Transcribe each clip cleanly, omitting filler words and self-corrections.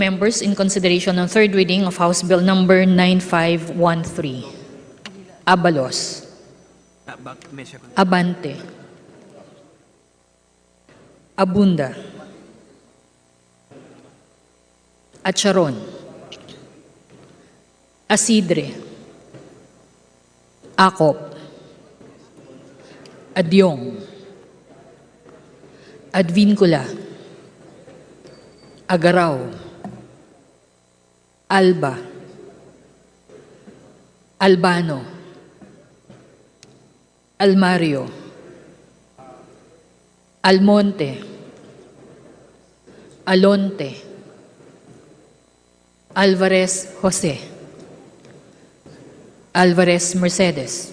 Members, in consideration ng third reading of House Bill number 9513. Abalos. Abante. Abunda. Acharon. Asidre. Acop. Adyong. Advincula. Agaraw. Alba. Albano. Almario. Almonte. Alonte. Alvarez Jose. Alvarez Mercedes.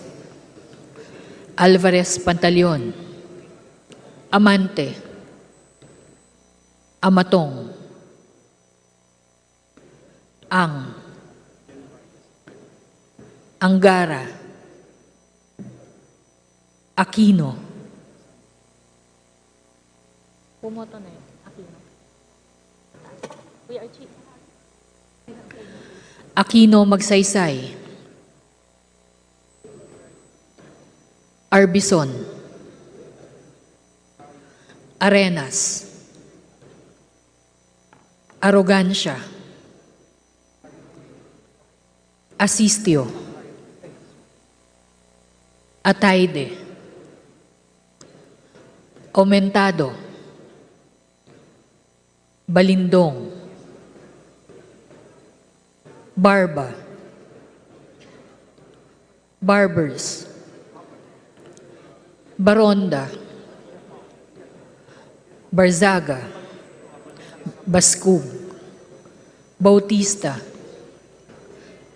Alvarez Pantaleon. Amante. Amatong. Angara. Aquino. Pumoto na yun. Aquino. Kuya Archie. Aquino Magsaysay. Arbison. Arenas. Arrogancia. Asistio. Ataide. Aumentado. Balindong. Barba. Barbers. Baronda. Barzaga. Baskug. Bautista.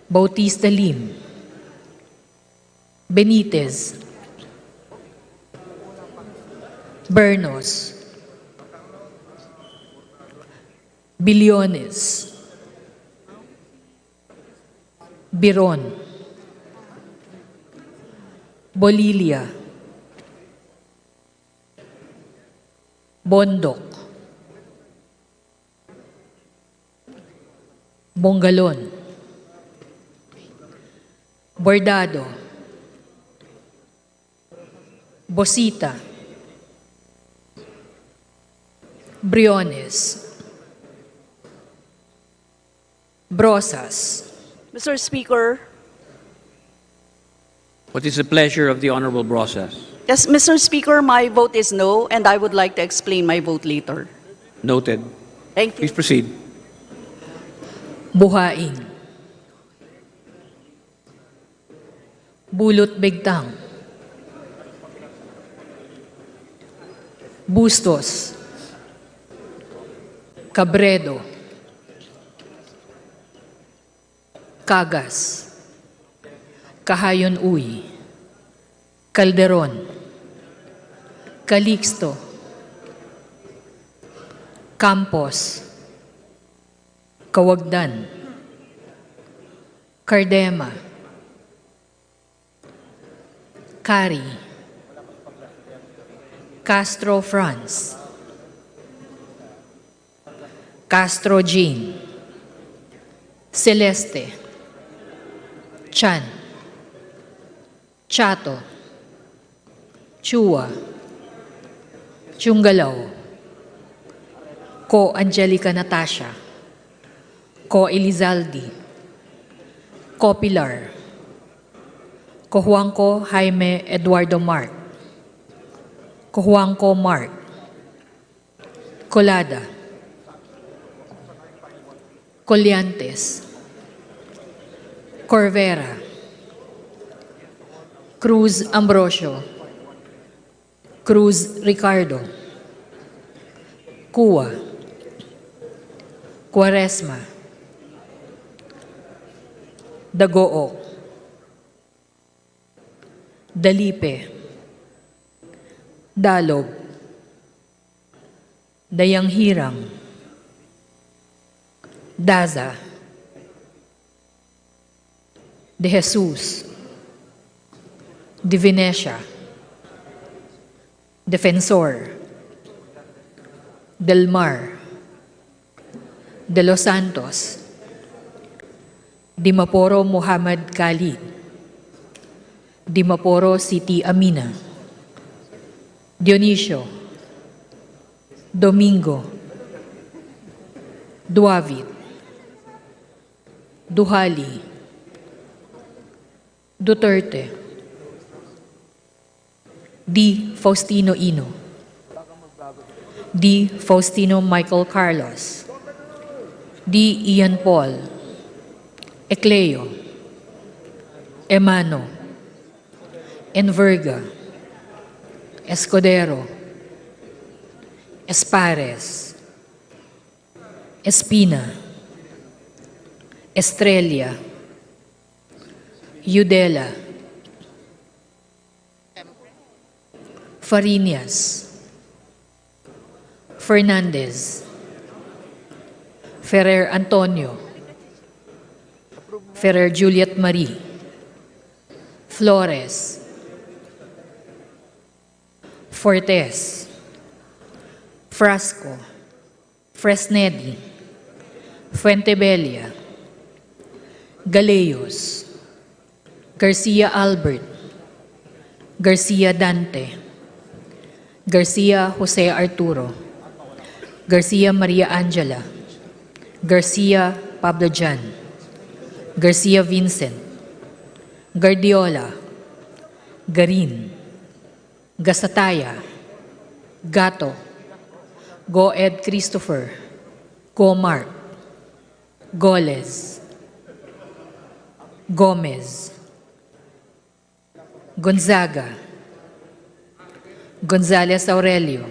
Bautista Lim. Benitez. Bernos. Bilyones. Biron. Bolilia. Bondok. Bongalon. Bordado. Bosita. Briones. Brosas. Mr. Speaker. What is the pleasure of the Honorable Brosas? Yes, Mr. Speaker, my vote is no, and I would like to explain my vote later. Noted. Thank you. Please proceed. Buhain. Bulot Bigtang. Bustos. Cabredo. Cagas. Kahayon Uy. Calderon. Calixto. Campos. Kawagdan. Cardema. Cari. Castro Franz. Castro Jean. Celeste. Chan. Chato. Chua. Chungalaw. Ko Angelica Natasha. Ko Elizaldi. Ko Pilar. Ko Juanco Jaime Eduardo Mark. Ko Juanco Mark. Colada. Colliantes. Corvera. Cruz Ambrosio. Cruz Ricardo. Cua. Quaresma. Dagoo. Dalipe. Dalog. Dayanghirang. Daza. De Jesus. Divinesia. Defensor. Del Mar. De Los Santos, Dimaporo Muhammad Khalid, Dimaporo Siti Amina, Dionisio, Domingo, Duavit, Duhali, Duterte, D. Faustino Ino, D. Faustino Michael Carlos, D. Ian Paul, Ecleo, Emano, Enverga, Escudero, Espares, Espina, Estrella, Udela, Farinas, Fernandez, Ferrer Antonio, Ferrer Juliet Marie, Flores, Fortes, Frasco, Fresnedi, Fuentebella, Galeos, Garcia Albert, Garcia Dante, Garcia Jose Arturo, Garcia Maria Angela, Garcia Pablo Jan, Garcia Vincent, Guardiola, Garin, Gasataya, Gato, Goed Christopher, Gomar, Goles, Gomez, Gonzaga, Gonzales Aurelio,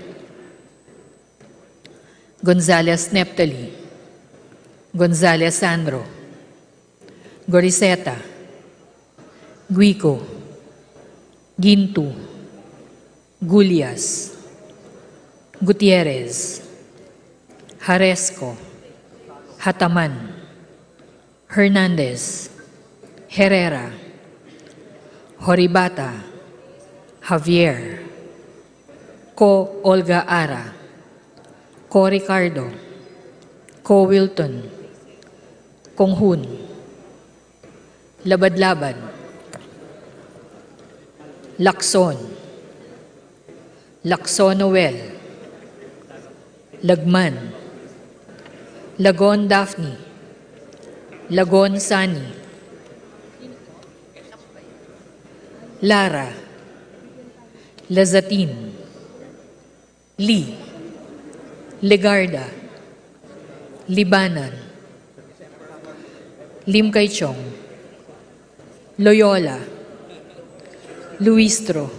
Gonzales Neptali, Gonzales Sandro, Goriseta, Guico, Gintu, Gulias, Gutierrez, Haresco, Hataman, Hernandez, Herrera, Horibata, Javier, Ko Olga Ara, Ko Ricardo, Ko Wilton, Konghun, Labad-Labad, Lacson, Lacson Noel, Lagman, Lagon Daphne, Lagon Sani, Lara, Lazatin, Lee, Legarda, Libanan, Lim Kay Chong, Loyola, Luistro,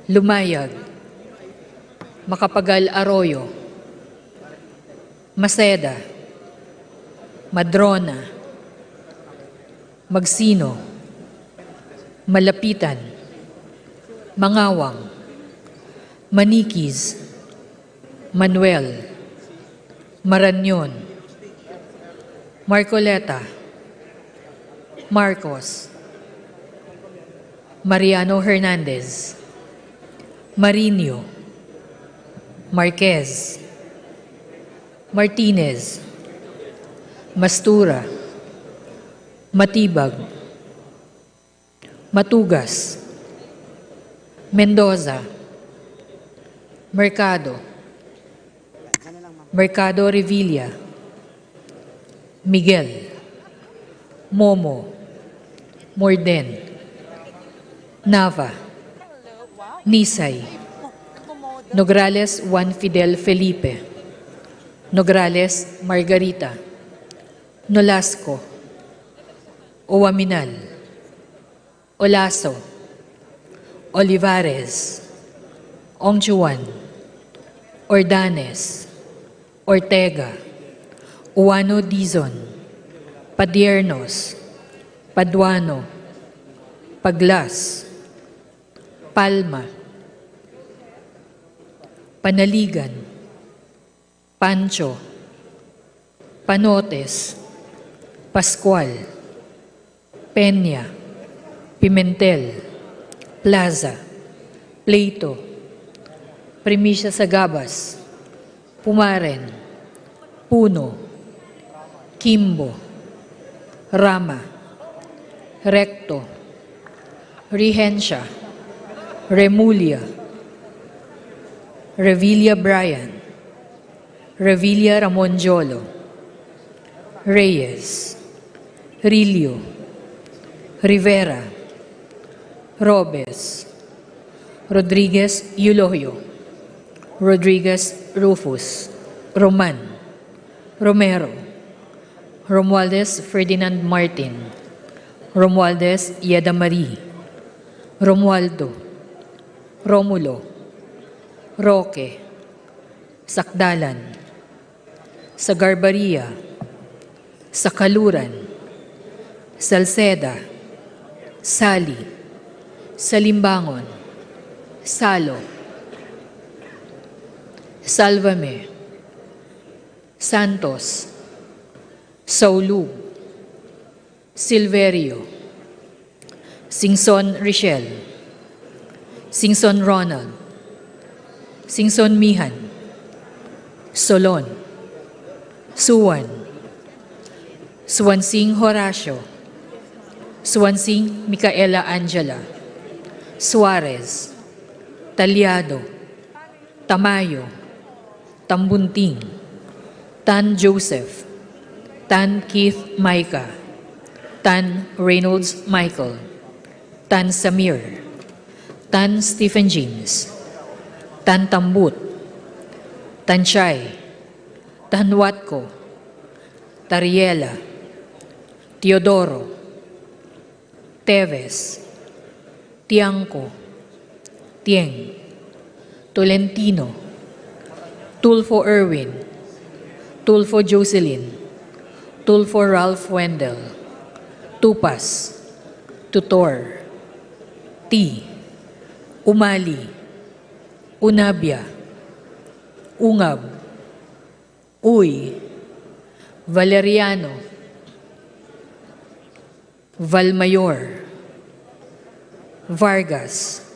Lumayag, Makapagal Arroyo, Maceda, Madrona, Magsino, Malapitan, Mangawang, Manikis, Manuel, Maranyon, Marcoleta, Marcos, Mariano Hernandez, Marinho, Marquez, Martinez, Mastura, Matibag, Matugas, Mendoza, Mercado, Mercado Revilla, Miguel, Momo, Morden, Nava, Nisay, Nograles Juan Fidel Felipe, Nograles Margarita, Nolasco, Owaminal, Olaso, Olivares, Ongjuan, Ordanes, Ortega, Uano Dizon, Padiernos, Paduano, Paglas, Palma, Panaligan, Pancho, Panotes, Pascual, Peña, Pimentel, Plaza, Pleito, Primicia Sagabas, Pumaren, Puno, Kimbo, Rama, Recto, Rehencia, Remulla, Revilla Brian, Revilla Ramon Jolo, Reyes, Rilio, Rivera, Robes, Rodriguez Eulogio, Rodriguez Rufus, Roman, Romero, Romualdez Ferdinand Martin, Romualdez Yeda Marie, Romualdo, Romulo, Roque, Sakdalan, Sagarbaria, Sakaluran, Salceda, Sali, Salimbangon, Salo, Salvame, Santos, Saulug, Silverio, Singson Richelle, Singson Ronald, Singson Mihan, Solon, Suwan, Suwansing Horacio, Suwansing Micaela Angela, Suarez, Talyado, Tamayo, Tambunting, Tan Joseph, Tan Keith Micah, Tan Reynolds Michael, Tan Samir, Tan Stephen James, Tan Tambut, Tan Chay, Tan Watko, Tariela, Teodoro, Teves, Tiangco, Tieng, Tolentino, Tulfo Erwin, Tulfo Jocelyn, Tulfo Ralph Wendell, Tupas, Tutor, T, Umali, Unabia, Ungab, Uy, Valeriano, Valmayor, Vargas,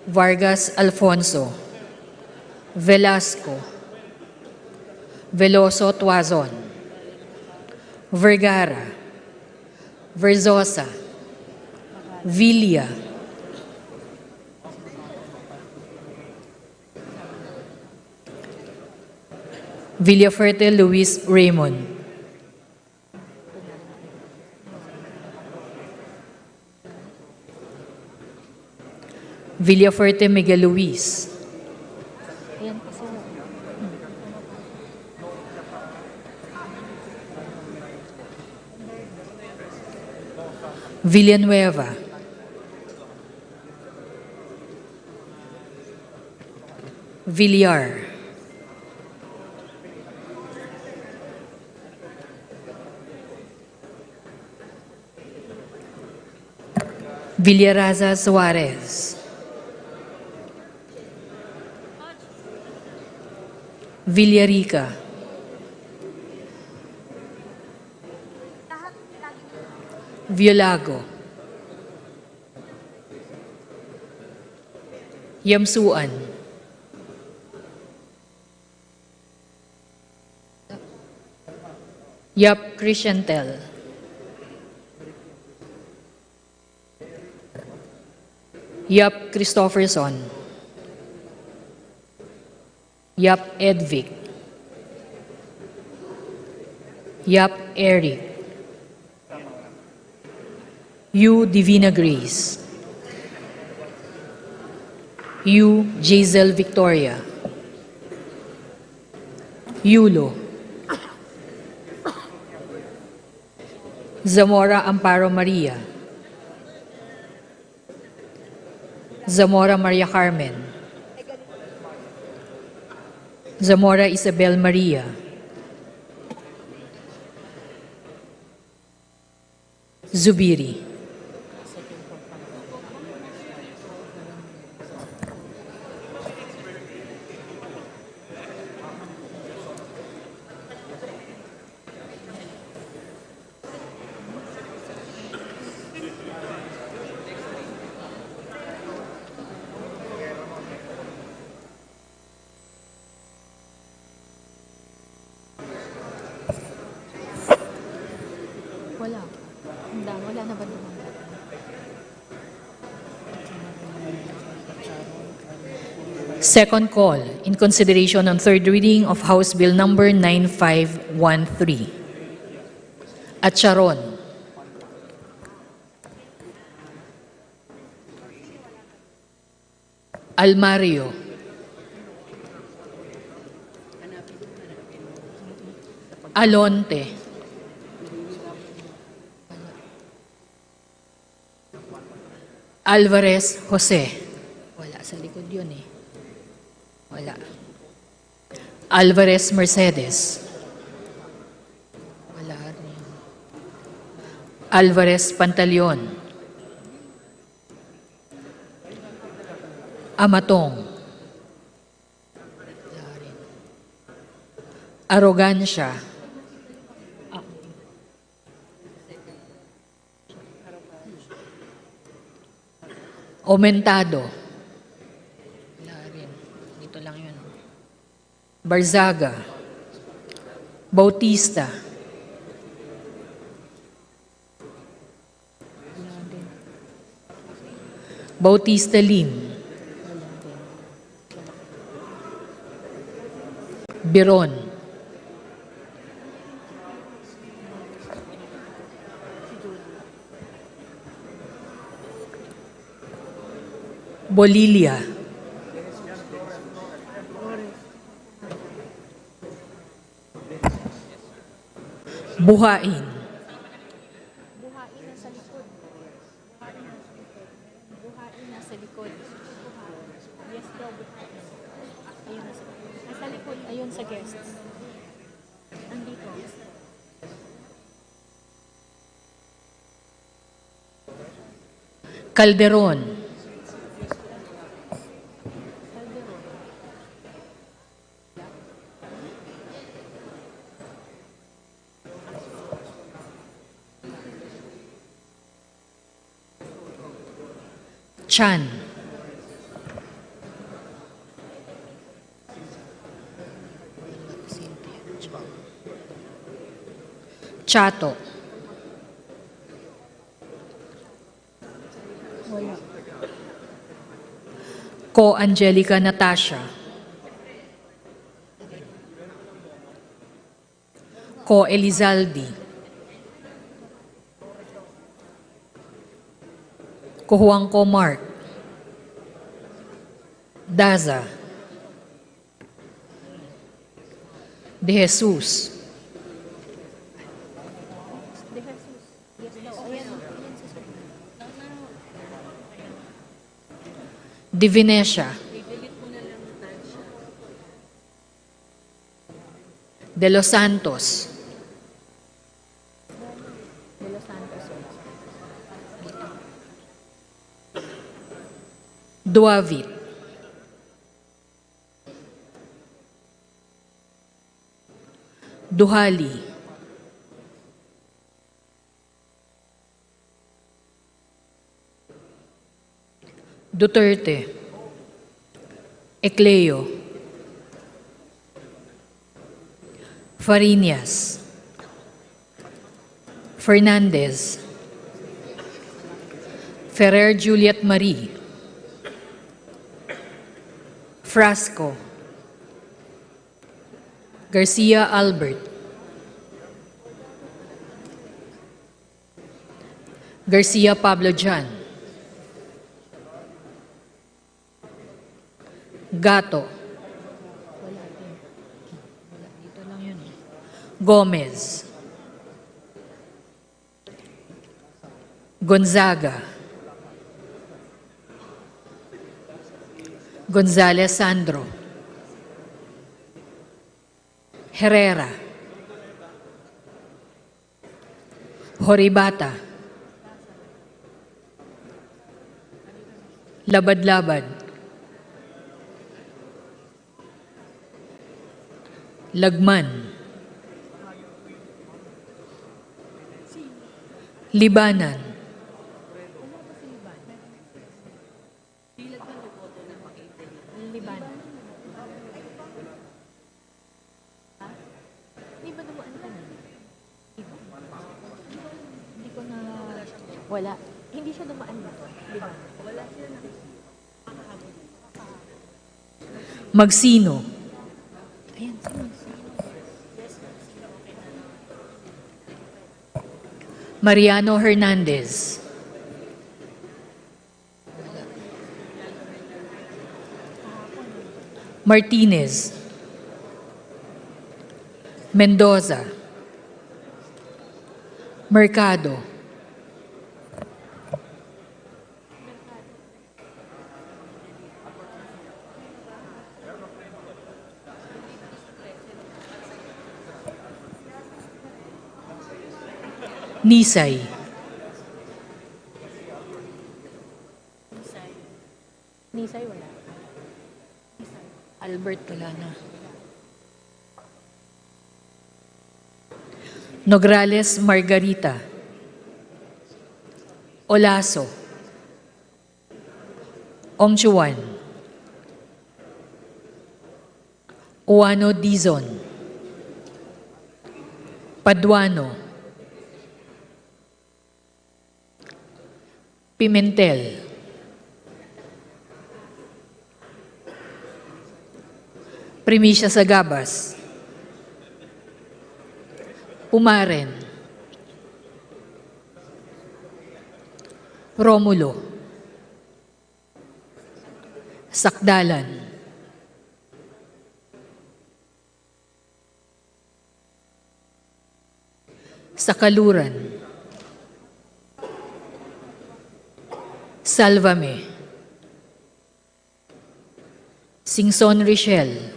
Vargas Alfonso, Velasco, Veloso Tuazon, Vergara, Verzosa, Villa, Villafuerte Luis Raymond, Villafuerte Miguel Luis, Villanueva, Villar, Villaraza Suarez, Villarica, Violago, Yamsuan, Yap Christiantel, Yap Christopherson, Yap Edvic, Yap Eric, Yu Divina Grace, Yu Jazel Victoria, Yulo, Zamora Amparo Maria, Zamora Maria Carmen, Zamora Isabel Maria, Zubiri, Wala na ba naman? Second call, in consideration on third reading of House Bill number 9513. Acharon. Almario. Alonte. Alvarez Jose. Wala sa likod yun eh. Wala. Alvarez Mercedes. Wala rin. Alvarez Pantaleon. Amatong. Wala rin. Arrogancia. Aumentado. Wala rin. Dito lang yun. Barzaga. Bautista. Wala din. Bautista Lim. Wala din. Biron. Bolilia. Buhain. Buhain nasa likod. Buhain nasa likod. Yes daw, buhain. Ayun nasa likod. Ayun sa guests. Andito. Calderon. Chan. Chato. Ko Angelica Natasha. Ko Elizaldi. Ko Juanco Mark. Daza. De Jesus. De Jesus. Yes daw. Ayan. Ayan sa susunod. De Venecia. De Los Santos. De Los Santos. Duavit. Duhali. Duterte. Ecleo. Fariñas. Fernandez. Ferrer Juliet Marie. Frasco. Garcia Albert. Garcia Pablo Jan. Gato. Wala din. Wala. Dito lang yun eh. Gomez. Gonzaga. Gonzales Sandro. Herrera. Horibata. Labad-labad. Lagman. Libanan. Liban. Di ba dumaan ka na? Di ba? Hindi ko na Wala. Hindi siya dumaan dito. Di ba? Magsino. Ayan, sino? Mariano Hernandez. Martinez. Mendoza. Mercado. Nisay. Nisay, wala. Albert, wala na. Nograles Margarita. Olaso. Ong Chuan. Uano Dizon. Paduano. Pimentel. Primicia Sagabas. Pumaren. Romulo. Sakdalan. Sakaluran. Salvame. Singson Richelle.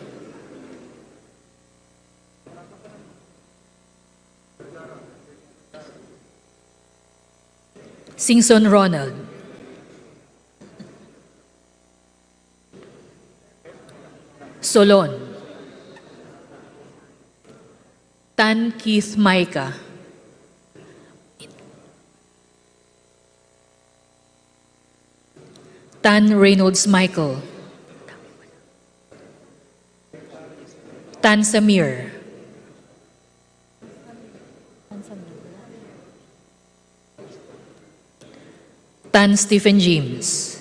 Singson Ronald. Solon. Tan Keith Maika. Tan Reynolds Michael. Tan Samir. Tan Stephen James.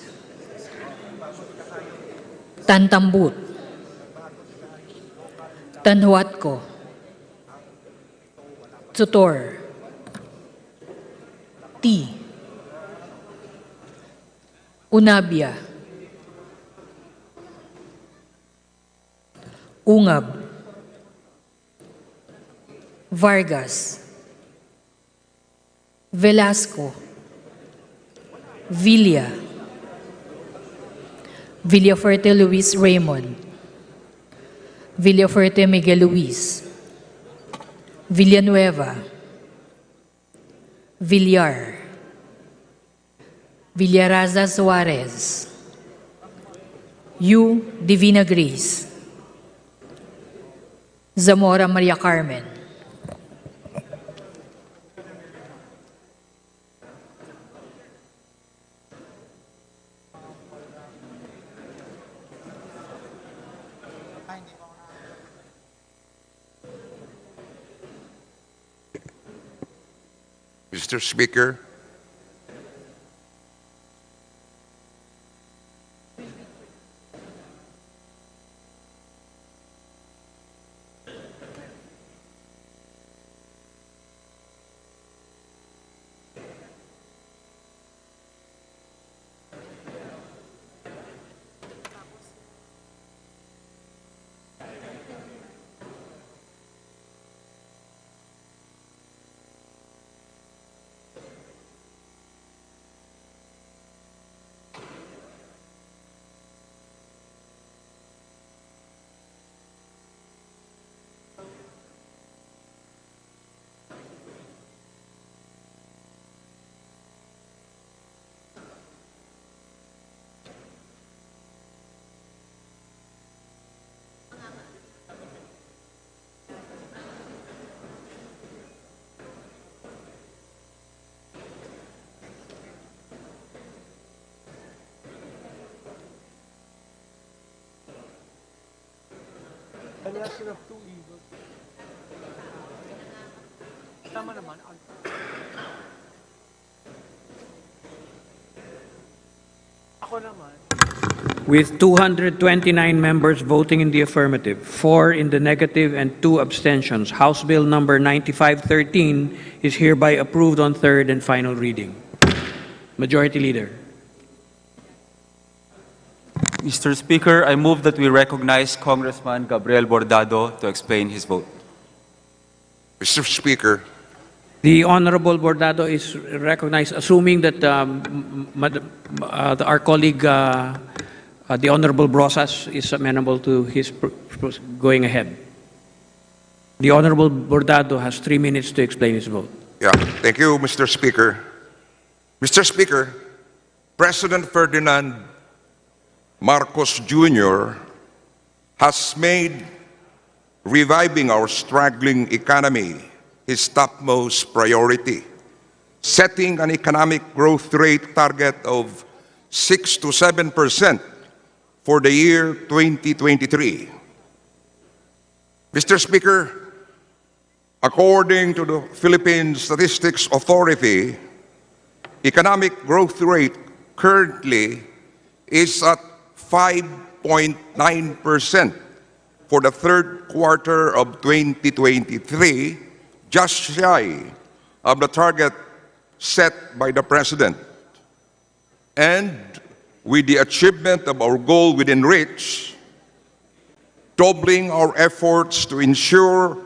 Tan Tambut. Tan Huatco. Tutor. T. Unabia. Ungab. Vargas. Velasco. Villa. Villafuerte Luis Raymond. Villafuerte Miguel Luis. Villanueva. Villar. Villaraza Suarez. U. Divina Grace. Zamora Maria Carmen. Mr. Speaker, With 229 members voting in the affirmative, 4 in the negative, and 2 abstentions, House Bill number 9513 is hereby approved on third and final reading. Majority Leader. Mr. Speaker, I move that we recognize Congressman Gabriel Bordado to explain his vote. Mr. Speaker, The Honorable Bordado is recognized, assuming that our colleague, the Honorable Brosas, is amenable to his going ahead. The Honorable Bordado has 3 minutes to explain his vote. yeah, thank you, Mr. Speaker. Mr. Speaker, President Ferdinand Marcos Jr. has made reviving our struggling economy his topmost priority, setting an economic growth rate target of 6 to 7% for the year 2023. Mr. Speaker, according to the Philippine Statistics Authority, economic growth rate currently is at 5.9% for the third quarter of 2023, just shy of the target set by the President. And with the achievement of our goal within reach, doubling our efforts to ensure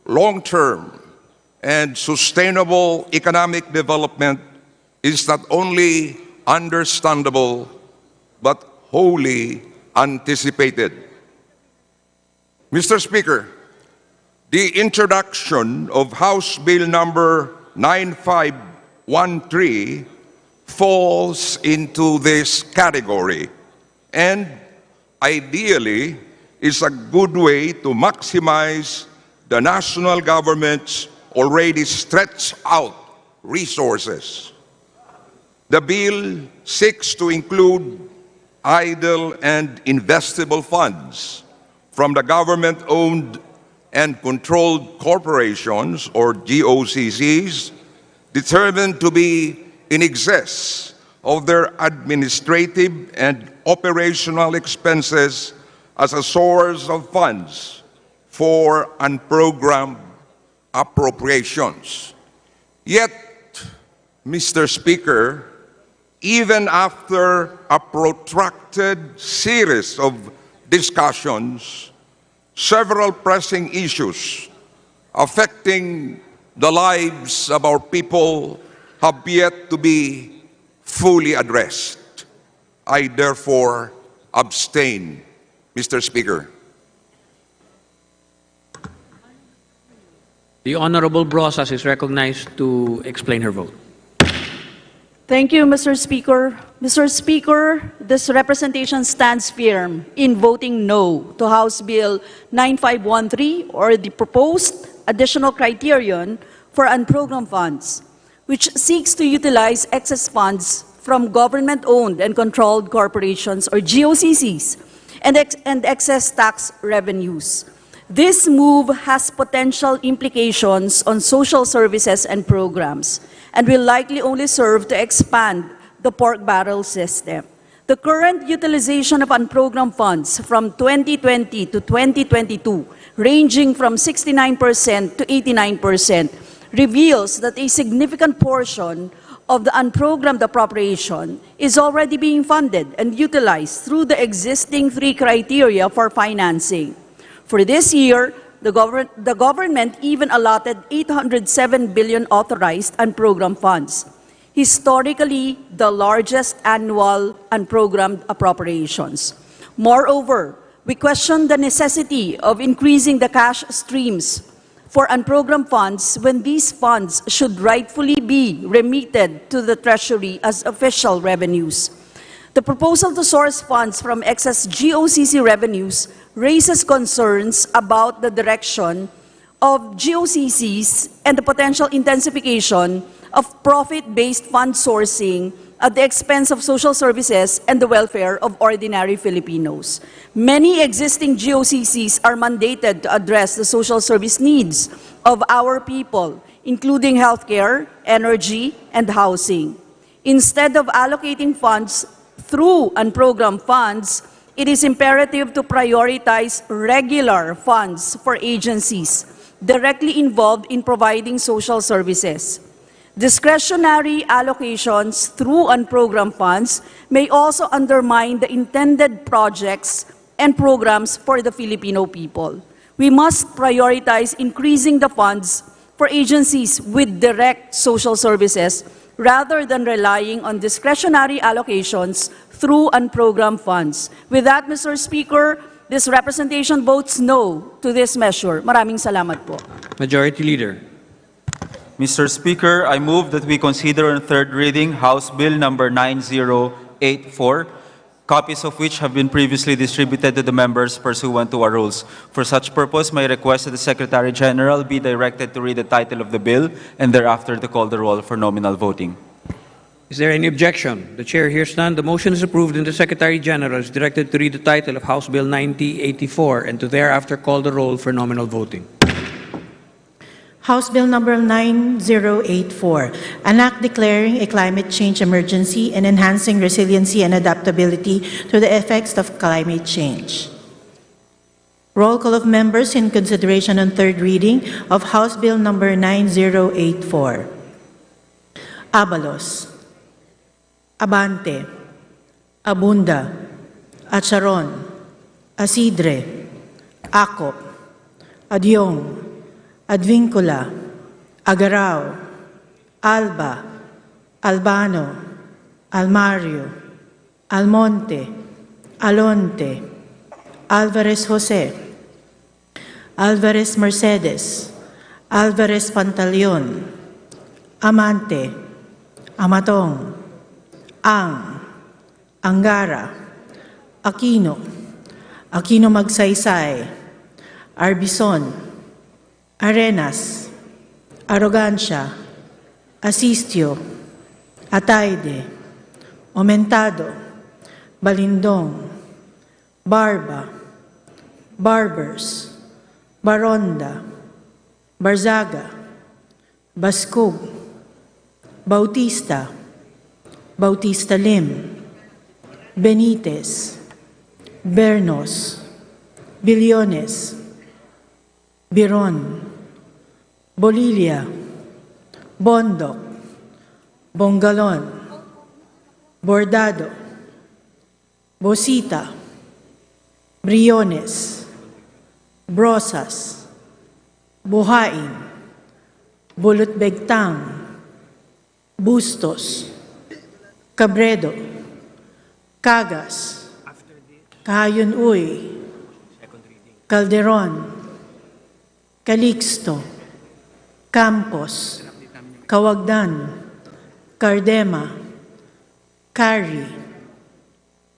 long-term and sustainable economic development is not only understandable, but wholly anticipated. Mr. Speaker, the introduction of House Bill number 9513 falls into this category and ideally is a good way to maximize the national government's already stretched out resources. The bill seeks to include idle and investable funds from the government-owned and controlled corporations, or GOCCs, determined to be in excess of their administrative and operational expenses as a source of funds for unprogrammed appropriations. Yet, Mr. Speaker, even after a protracted series of discussions, several pressing issues affecting the lives of our people have yet to be fully addressed. I therefore abstain, Mr. Speaker. The Honorable Brosas is recognized to explain her vote. Thank you, Mr. Speaker. Mr. Speaker, this representation stands firm in voting no to House Bill 9513, or the proposed additional criterion for unprogrammed funds, which seeks to utilize excess funds from government-owned and controlled corporations, or GOCCs, and excess tax revenues. This move has potential implications on social services and programs, and will likely only serve to expand the pork barrel system. The current utilization of unprogrammed funds from 2020 to 2022, ranging from 69% to 89%, reveals that a significant portion of the unprogrammed appropriation is already being funded and utilized through the existing 3 criteria for financing. For this year, the government even allotted 807 billion authorized unprogrammed funds, historically the largest annual unprogrammed appropriations. Moreover, we question the necessity of increasing the cash streams for unprogrammed funds when these funds should rightfully be remitted to the Treasury as official revenues. The proposal to source funds from excess GOCC revenues raises concerns about the direction of GOCCs and the potential intensification of profit-based fund sourcing at the expense of social services and the welfare of ordinary Filipinos. Many existing GOCCs are mandated to address the social service needs of our people, including healthcare, energy, and housing. Instead of allocating funds through unprogrammed funds, it is imperative to prioritize regular funds for agencies directly involved in providing social services. Discretionary allocations through unprogrammed funds may also undermine the intended projects and programs for the Filipino people. We must prioritize increasing the funds for agencies with direct social services rather than relying on discretionary allocations through unprogrammed funds. With that, Mr. Speaker, this representation votes no to this measure. Maraming salamat po. Majority Leader. Mr. Speaker, I move that we consider on third reading House Bill number 9084, copies of which have been previously distributed to the members pursuant to our rules. For such purpose, my request that the Secretary General be directed to read the title of the bill and thereafter to call the roll for nominal voting. Is there any objection? The Chair hears none. The motion is approved and the Secretary General is directed to read the title of House Bill 9084 and to thereafter call the roll for nominal voting. House Bill number 9084, an act declaring a climate change emergency and enhancing resiliency and adaptability to the effects of climate change. Roll call of members in consideration on third reading of House Bill number 9084. Abalos, Abante, Abunda, Acharon, Asidre, Acop, Adyong, Advincula, Agarao, Alba, Albano, Almario, Almonte, Alonte, Alvarez Jose, Alvarez Mercedes, Alvarez Pantaleon, Amante, Amatong, Ang, Angara, Aquino, Aquino Magsaysay, Arbison, Arenas, Arrogancia, Asistio, Ataide, Aumentado, Balindong, Barba, Barbers, Baronda, Barzaga, Bascug, Bautista, Bautista Lim, Benitez, Bernos, Billones, Biron, Bolilia, Bondok, Bongalon, Bordado, Bosita, Briones, Brosas, Buhain, Bulutbegtang, Bustos, Cabredo, Cagas, Kahayon Uy, Calderon, Calixto, Campos, Kawagdan, Cardema, Cari,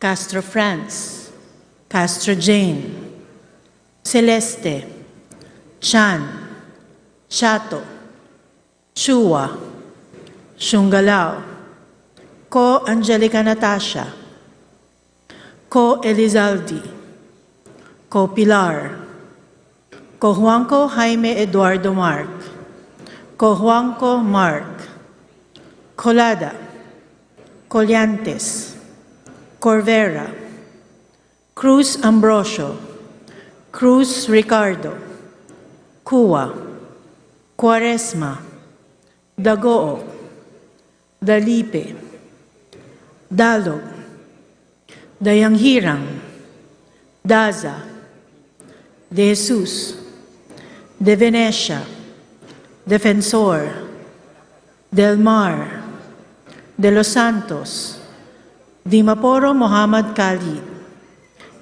Castro France, Castro Jane, Celeste, Chan, Chato, Chua, Shungalao, Ko Angelica Natasha, Ko Elizaldi, Ko Pilar, Ko Juanco Jaime Eduardo Mark, Ko Juanco Mark, Colada, Collantes, Corvera, Cruz Ambrosio, Cruz Ricardo, Cua, Quaresma, Dagoo, Dalipe, Dalog, Dayanghirang, Daza, De Jesus, De Venecia, Defensor, Del Mar, De Los Santos, Dimaporo Muhammad Khalid,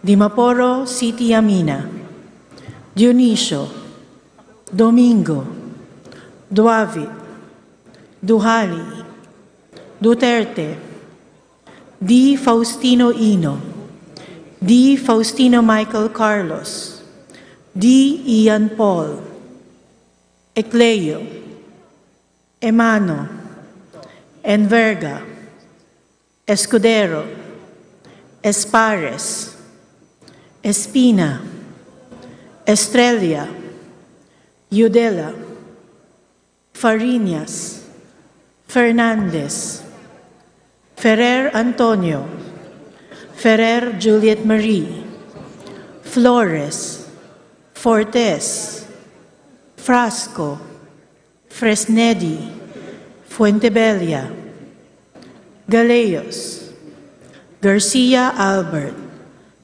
Dimaporo Siti Amina, Dionisio, Domingo, Duavit, Duhali, Duterte, D. Faustino Ino, D. Faustino Michael Carlos, D. Ian Paul, Ecleo, Emano, Enverga, Escudero, Espares, Espina, Estrella, Udela, Fariñas, Fernandez, Ferrer Antonio, Ferrer Juliet Marie, Flores, Fortes, Frasco, Fresnedi, Fuentebella, Galeos, Garcia Albert,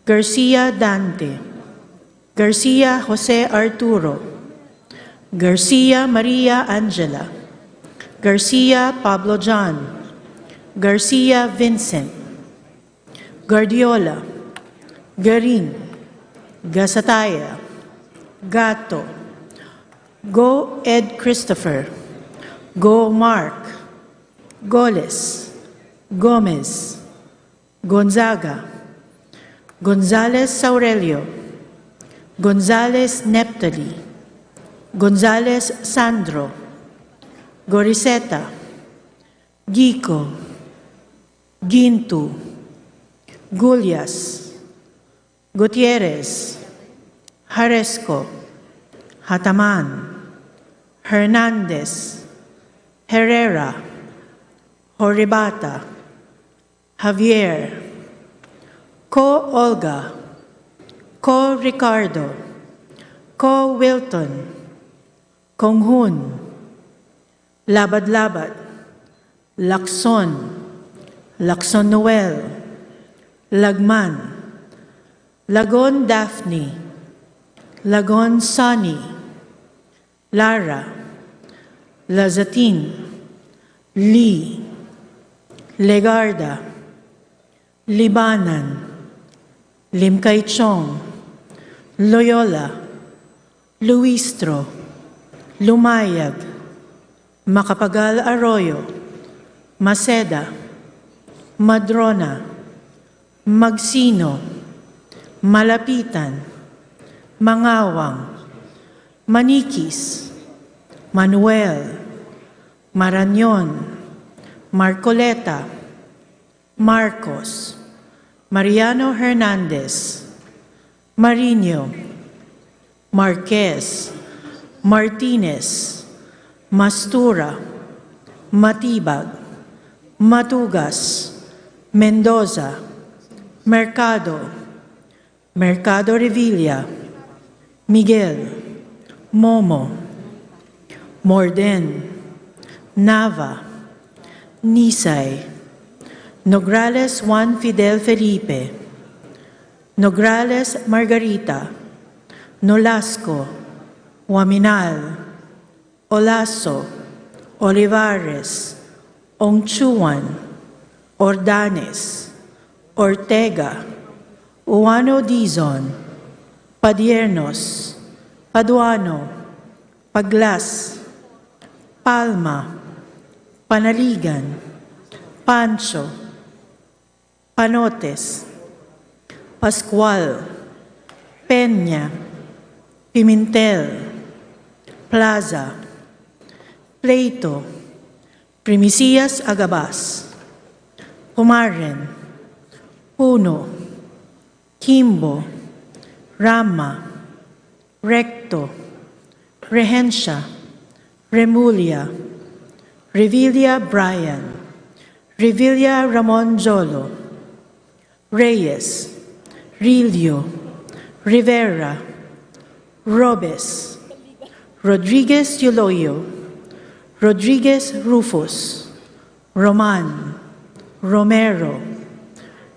Garcia Dante, Garcia Jose Arturo, Garcia Maria Angela, Garcia Pablo John, Garcia Vincent, Guardiola, Garin, Gasataya, Gato, Go Ed Christopher, Go Mark, Goles, Gomez, Gonzaga, Gonzales Aurelio, Gonzales Neptali, Gonzales Sandro, Goriseta, Gico, Gintu, Gulyas, Gutierrez, Haresco, Hataman, Hernandez, Herrera, Horibata, Javier, Co Olga, Co Ricardo, Co Wilton, Konghun, Labad-Labad, Lacson, Lacson Noel, Lagman, Lagon Daphne, Lagon Sunny, Lara, Lazatin, Lee, Legarda, Libanan, Limkay Chong, Loyola, Luistro, Lumayag, Macapagal Arroyo, Maceda, Madrona, Magsino, Malapitan, Mangawang, Manikis, Manuel, Marañon, Marcoleta, Marcos, Mariano Hernandez, Marino, Marquez, Martinez, Mastura, Matibag, Matugas, Mendoza, Mercado, Mercado Revilla, Miguel, Momo, Morden, Nava, Nisay, Nograles Juan Fidel Felipe, Nograles Margarita, Nolasco, Waminal, Olaso, Olivares, Ongchuan, Ordanes, Ortega, Uano Dizon, Padiernos, Paduano, Paglas, Palma, Panaligan, Pancho, Panotes, Pascual, Peña, Pimentel, Plaza, Pleito, Primicias Agabas, Pumaren, Puno, Kimbo, Rama, Recto, Rehencia, Remulia, Revilla Brian, Revilla Ramon Jolo, Reyes, Rilio, Rivera, Robes, Rodriguez Yuloyo, Rodriguez Rufus, Roman, Romero,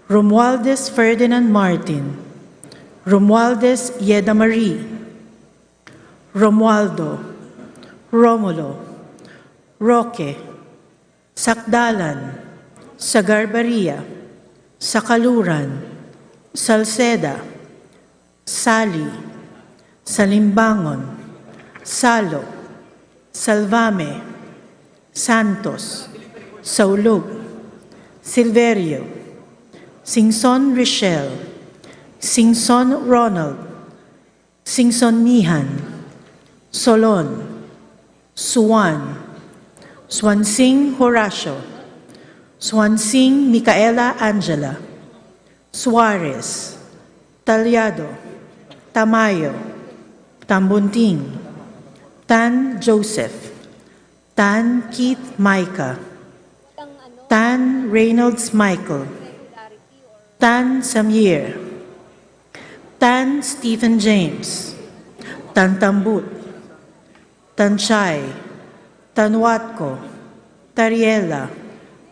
Romualdez Ferdinand Martin, Romualdez Yeda Marie, Romualdo, Romulo, Roque, Sakdalan, Sagarbaria, Sakaluran, Salceda, Sali, Salimbangon, Salo, Salvame, Santos, Saulug, Silverio, Singson Richelle, Singson Ronald, Singson Mihan, Solon, Suwan, Swansing Horacio, Swansing Micaela Angela, Suarez, Talyado, Tamayo, Tambunting, Tan Joseph, Tan Keith Micah, Tan Reynolds Michael, Tan Samyer, Tan Stephen James, Tan Tambut, Tan Chay, Tan Watco, Tariela,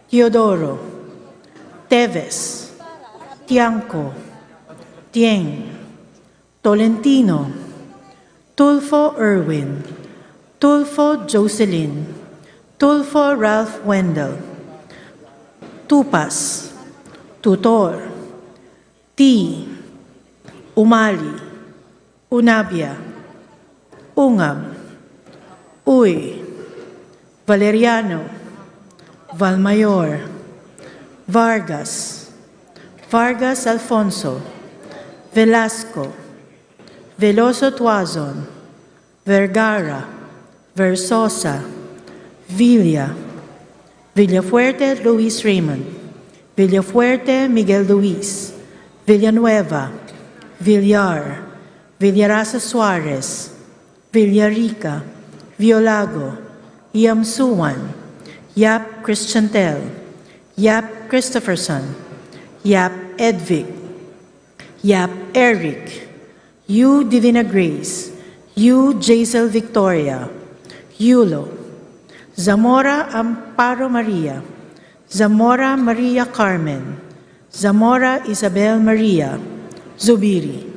Teodoro, Teves, Tiangco, Tieng, Tolentino, Tulfo Erwin, Tulfo Jocelyn, Tulfo Ralph Wendell, Tupas, Tutor, T, Umali, Unabia, Ungab, Uy, Valeriano, Valmayor, Vargas, Vargas Alfonso, Velasco, Veloso Tuazon, Vergara, Versosa, Villa, Villafuerte Luis Raymond, Villafuerte Miguel Luis, Villanueva, Villar, Villarasa Suarez, Villarica, Violago, Yamsuan, Yap Christiantel, Yap Christopherson, Yap Edvic, Yap Eric, U Divina Grace, U Jaisel Victoria, Yulo, Zamora Amparo Maria, Zamora Maria Carmen, Zamora Isabel Maria, Zubiri.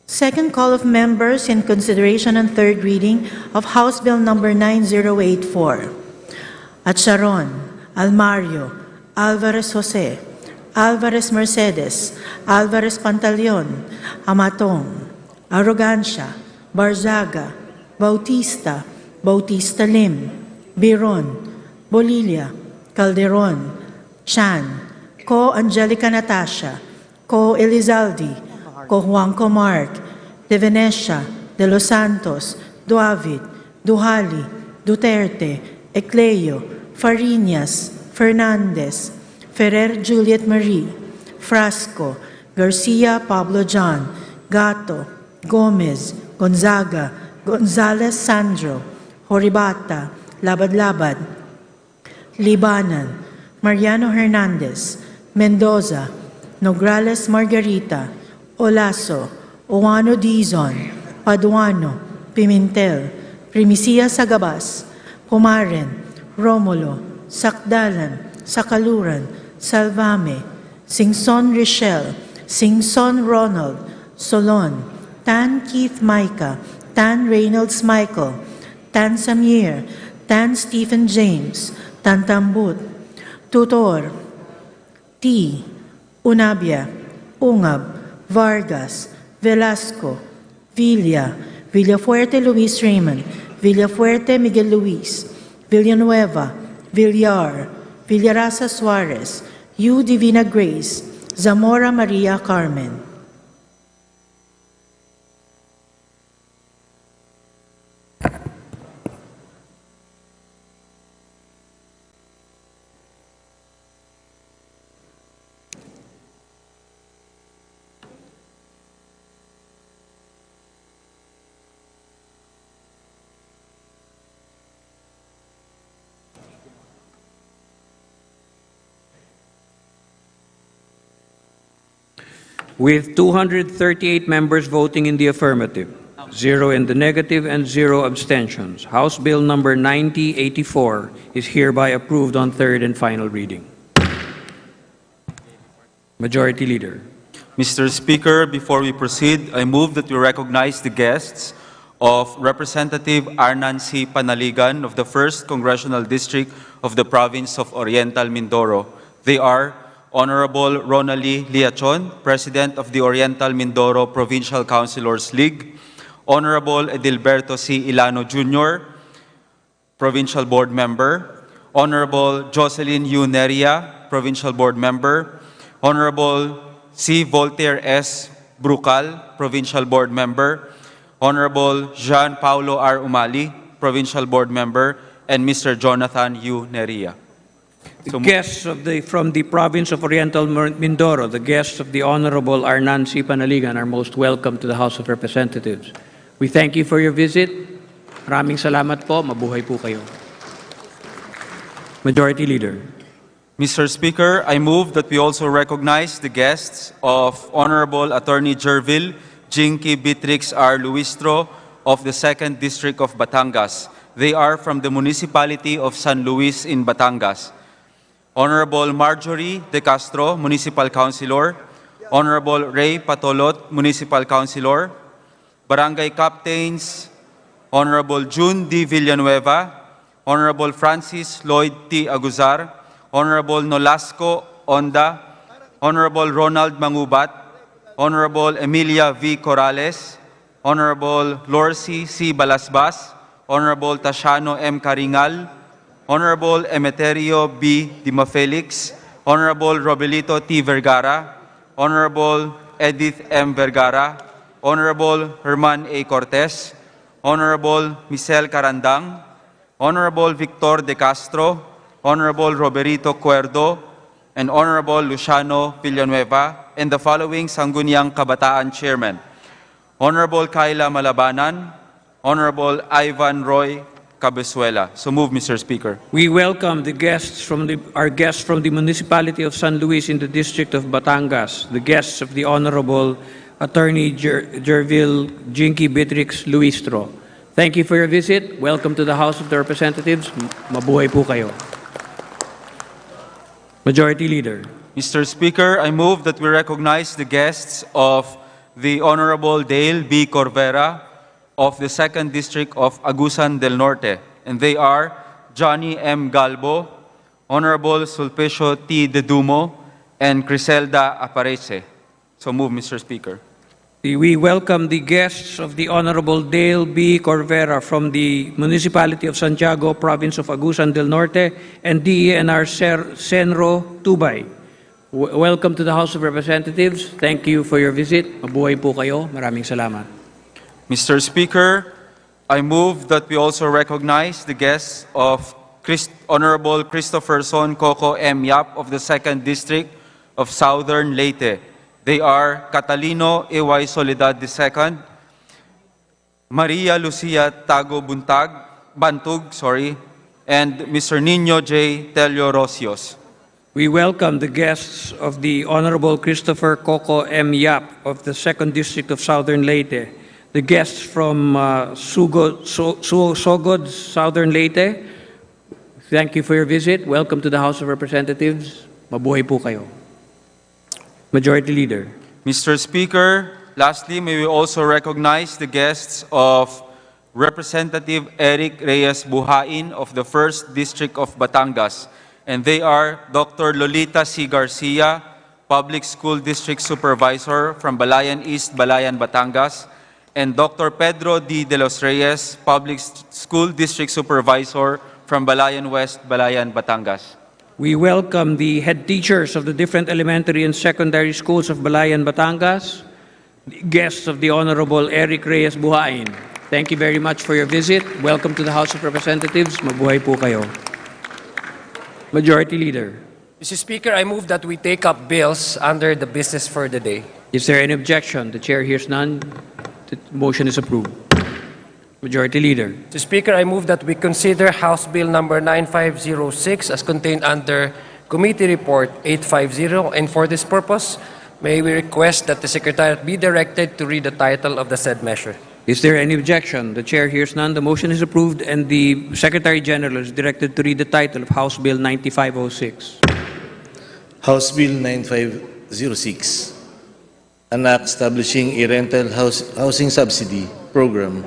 Second call of members in consideration and third reading of House Bill Number 9084. Acharon, Almario, Alvarez Jose, Alvarez Mercedes, Alvarez Pantaleon, Amatong, Arrogancia, Barzaga, Bautista, Bautista Lim, Biron, Bolilia, Calderon, Chan, Co Angelica Natasha, Co Elizalde, Co Juanco Mark, De Venecia, De Los Santos, Duavid, Duhali, Duterte, Ecleo, Fariñas, Fernandez, Ferrer Juliet Marie, Frasco, Garcia Pablo John, Gato, Gomez, Gonzaga, Gonzalez Sandro, Horibata, Labad-Labad, Libanan, Mariano Hernandez, Mendoza, Nograles Margarita, Olaso, Oano Dizon, Paduano, Pimentel, Primicia Sagabas, Pumaren, Romulo, Sakdalan, Sakaluran, Salvame, Singson Richelle, Singson Ronald, Solon, Tan Keith Micah, Tan Reynolds Michael, Tan Samir, Tan Stephen James, Tan Tambut, Tutor, T, Unabia, Ungab, Vargas, Velasco, Villa, Villafuerte Luis Raymond, Villafuerte Miguel Luis, Villanueva, Villar, Villarasa Suarez, U Divina Grace, Zamora Maria Carmen. With 238 members voting in the affirmative, 0 in the negative, and 0 abstentions, House Bill Number 9084 is hereby approved on third and final reading. Majority Leader. Mr. Speaker, before we proceed, I move that we recognize the guests of Representative Arnan C. Panaligan of the 1st Congressional District of the Province of Oriental Mindoro. They are Honorable Ronali Liachon, President of the Oriental Mindoro Provincial Councilors League, Honorable Edilberto C. Ilano Jr., Provincial Board Member, Honorable Jocelyn U. Neria, Provincial Board Member, Honorable C. Voltaire S. Brucal, Provincial Board Member, Honorable Jean Paulo R. Umali, Provincial Board Member, and Mr. Jonathan U. Neria. The guests from the province of Oriental Mindoro, the guests of the Honorable Arnan C. Panaligan are most welcome to the House of Representatives. We thank you for your visit. Maraming salamat po. Mabuhay po kayo. Majority Leader. Mr. Speaker, I move that we also recognize the guests of Honorable Attorney Jervil Jinky Beatrix R. Luistro of the 2nd District of Batangas. They are from the Municipality of San Luis in Batangas. Honorable Marjorie De Castro, Municipal Councilor. Honorable Ray Patolot, Municipal Councilor. Barangay Captains, Honorable June D. Villanueva, Honorable Francis Lloyd T. Aguzar, Honorable Nolasco Onda, Honorable Ronald Mangubat, Honorable Emilia V. Corrales, Honorable Lorsi C. Balasbas, Honorable Tashano M. Caringal, Honorable Emeterio B. Dimafelix, Honorable Robelito T. Vergara, Honorable Edith M. Vergara, Honorable Herman A. Cortez, Honorable Michelle Carandang, Honorable Victor De Castro, Honorable Roberito Cuerdo, and Honorable Luciano Villanueva, and the following Sangguniang Kabataan Chairman: Honorable Kyla Malabanan, Honorable Ivan Roy Cabezuela. So move, Mr. Speaker. We welcome our guests from the Municipality of San Luis in the District of Batangas, the guests of the Honorable Attorney Jervil Jinky Beatrix Luistro. Thank you for your visit. Welcome to the House of the Representatives. Mabuhay po kayo. Majority Leader. Mr. Speaker, I move that we recognize the guests of the Honorable Dale B. Corvera of the 2nd District of Agusan del Norte, and they are Johnny M. Galbo, Honorable Sulpicio T. Dedumo, and Criselda Aparece. So move, Mr. Speaker. We welcome the guests of the Honorable Dale B. Corvera from the Municipality of Santiago, Province of Agusan del Norte, and DENR Senro Tubay. Welcome to the House of Representatives. Thank you for your visit. Mabuhay po kayo. Maraming salamat. Mr. Speaker, I move that we also recognize the guests of Honorable Christopher Son Coco M. Yap of the 2nd District of Southern Leyte. They are Catalino A.Y. Soledad II, Maria Lucia Tago Bantug, and Mr. Nino J. Telio Rosios. We welcome the guests of the Honorable Christopher Coco M. Yap of the 2nd District of Southern Leyte, the guests from Sogod, Southern Leyte. Thank you for your visit. Welcome to the House of Representatives. Mabuhay po kayo. Majority Leader. Mr. Speaker, lastly, may we also recognize the guests of Representative Eric Reyes Buhain of the 1st District of Batangas, and they are Dr. Lolita C. Garcia, Public School District Supervisor from Balayan East, Balayan, Batangas, and Dr. Pedro D. De Los Reyes, Public School District Supervisor from Balayan West, Balayan, Batangas. We welcome the head teachers of the different elementary and secondary schools of Balayan, Batangas, the guests of the Honorable Eric Reyes Buhain. Thank you very much for your visit. Welcome to the House of Representatives. Mabuhay po kayo. Majority Leader. Mr. Speaker, I move that we take up bills under the business for the day. Is there any objection? The Chair hears none. The motion is approved. Majority Leader. Mr. Speaker, I move that we consider House Bill number 9506 as contained under Committee Report 850, and for this purpose, may we request that the Secretariat be directed to read the title of the said measure. Is there any objection? The Chair hears none. The motion is approved, and the Secretary General is directed to read the title of House Bill 9506. House Bill 9506, an act establishing a rental housing subsidy program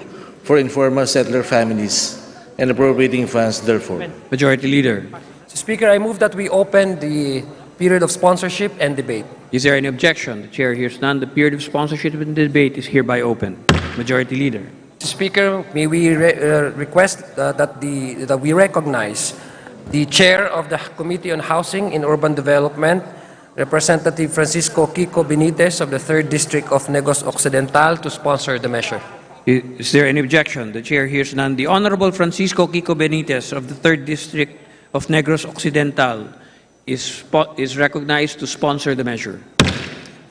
for informal settler families and appropriating funds therefore. Majority Leader. Mr. Speaker, I move that we open the period of sponsorship and debate. Is there any objection? The Chair hears none. The period of sponsorship and debate is hereby open. Majority Leader. Mr. Speaker, may we request that we recognize the Chair of the Committee on Housing and Urban Development, Representative Francisco Kiko Benitez of the 3rd District of Negros Occidental, to sponsor the measure. Is there any objection? The Chair hears none. The Honorable Francisco Kiko Benitez of the 3rd District of Negros Occidental is recognized to sponsor the measure.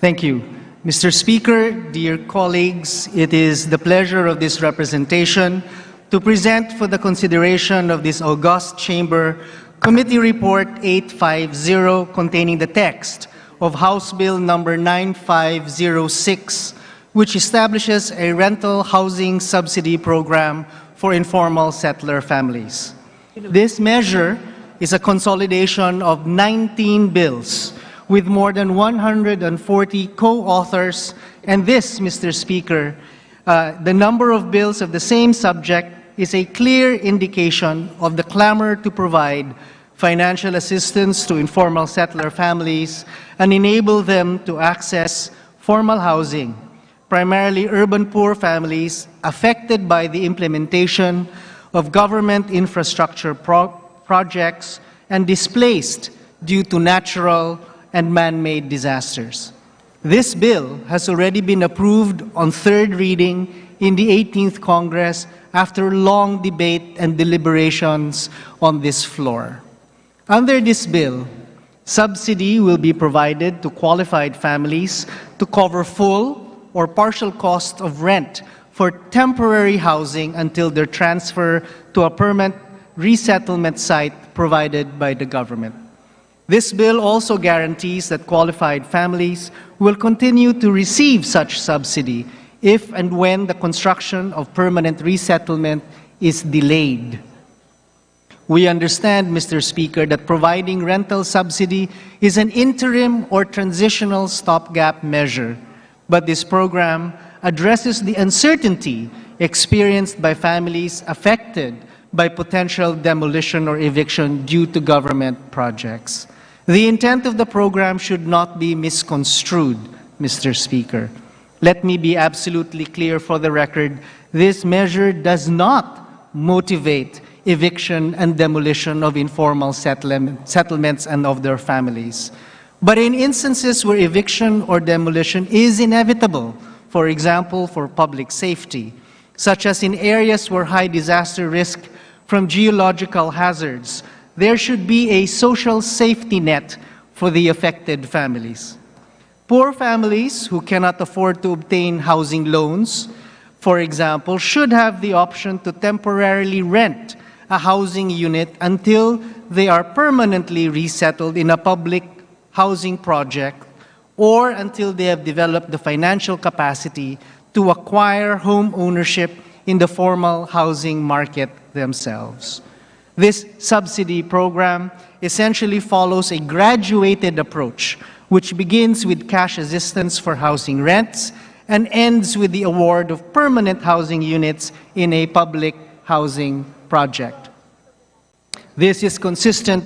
Thank you. Mr. Speaker, dear colleagues, it is the pleasure of this representation to present for the consideration of this august chamber Committee Report 850 containing the text of House Bill number 9506, which establishes a rental housing subsidy program for informal settler families. This measure is a consolidation of 19 bills with more than 140 co-authors, and this, Mr. Speaker, the number of bills of the same subject is a clear indication of the clamor to provide financial assistance to informal settler families and enable them to access formal housing, primarily urban poor families affected by the implementation of government infrastructure projects and displaced due to natural and man-made disasters. This bill has already been approved on third reading in the 18th Congress after long debate and deliberations on this floor. Under this bill, subsidy will be provided to qualified families to cover full or partial cost of rent for temporary housing until their transfer to a permanent resettlement site provided by the government. This bill also guarantees that qualified families will continue to receive such subsidy if and when the construction of permanent resettlement is delayed. We understand, Mr. Speaker, that providing rental subsidy is an interim or transitional stopgap measure, but this program addresses the uncertainty experienced by families affected by potential demolition or eviction due to government projects. The intent of the program should not be misconstrued, Mr. Speaker. Let me be absolutely clear for the record, this measure does not motivate eviction and demolition of informal settlements and of their families. But in instances where eviction or demolition is inevitable, for example, for public safety, such as in areas where high disaster risk from geological hazards, there should be a social safety net for the affected families. Poor families who cannot afford to obtain housing loans, for example, should have the option to temporarily rent a housing unit until they are permanently resettled in a public housing project or until they have developed the financial capacity to acquire home ownership in the formal housing market themselves. This subsidy program essentially follows a graduated approach, which begins with cash assistance for housing rents and ends with the award of permanent housing units in a public housing project. This is consistent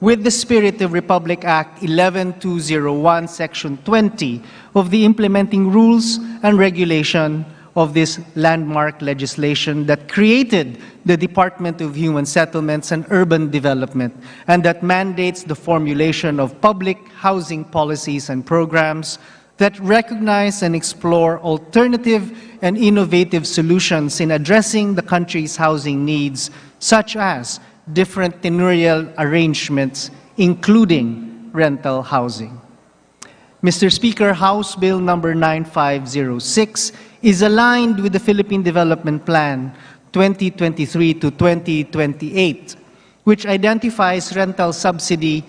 with the spirit of Republic Act 11201, Section 20 of the implementing rules and regulation of this landmark legislation that created the Department of Human Settlements and Urban Development and that mandates the formulation of public housing policies and programs that recognize and explore alternative and innovative solutions in addressing the country's housing needs, such as different tenurial arrangements, including rental housing. Mr. Speaker, House Bill number 9506 is aligned with the Philippine Development Plan 2023 to 2028, which identifies rental subsidy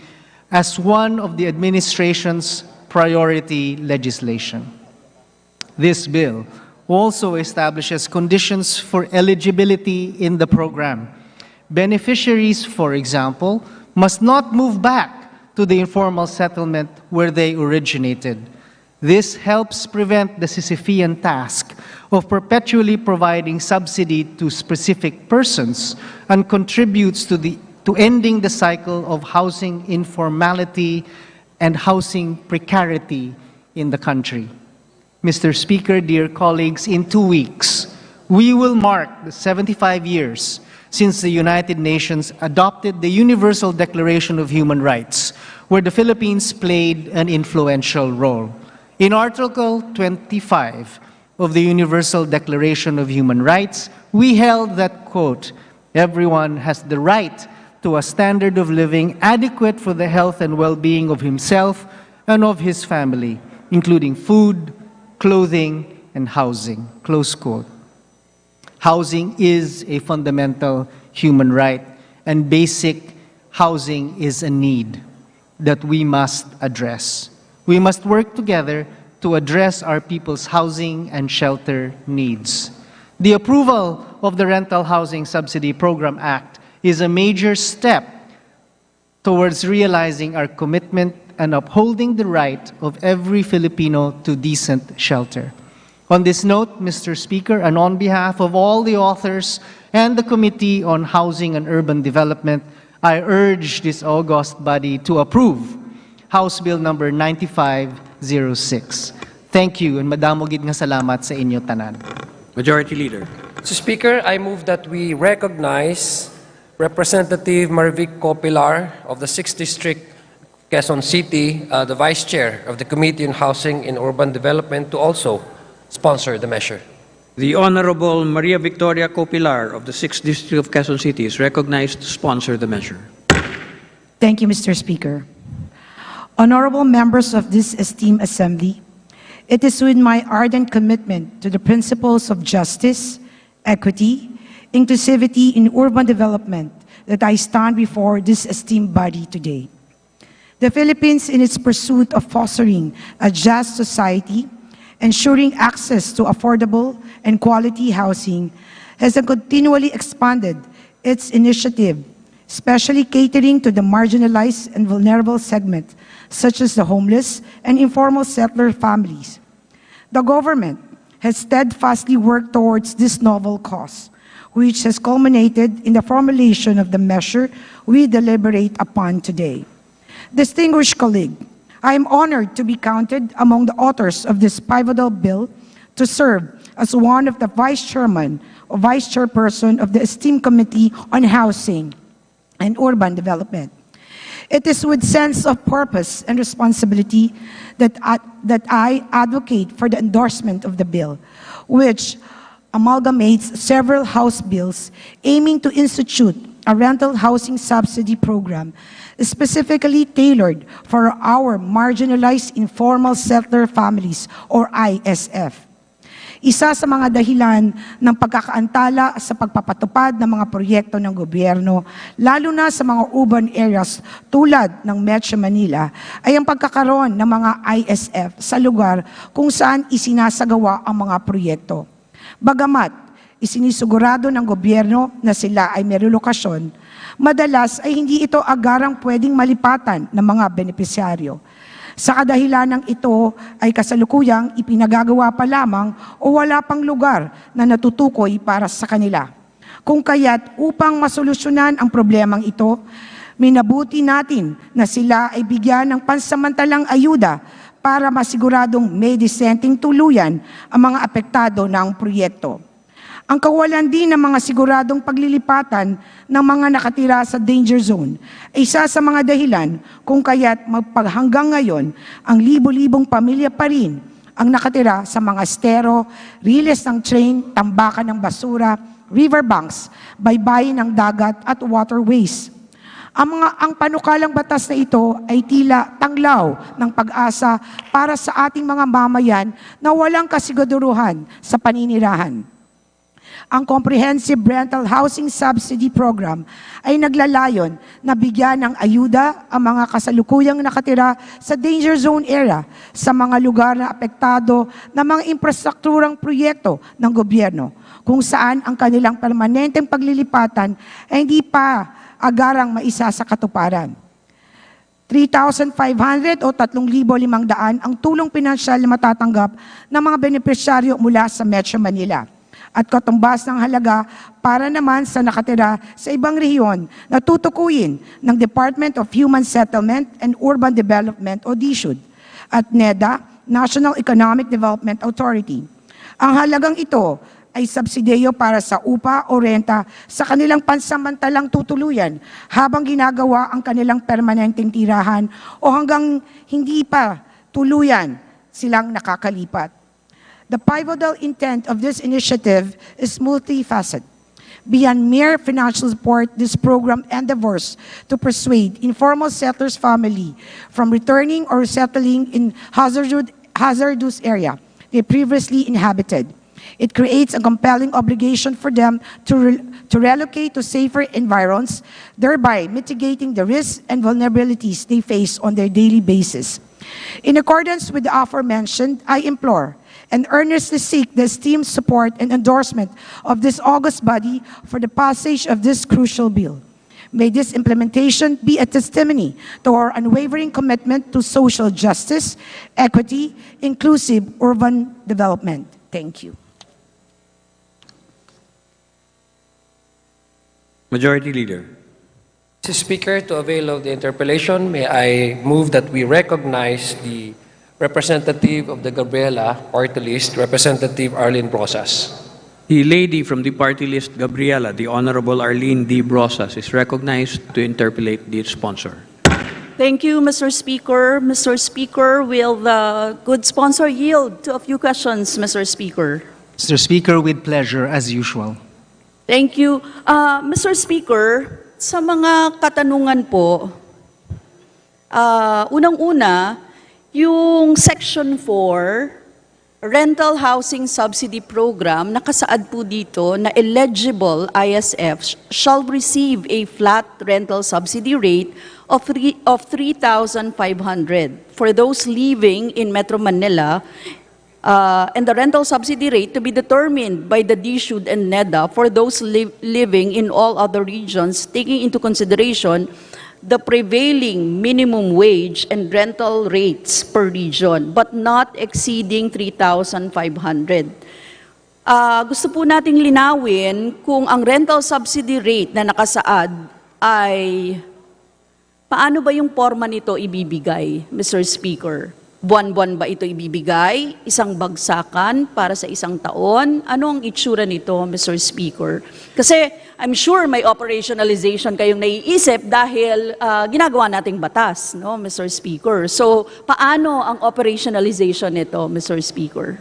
as one of the administration's priority legislation. This bill also establishes conditions for eligibility in the program. Beneficiaries, for example, must not move back to the informal settlement where they originated. This helps prevent the Sisyphean task of perpetually providing subsidy to specific persons and contributes to ending the cycle of housing informality and housing precarity in the country. Mr. Speaker, dear colleagues, in 2 weeks, we will mark the 75 years since the United Nations adopted the Universal Declaration of Human Rights, where the Philippines played an influential role. In Article 25 of the Universal Declaration of Human Rights, we held that, quote, everyone has the right to a standard of living adequate for the health and well-being of himself and of his family, including food, clothing, and housing, close quote. Housing is a fundamental human right, and basic housing is a need that we must address. We must work together to address our people's housing and shelter needs. The approval of the Rental Housing Subsidy Program Act is a major step towards realizing our commitment and upholding the right of every Filipino to decent shelter. On this note, Mr. Speaker, and on behalf of all the authors and the Committee on Housing and Urban Development, I urge this august body to approve House Bill number 9506. Thank you, and madamo gid nga salamat sa inyo tanan. Majority Leader. Mr. Speaker, I move that we recognize Representative Marvic Copilar of the 6th District, Quezon City, the Vice Chair of the Committee on Housing and Urban Development, to also sponsor the measure. The Honorable Maria Victoria Copilar of the 6th District of Quezon City is recognized to sponsor the measure. Thank you, Mr. Speaker. Honorable members of this esteemed assembly, it is with my ardent commitment to the principles of justice, equity, inclusivity in urban development that I stand before this esteemed body today. The Philippines, in its pursuit of fostering a just society, ensuring access to affordable and quality housing, has continually expanded its initiative, especially catering to the marginalized and vulnerable segments, such as the homeless and informal settler families. The government has steadfastly worked towards this novel cause, which has culminated in the formulation of the measure we deliberate upon today. Distinguished colleague, I am honored to be counted among the authors of this pivotal bill to serve as one of the vice chairperson of the esteemed Committee on Housing and Urban Development. It is with sense of purpose and responsibility that I advocate for the endorsement of the bill, which amalgamates several House bills aiming to institute a rental housing subsidy program specifically tailored for our marginalized informal settler families, or ISF. Isa sa mga dahilan ng pagkakaantala sa pagpapatupad ng mga proyekto ng gobyerno, lalo na sa mga urban areas tulad ng Metro Manila, ay ang pagkakaroon ng mga ISF sa lugar kung saan isinasagawa ang mga proyekto. Bagamat isinisugurado ng gobyerno na sila ay may relokasyon, madalas ay hindi ito agarang pwedeng malipatan ng mga benepisyaryo. Sa kadahilanang ito ay kasalukuyang ipinagagawa pa lamang o wala pang lugar na natutukoy para sa kanila. Kung kaya't upang masolusyonan ang problemang ito, minabuti natin na sila ay bigyan ng pansamantalang ayuda para masiguradong may disenteng tuluyan ang mga apektado ng proyekto. Ang kawalan din ng mga siguradong paglilipatan ng mga nakatira sa danger zone ay isa sa mga dahilan kung kaya't hanggang ngayon ang libo-libong pamilya pa rin ang nakatira sa mga estero, riles ng train, tambakan ng basura, riverbanks, baybayin ng dagat at waterways. Ang panukalang batas na ito ay tila tanglaw ng pag-asa para sa ating mga mamayan na walang kasiguruhan sa paninirahan. Ang Comprehensive Rental Housing Subsidy Program ay naglalayon na bigyan ng ayuda ang mga kasalukuyang nakatira sa danger zone area sa mga lugar na apektado ng mga infrastrukturang proyekto ng gobyerno, kung saan ang kanilang permanenteng paglilipatan ay hindi pa agarang maisa sa katuparan. 3,500 o 3,500 ang tulong pinansyal na matatanggap ng mga benepisyaryo mula sa Metro Manila, at katumbas ng halaga para naman sa nakatira sa ibang rehiyon na tutukuyin ng Department of Human Settlement and Urban Development o DSUD at NEDA, National Economic Development Authority. Ang halagang ito ay subsidiyo para sa upa o renta sa kanilang pansamantalang tutuluyan habang ginagawa ang kanilang permanenteng tirahan o hanggang hindi pa tuluyan silang nakakalipat. The pivotal intent of this initiative is multifaceted. Beyond mere financial support, this program endeavors to persuade informal settlers' family from returning or settling in hazardous area they previously inhabited. It creates a compelling obligation for them to relocate to safer environs, thereby mitigating the risks and vulnerabilities they face on their daily basis. In accordance with the aforementioned, I implore and earnestly seek the esteemed support and endorsement of this august body for the passage of this crucial bill. May this implementation be a testimony to our unwavering commitment to social justice, equity, inclusive urban development. Thank you. Majority Leader. Mr. Speaker, to avail of the interpellation, may I move that we recognize the representative of the Gabriela party list, Representative Arlene Brosas. The lady from the party list, Gabriela, the Honorable Arlene D. Brosas, is recognized to interpellate the sponsor. Thank you, Mr. Speaker. Mr. Speaker, will the good sponsor yield to a few questions, Mr. Speaker? Mr. Speaker, with pleasure, as usual. Thank you. Mr. Speaker, sa mga katanungan po, unang-una, yung Section 4, Rental Housing Subsidy Program, nakasaad po dito na eligible ISFs shall receive a flat rental subsidy rate of 3,500 for those living in Metro Manila, and the rental subsidy rate to be determined by the DSUD and NEDA for those living in all other regions, taking into consideration the prevailing minimum wage and rental rates per region, but not exceeding 3,500. Gusto po nating linawin kung ang rental subsidy rate na nakasaad ay paano ba yung forma nito ibibigay, Mr. Speaker? Buwan-buwan ba ito ibibigay? Isang bagsakan para sa isang taon? Ano ang itsura nito, Mr. Speaker? Kasi I'm sure may operationalization kayong naiisip dahil ginagawa nating batas, no, Mr. Speaker. So, paano ang operationalization nito, Mr. Speaker?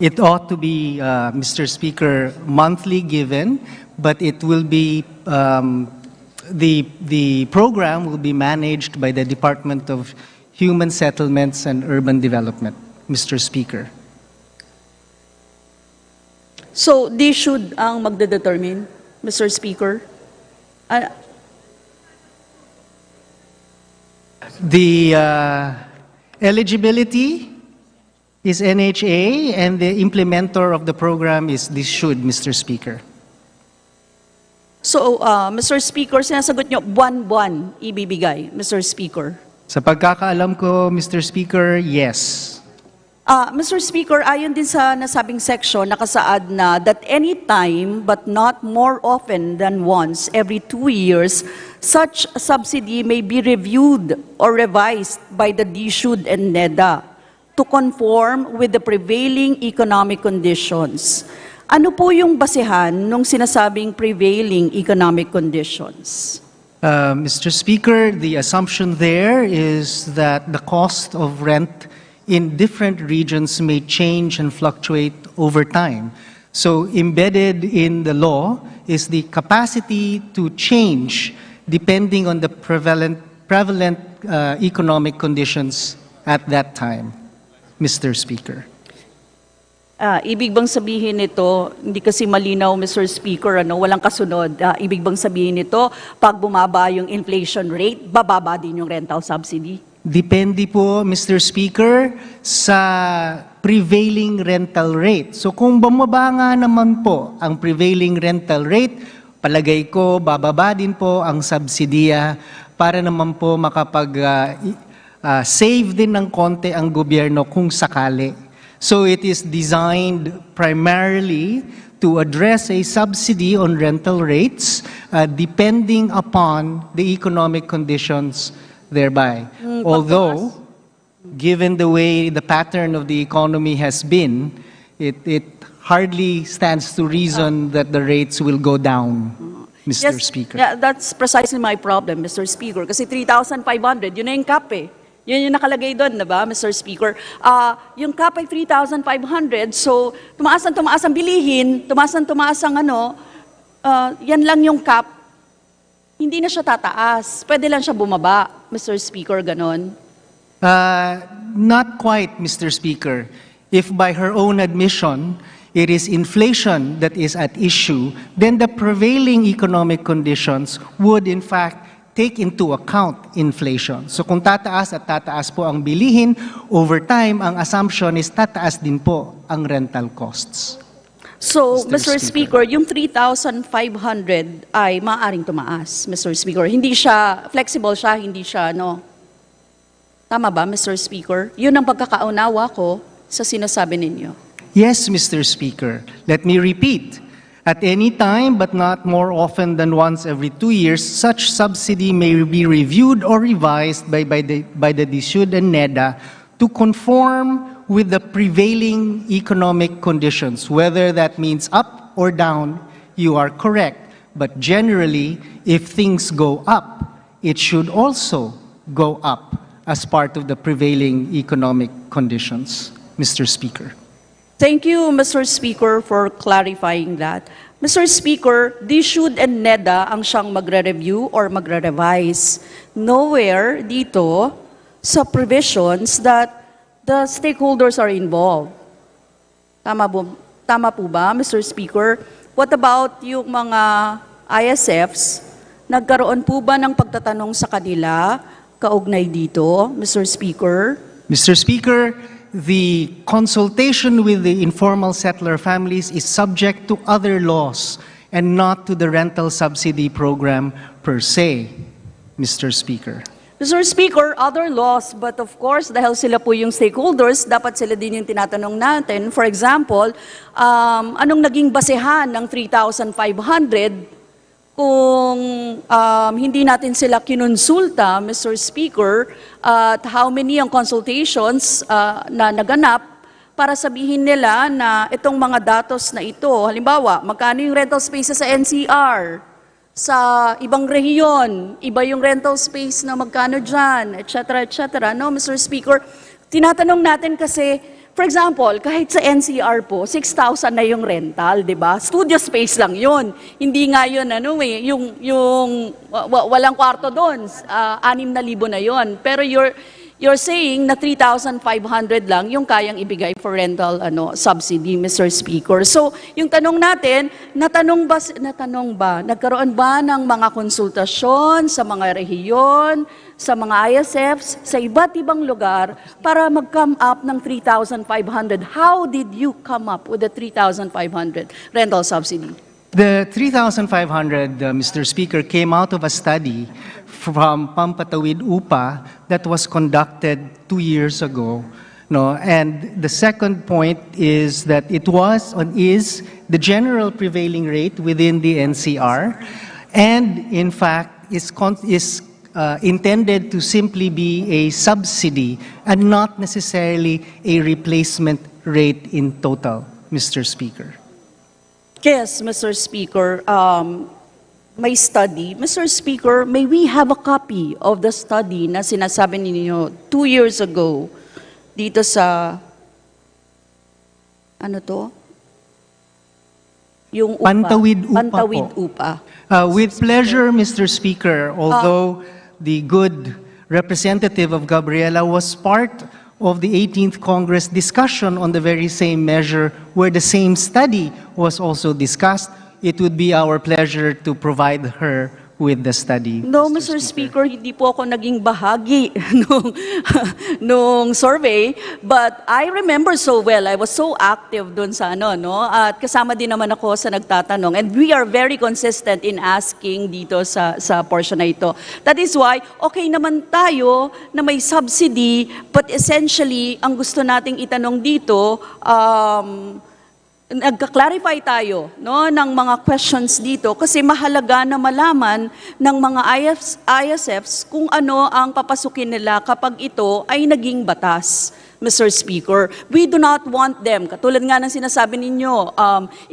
It ought to be, Mr. Speaker, monthly given, but it will be, the program will be managed by the Department of Human Settlements and Urban Development, Mr. Speaker. So, they should ang magdedetermine, Mr. Speaker? The eligibility is NHA, and the implementer of the program is DSUD, Mr. Speaker. So, Mr. Speaker, sinasagot nyo, buwan-buwan ibibigay, Mr. Speaker? Sa pagkakaalam ko, Mr. Speaker, yes. Mr. Speaker, ayon din sa nasabing section, nakasaad na that any time but not more often than once every 2 years, such subsidy may be reviewed or revised by the DSUD and NEDA to conform with the prevailing economic conditions. Ano po yung basehan nung sinasabing prevailing economic conditions? Mr. Speaker, the assumption there is that the cost of rent in different regions may change and fluctuate over time. So embedded in the law is the capacity to change depending on the prevalent economic conditions at that time, Mr. Speaker. Ibig bang sabihin nito, hindi kasi malinaw, Mr. Speaker, walang kasunod. Ibig bang sabihin nito, pag bumaba yung inflation rate, bababa din yung rental subsidy? Depende po, Mr. Speaker, sa prevailing rental rate. So kung bumaba nga naman po ang prevailing rental rate, palagay ko bababa din po ang subsidiya para naman po save din ng konti ang gobyerno kung sakali. So it is designed primarily to address a subsidy on rental rates depending upon the economic conditions thereby. Although, given the way the pattern of the economy has been, it hardly stands to reason that the rates will go down, Mr. Speaker. Yeah, that's precisely my problem, Mr. Speaker. Kasi 3,500, yun na yung cap eh. Yun yung nakalagay doon, diba, Mr. Speaker? Yung cap ay 3,500, so tumaas ang bilihin, tumaas ang yan lang yung cap, hindi na siya tataas. Pwede lang siya bumaba, Mr. Speaker, ganon. Not quite, Mr. Speaker. If by her own admission, it is inflation that is at issue, then the prevailing economic conditions would in fact take into account inflation. So kung tataas at tataas po ang bilihin, over time, ang assumption is tataas din po ang rental costs. So, Mr. Mr. Speaker, yung 3,500 ay maaaring tumaas, Mr. Speaker. Hindi siya, flexible siya, hindi siya, no? Tama ba, Mr. Speaker? Yun ang pagkakaunawa ko sa sinasabi ninyo. Yes, Mr. Speaker. Let me repeat. At any time, but not more often than once every 2 years, such subsidy may be reviewed or revised by the DSUD and NEDA to conform with the prevailing economic conditions. Whether that means up or down, you are correct. But generally, if things go up, it should also go up as part of the prevailing economic conditions, Mr. Speaker. Thank you, Mr. Speaker, for clarifying that. Mr. Speaker, DSUD and NEDA ang siyang magre-review or magre-revise. Nowhere dito sa provisions that the stakeholders are involved. Tama po ba, Mr. Speaker? What about yung mga ISFs? Nagkaroon po ba ng pagtatanong sa kanila kaugnay dito, Mr. Speaker? Mr. Speaker, the consultation with the informal settler families is subject to other laws and not to the rental subsidy program per se, Mr. Speaker. Mr. Speaker, other laws, but of course, dahil sila po yung stakeholders, dapat sila din yung tinatanong natin. For example, anong naging basehan ng 3,500 kung hindi natin sila kinonsulta, Mr. Speaker, at how many ang consultations na naganap para sabihin nila na itong mga datos na ito, halimbawa, magkano yung rental spaces sa NCR, sa ibang rehiyon, iba yung rental space na magkano dyan, etc., etc. No, Mr. Speaker, tinatanong natin kasi, for example, kahit sa NCR po, 6,000 na yung rental, di ba? Studio space lang yun. Hindi nga yun, yung walang kwarto doon, 6,000 na yun. Pero you're saying na 3,500 lang yung kayang ibigay for rental subsidy, Mr. Speaker. So, yung tanong natin, nagkaroon ba ng mga konsultasyon sa mga rehiyon, sa mga ISFs, sa iba't ibang lugar para mag-come up ng 3,500? How did you come up with the 3,500 rental subsidy? The 3,500, Mr. Speaker, came out of a study from Pampatawid UPA that was conducted 2 years ago. No, and the second point is that it is the general prevailing rate within the NCR, and in fact is intended to simply be a subsidy and not necessarily a replacement rate in total, Mr. Speaker. Yes, Mr. Speaker. May study. Mr. Speaker, may we have a copy of the study na sinasabi ninyo 2 years ago dito sa, Yung UPA. Pantawid UPA Pantawid po. UPA. With pleasure, Mr. Speaker, although the good representative of Gabriela was part of the 18th Congress discussion on the very same measure where the same study was also discussed, it would be our pleasure to provide her with the study. No, Mr. Speaker, hindi po ako naging bahagi nung survey, but I remember so well. I was so active doon sa at kasama din naman ako sa nagtatanong. And we are very consistent in asking dito sa portion na ito. That is why, okay naman tayo na may subsidy, but essentially, ang gusto nating itanong dito, nagka-clarify tayo ng mga questions dito kasi mahalaga na malaman ng mga ISFs kung ano ang papasukin nila kapag ito ay naging batas, Mr. Speaker. We do not want them, katulad nga ng sinasabi ninyo,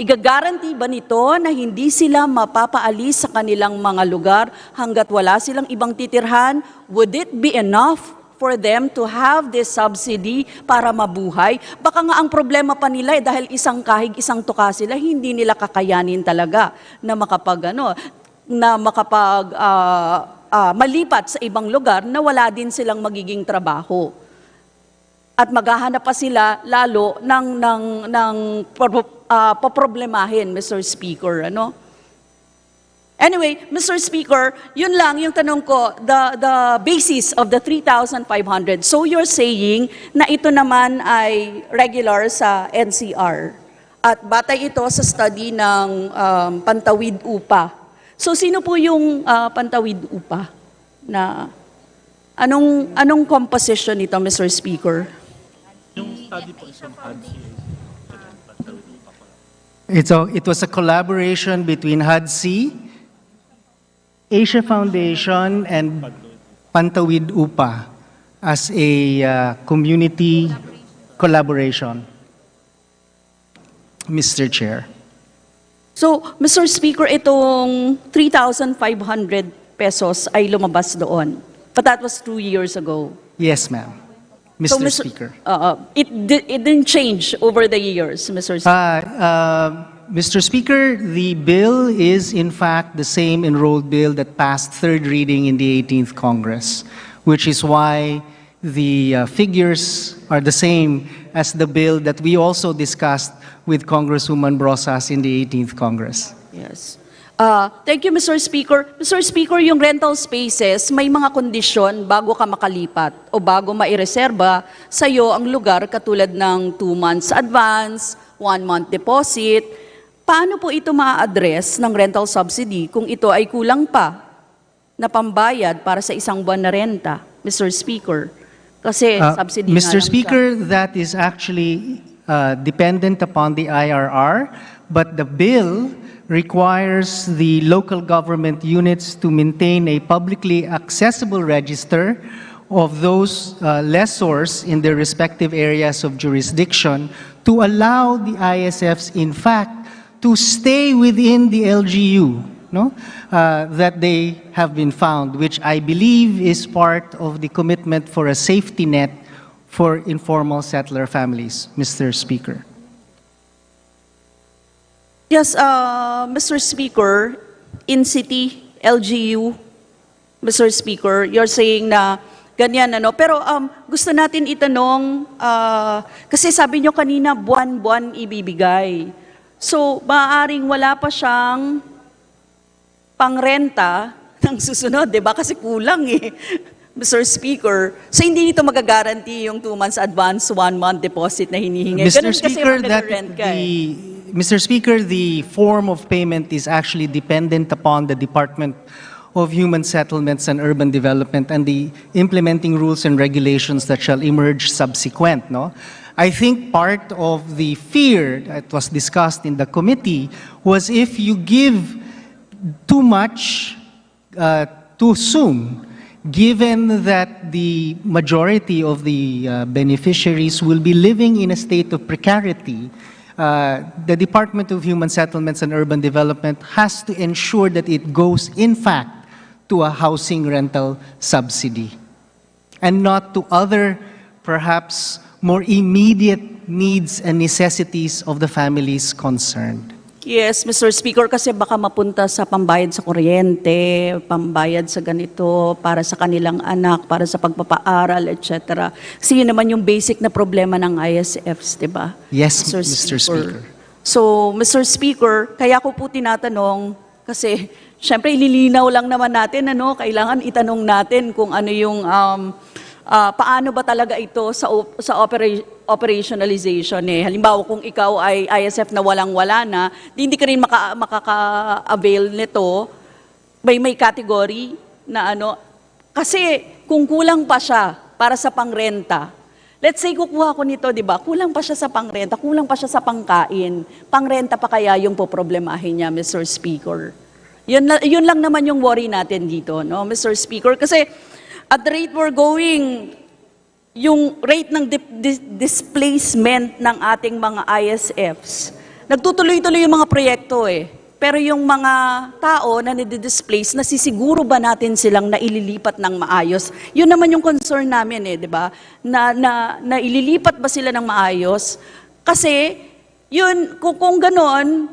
igagaranti ba nito na hindi sila mapapaalis sa kanilang mga lugar hanggat wala silang ibang titirhan? Would it be enough for them to have this subsidy para mabuhay? Baka nga ang problema pa nila dahil isang kahig, isang tuka sila, hindi nila kakayanin talaga na malipat sa ibang lugar na wala din silang magiging trabaho. At maghahanap pa sila lalo ng poproblemahin, Mr. Speaker. Ano? Anyway, Mr. Speaker, yun lang yung tanong ko, the basis of the 3,500. So you're saying na ito naman ay regular sa NCR at batay ito sa study ng Pantawid Upa. So sino po yung Pantawid Upa? Na anong composition nito, Mr. Speaker? Yung study po is from It was a collaboration between HUD-C, Asia Foundation, and Pantawid Upa as a community collaboration. Mr. Chair. So, Mr. Speaker, itong 3,500 pesos ay lumabas doon. But that was 2 years ago. Yes, ma'am. Mr. Speaker. It didn't change over the years, Mr. Speaker. Mr. Speaker, the bill is in fact the same enrolled bill that passed third reading in the 18th Congress, which is why the figures are the same as the bill that we also discussed with Congresswoman Brosas in the 18th Congress. Yes. Thank you, Mr. Speaker. Mr. Speaker, yung rental spaces, may mga kondisyon bago ka makalipat o bago maireserba sa'yo ang lugar katulad ng 2 months advance, 1 month deposit. Paano po ito ma-address ng rental subsidy kung ito ay kulang pa na pambayad para sa isang buwan na renta, Mr. Speaker? Kasi subsidy nga Mr. lang Speaker, siya. that is actually dependent upon the IRR, but the bill requires the local government units to maintain a publicly accessible register of those lessors in their respective areas of jurisdiction to allow the ISFs, in fact, to stay within the LGU, no? That they have been found, which I believe is part of the commitment for a safety net for informal settler families, Mr. Speaker. Yes, Mr. Speaker, in city, LGU, Mr. Speaker, you're saying na ganyan, ano? Pero gusto natin itanong, kasi sabi nyo kanina, buwan-buwan ibibigay. So, maaaring wala pa siyang pangrenta ng susunod, di ba? Kasi kulang eh, Mr. Speaker. So, hindi nito magagaranti yung 2 months advance, 1 month deposit na hinihingi. Mr. Ganun kasi Speaker, rent ka eh. Mr. Speaker, the form of payment is actually dependent upon the Department of Human Settlements and Urban Development and the implementing rules and regulations that shall emerge subsequent, no? I think part of the fear that was discussed in the committee was if you give too much too soon, given that the majority of the beneficiaries will be living in a state of precarity, the Department of Human Settlements and Urban Development has to ensure that it goes, in fact, to a housing rental subsidy and not to other, perhaps, more immediate needs and necessities of the families concerned. Yes, Mr. Speaker, kasi baka mapunta sa pambayad sa kuryente, pambayad sa ganito, para sa kanilang anak, para sa pagpapaaral, etc. Kasi yun naman yung basic na problema ng ISFs, di ba? Yes, Mr. Speaker. So, Mr. Speaker, kaya ko po tinatanong, kasi syempre ililinaw lang naman natin, ano, kailangan itanong natin kung ano yung paano ba talaga ito sa operationalization eh. Halimbawa, kung ikaw ay ISF na walang-wala na, hindi ka rin makaka-avail nito, may category na ano. Kasi kung kulang pa siya para sa pangrenta, let's say kukuha ko nito, di ba? Kulang pa siya sa pangrenta, kulang pa siya sa pangkain. Pangrenta pa kaya yung poproblemahin niya, Mr. Speaker. Yun lang naman yung worry natin dito, no, Mr. Speaker. Kasi at the rate we're going, yung rate ng displacement ng ating mga ISFs, nagtutuloy-tuloy yung mga proyekto eh. Pero yung mga tao na nadi-displace, nasisiguro ba natin silang naililipat ng maayos? Yun naman yung concern namin eh, di ba? Na ililipat ba sila ng maayos? Kasi Yun, kung ganon,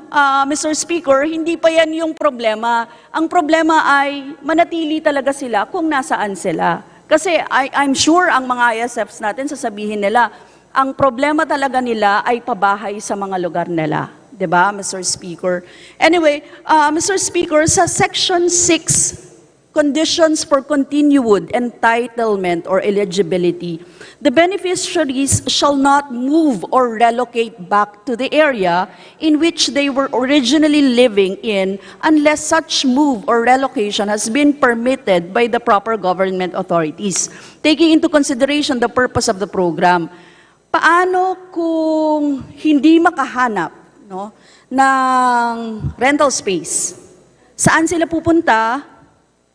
Mr. Speaker, hindi pa yan yung problema. Ang problema ay manatili talaga sila kung nasaan sila. Kasi I'm sure ang mga ISFs natin sasabihin nila, ang problema talaga nila ay pabahay sa mga lugar nila. 'Di ba, Mr. Speaker? Anyway, Mr. Speaker, sa Section 6, Conditions for Continued Entitlement or Eligibility, the beneficiaries shall not move or relocate back to the area in which they were originally living in unless such move or relocation has been permitted by the proper government authorities, taking into consideration the purpose of the program. Paano kung hindi makahanap, no, ng rental space? Saan sila pupunta?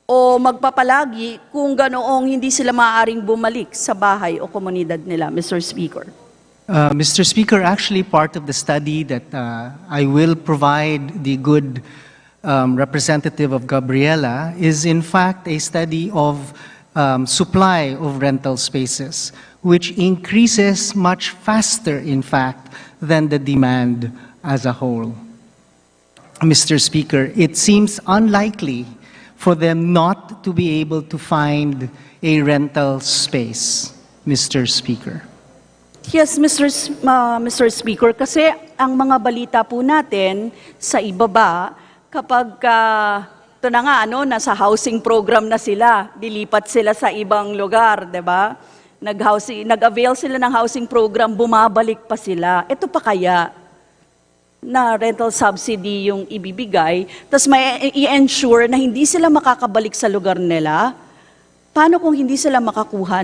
O magpapalagi kung ganoong hindi sila maaaring bumalik sa bahay o komunidad nila, Mr. Speaker? Mr. Speaker, actually part of the study that I will provide the good representative of Gabriela is in fact a study of supply of rental spaces, which increases much faster, in fact, than the demand as a whole. Mr. Speaker, it seems unlikely for them not to be able to find a rental space, Mr. Speaker. Yes, Mr. Speaker, kasi ang mga balita po natin sa ibaba, kapag ito na nga, nasa housing program na sila, dilipat sila sa ibang lugar, di ba? Nag-avail sila ng housing program, bumabalik pa sila. Ito pa kaya na rental subsidy yung ibibigay, tapos may i-ensure na hindi sila makakabalik sa lugar nila, paano kung hindi sila makakuha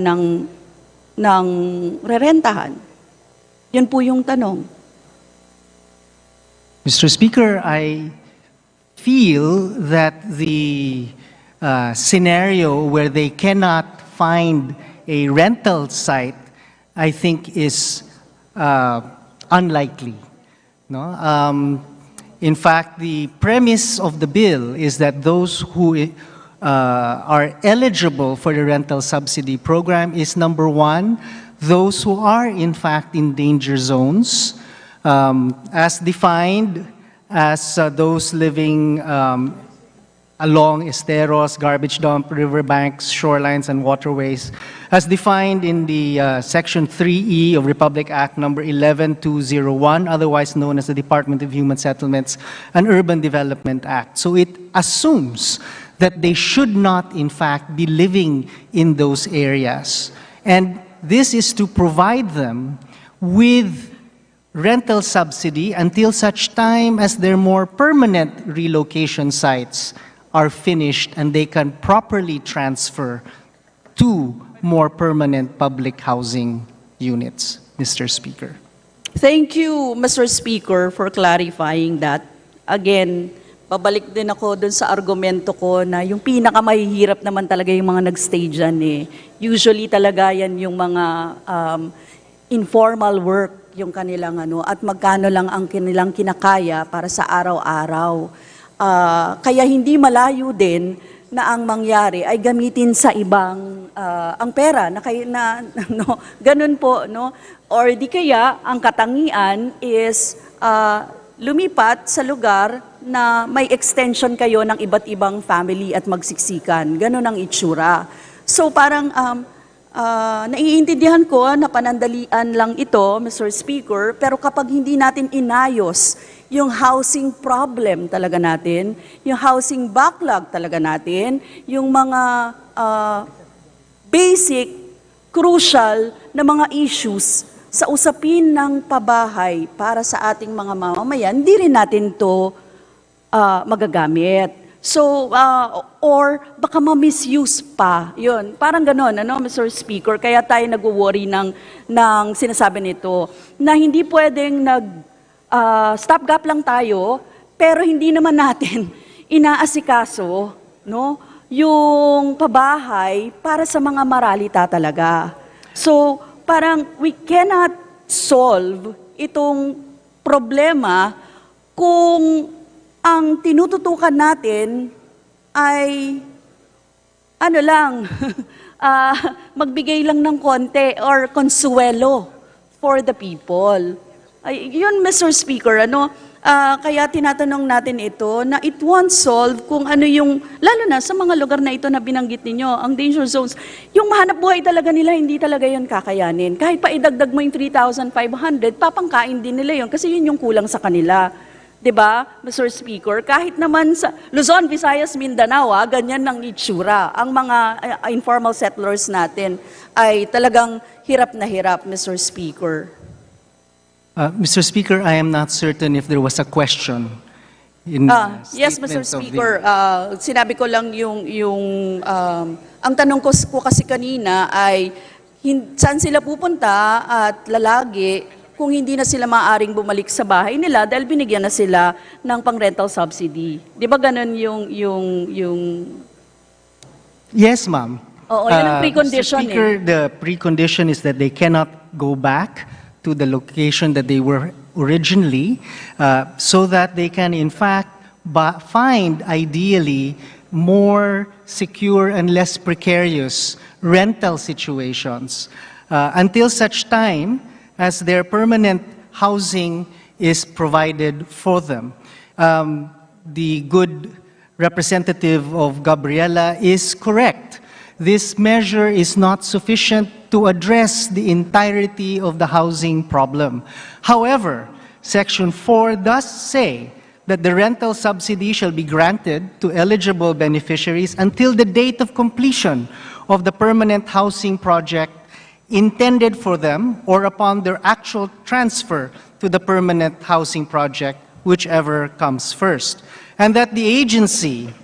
ng rerentahan? Yun po yung tanong. Mr. Speaker, I feel that the scenario where they cannot find a rental site, I think is unlikely. No? In fact, the premise of the bill is that those who are eligible for the rental subsidy program is, number one, those who are in fact in danger zones, as defined as those living along esteros, garbage dump, riverbanks, shorelines, and waterways, as defined in the Section 3E of Republic Act number 11201, otherwise known as the Department of Human Settlements and Urban Development Act. So it assumes that they should not, in fact, be living in those areas. And this is to provide them with rental subsidy until such time as their more permanent relocation sites are finished and they can properly transfer to more permanent public housing units, Mr. Speaker. Thank you, Mr. Speaker, for clarifying that. Again, babalik din ako dun sa argumento ko na yung pinakamahihirap naman talaga yung mga nagstay dyan eh. Usually talaga yan yung mga informal work, yung kanilang at magkano lang ang kanilang kinakaya para sa araw-araw. Kaya hindi malayo din na ang mangyari ay gamitin sa ibang ang pera na ganun po, no? Or di kaya ang katangian is lumipat sa lugar na may extension kayo ng iba't ibang family at magsiksikan. Ganun ang itsura. So parang naiintindihan ko na panandalian lang ito, Mr. Speaker, pero kapag hindi natin inayos yung housing problem talaga natin, yung housing backlog talaga natin, yung mga basic, crucial na mga issues sa usapin ng pabahay para sa ating mga mamamayan, hindi rin natin to magagamit. So, or baka ma-misuse pa. Yun, parang ganon, Mr. Speaker? Kaya tayo nag-worry ng sinasabi nito, na hindi pwedeng stopgap lang tayo, pero hindi naman natin inaasikaso, no, yung pabahay para sa mga maralita talaga. So, parang we cannot solve itong problema kung ang tinututukan natin ay magbigay lang ng konti or konsuelo for the people. Yun, Mr. Speaker, kaya tinatanong natin ito na it won't solve kung ano yung, lalo na sa mga lugar na ito na binanggit ninyo, ang danger zones, yung mahanap buhay talaga nila, hindi talaga yun kakayanin. Kahit pa idagdag mo yung 3,500, papangkain din nila yun kasi yun yung kulang sa kanila. 'Di ba, Mr. Speaker? Kahit naman sa Luzon, Visayas, Mindanao, ganyan ang itsura. Ang mga informal settlers natin ay talagang hirap na hirap, Mr. Speaker. Mr. Speaker, I am not certain if there was a question in Yes, Mr. statement of Speaker. Sinabi ko lang ang tanong ko kasi kanina ay saan sila pupunta at lalagi kung hindi na sila maaaring bumalik sa bahay nila dahil binigyan na sila ng pang-rental subsidy. Di ba ganun yung... Yes, ma'am. Oo, yun ang precondition. Mr. Speaker, the precondition is that they cannot go back to the location that they were originally, so that they can in fact find ideally more secure and less precarious rental situations until such time as their permanent housing is provided for them. The good representative of Gabriela is correct. This measure is not sufficient to address the entirety of the housing problem. However, Section 4 does say that the rental subsidy shall be granted to eligible beneficiaries until the date of completion of the permanent housing project intended for them or upon their actual transfer to the permanent housing project, whichever comes first. And that the agency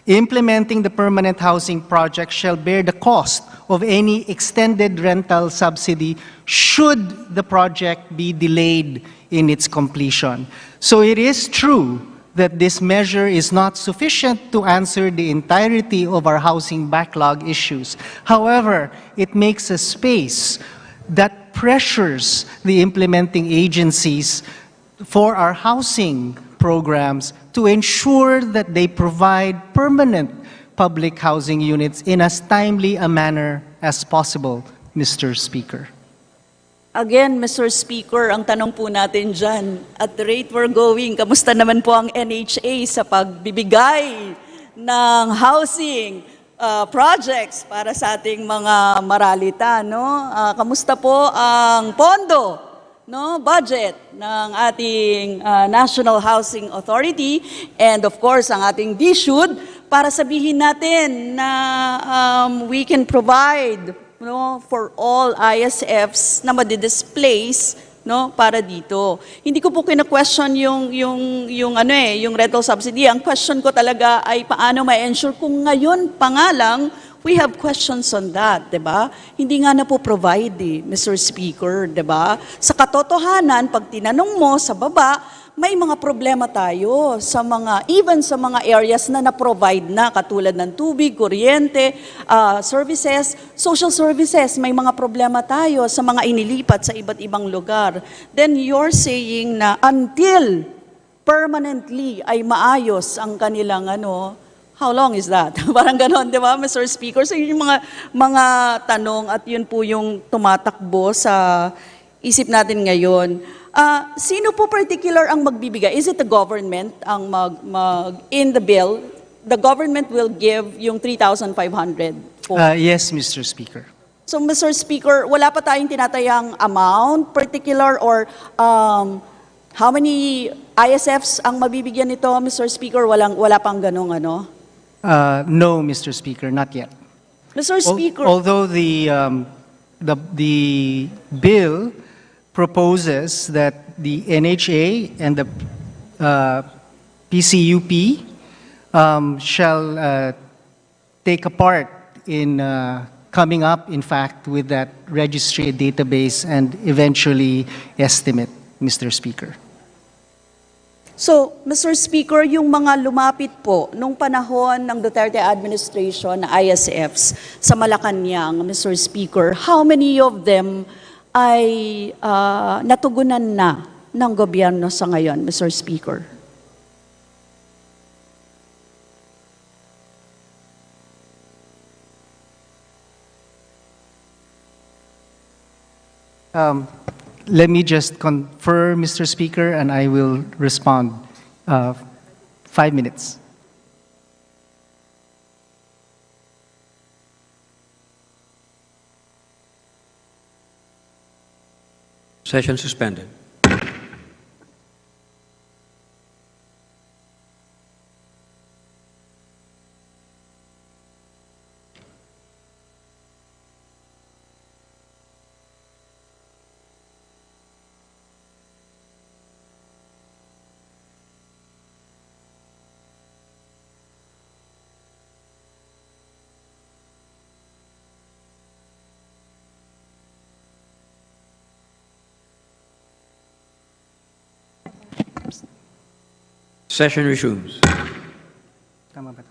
implementing the permanent housing project shall bear the cost of any extended rental subsidy should the project be delayed in its completion. So it is true that this measure is not sufficient to answer the entirety of our housing backlog issues. However, it makes a space that pressures the implementing agencies for our housing programs to ensure that they provide permanent public housing units in as timely a manner as possible, Mr. Speaker. Again, Mr. Speaker, ang tanong po natin dyan, at the rate we're going, kamusta naman po ang NHA sa pagbibigay ng housing projects para sa ating mga maralita, no? Kamusta po ang pondo, no, budget ng ating National Housing Authority and of course ang ating DSUD para sabihin natin na we can provide, no, for all ISFs na madi-displace, no, para dito. Hindi ko po kina-question yung rental subsidy. Ang question ko talaga ay paano ma-ensure kung ngayon pa nga lang we have questions on that, 'di ba? Hindi nga na po provide, Mr. Speaker, 'di ba? Sa katotohanan, pag tinanong mo sa baba, may mga problema tayo sa even sa mga areas na na-provide na katulad ng tubig, kuryente, services, social services, may mga problema tayo sa mga inilipat sa iba't ibang lugar. Then you're saying na until permanently ay maayos ang kanilang how long is that? Parang ganon, di ba, Mr. Speaker? So yun yung mga tanong at yun po yung tumatakbo sa isip natin ngayon. Sino po particular ang magbibigay? Is it the government ang in the bill? The government will give yung 3,500 po. Yes, Mr. Speaker. So, Mr. Speaker, wala pa tayong tinatayang amount particular or how many ISFs ang mabibigyan nito, Mr. Speaker? Wala pang ganong No, Mr. Speaker, not yet. Mr. Speaker. Although the bill proposes that the NHA and the PCUP shall take a part in coming up, in fact, with that registry database and eventually estimate, Mr. Speaker. So, Mr. Speaker, yung mga lumapit po nung panahon ng Duterte administration na ISFs sa Malacanang, Mr. Speaker, how many of them ay natugunan na ng gobyerno sa ngayon, Mr. Speaker? let me just confer, Mr. Speaker, and I will respond. 5 minutes. Session suspended. Session resumes. Tama ba to?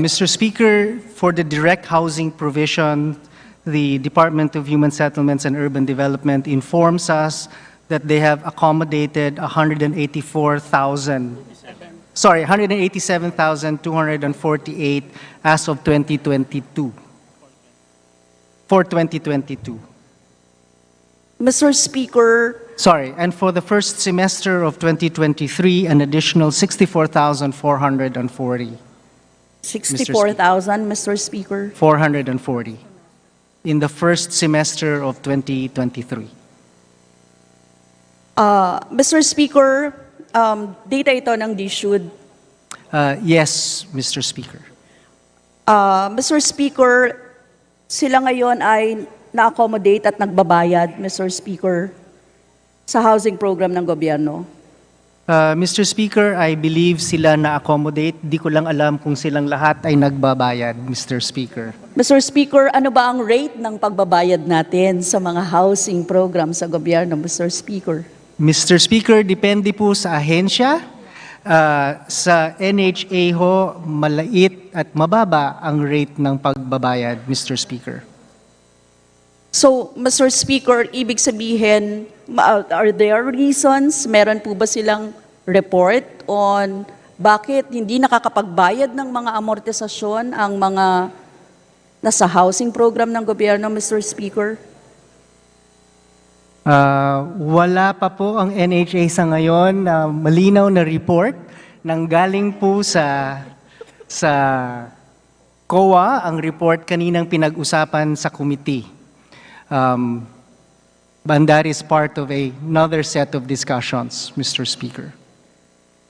Mr. Speaker, for the direct housing provision, the Department of Human Settlements and Urban Development informs us that they have accommodated 187,248 as of 2022. For 2022. Mr. Speaker, Sorry, and for the first semester of 2023, an additional 64,440. 64,000, Mr. Speaker. 440 in the first semester of 2023. Mr. Speaker, data ito ng DSUD. Yes, Mr. Speaker. Mr. Speaker, sila ngayon ay na-accommodate at nagbabayad, Mr. Speaker, sa housing program ng gobyerno. Mr. Speaker, I believe sila na-accommodate. Di ko lang alam kung silang lahat ay nagbabayad, Mr. Speaker. Mr. Speaker, ano ba ang rate ng pagbabayad natin sa mga housing program sa gobyerno, Mr. Speaker? Mr. Speaker, depende po sa ahensya. Sa NHA ho, malait at mababa ang rate ng pagbabayad, Mr. Speaker. So, Mr. Speaker, ibig sabihin, are there reasons? Meron po ba silang report on bakit hindi nakakapagbayad ng mga amortisasyon ang mga nasa housing program ng gobyerno, Mr. Speaker? Wala pa po ang NHA sa ngayon na malinaw na report nang galing po sa COA, ang report kaninang pinag-usapan sa committee. And that is part of another set of discussions, Mr. Speaker.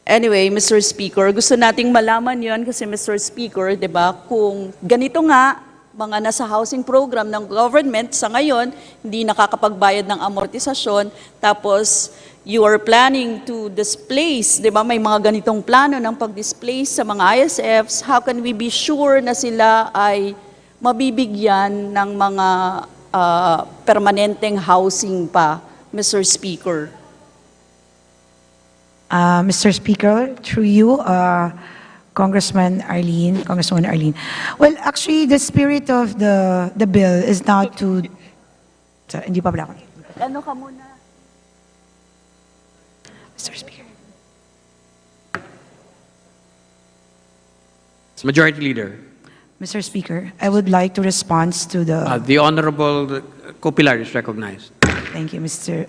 Anyway, Mr. Speaker, gusto nating malaman yon kasi Mr. Speaker, di ba, kung ganito nga, mga nasa housing program ng government sa ngayon, hindi nakakapagbayad ng amortisasyon, tapos you are planning to displace, di ba, may mga ganitong plano ng pag-displace sa mga ISFs, how can we be sure na sila ay mabibigyan ng mga permanenteng housing pa, Mr. Speaker? Mr. Speaker, through you, Congresswoman Arlene. Well, actually, the spirit of the bill is not to... Hindi pa pala ako. Ano ka muna? Mr. Speaker. Majority Leader. Mr. Speaker, I would like to respond to the... The Honorable Copilar is recognized. Thank you, Mr.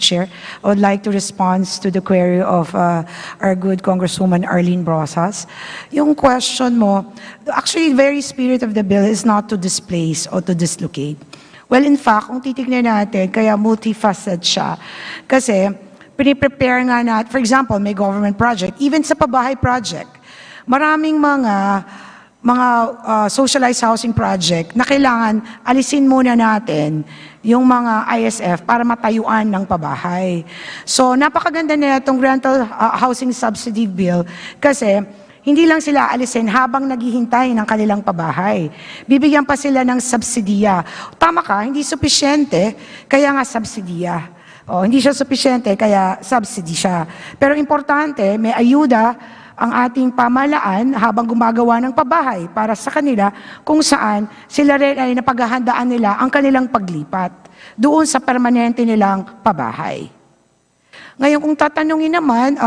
Chair. I would like to respond to the query of our good Congresswoman Arlene Brosas. Yung question mo, actually, the very spirit of the bill is not to displace or to dislocate. Well, in fact, kung titignan natin, kaya multifaceted siya. Kasi, piniprepare nga natin, for example, may government project, even sa pabahay project, maraming mga socialized housing project na kailangan alisin muna natin yung mga ISF para matayuan ng pabahay. So, napakaganda na itong rental housing subsidy bill kasi hindi lang sila alisin habang naghihintay ng kanilang pabahay. Bibigyan pa sila ng subsidiya. Tama ka, hindi supisyente, kaya nga subsidiya. Hindi siya supisyente, kaya subsidy siya. Pero importante, may ayuda ang ating pamahalaan habang gumagawa ng pabahay para sa kanila kung saan sila rin ay napaghahandaan nila ang kanilang paglipat doon sa permanente nilang pabahay. Ngayon, kung tatanungin naman,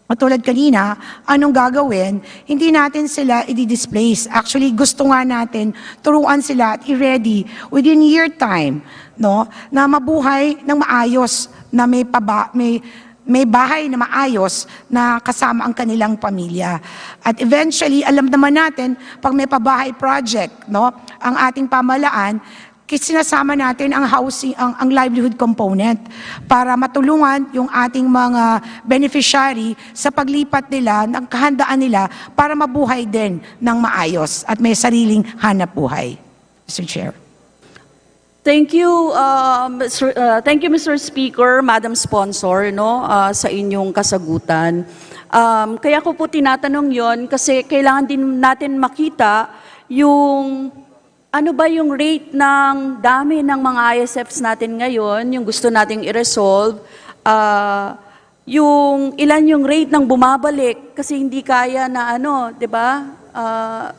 Matulad kanina, anong gagawin? Hindi natin sila i-displace. Actually, gusto nga natin turuan sila at i-ready within year time, no, na mabuhay ng maayos, na may bahay na maayos na kasama ang kanilang pamilya. At eventually, alam naman natin, pag may pabahay project, no, ang ating pamahalaan, sinasama natin ang housing, ang livelihood component para matulungan yung ating mga beneficiary sa paglipat nila, ng kahandaan nila para mabuhay din ng maayos at may sariling hanap buhay. Mr. Chair. Thank you, Mr. Speaker, Madam Sponsor, no, sa inyong kasagutan. Kaya ko po tinatanong yon kasi kailangan din natin makita yung ano ba yung rate ng dami ng mga ISFs natin ngayon, yung gusto nating i-resolve, yung ilan yung rate ng bumabalik kasi hindi kaya na ano, 'di ba?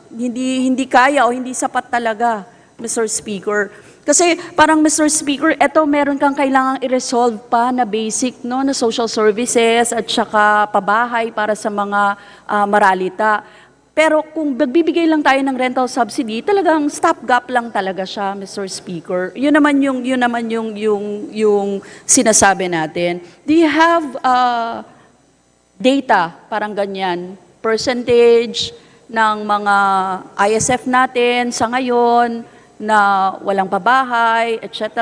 Hindi kaya o hindi sapat talaga, Mr. Speaker. Kasi parang Mr. Speaker, eto meron kang kailangang i-resolve pa na basic, no, na social services at saka pabahay para sa mga maralita. Pero kung magbibigay lang tayo ng rental subsidy, talagang stopgap lang talaga siya, Mr. Speaker. Yun naman yung sinasabi natin. Do you have data parang ganyan, percentage ng mga ISF natin sa ngayon na walang pabahay, etc.?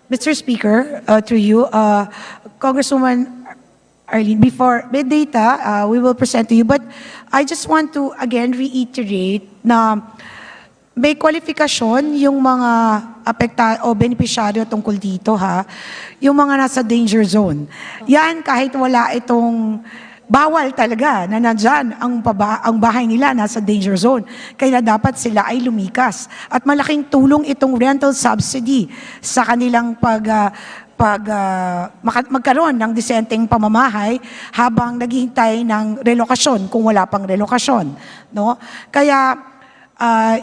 Mr. Speaker, through you, Congresswoman Arlene, before may data, we will present to you. But I just want to again reiterate na may kwalifikasyon yung mga o benepisyaryo tungkol dito, ha, yung mga nasa danger zone. Yan, kahit wala itong bawal talaga na nandyan ang bahay nila nasa danger zone. Kaya dapat sila ay lumikas. At malaking tulong itong rental subsidy sa kanilang magkaroon ng disenteng pamamahay habang naghihintay ng relokasyon kung wala pang relokasyon, no? Kaya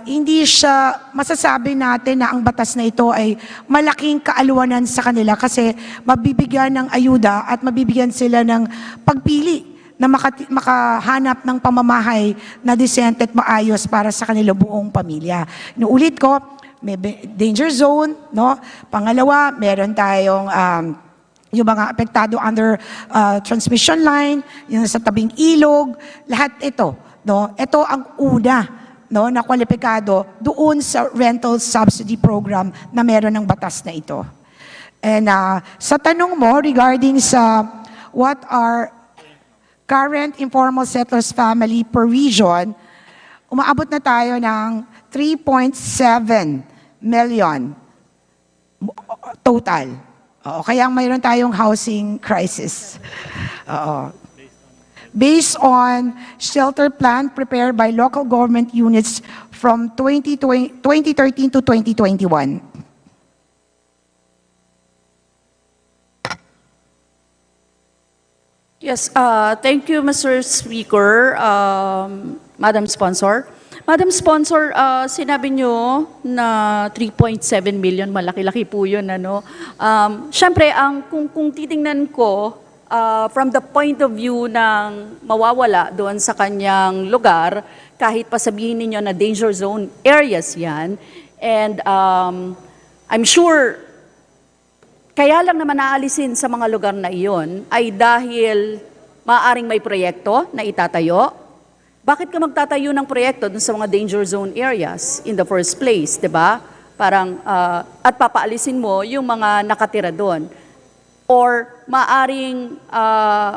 hindi siya masasabi natin na ang batas na ito ay malaking kaaluwanan sa kanila kasi mabibigyan ng ayuda at mabibigyan sila ng pagpili na makahanap ng pamamahay na disente at maayos para sa kanilang buong pamilya. Inuulit ko, may danger zone, no? Pangalawa, meron tayong yung mga apektado under transmission line, yung sa tabing ilog, lahat ito, no? Ito ang una, no, na kwalipikado doon sa rental subsidy program na meron ng batas na ito. And sa tanong mo regarding sa what are current informal settlers family per region, umaabot na tayo ng 3.7 million total. Oo, kaya mayroon tayong housing crisis. Oo. Based on shelter plan prepared by local government units from 2013 to 2021. Yes, thank you, Mr. Speaker, Madam Sponsor. Madam Sponsor, sinabi nyo na 3.7 million, malaki-laki po yun, ano? Siyempre, kung titingnan ko, from the point of view ng mawawala doon sa kanyang lugar, kahit pa sabihin ninyo na danger zone areas yan, and I'm sure kaya lang naman naalisin sa mga lugar na iyon ay dahil maaaring may proyekto na itatayo. Bakit ka magtatayo ng proyekto dun sa mga danger zone areas in the first place, di ba? Parang, at papaalisin mo yung mga nakatira doon. Or maaaring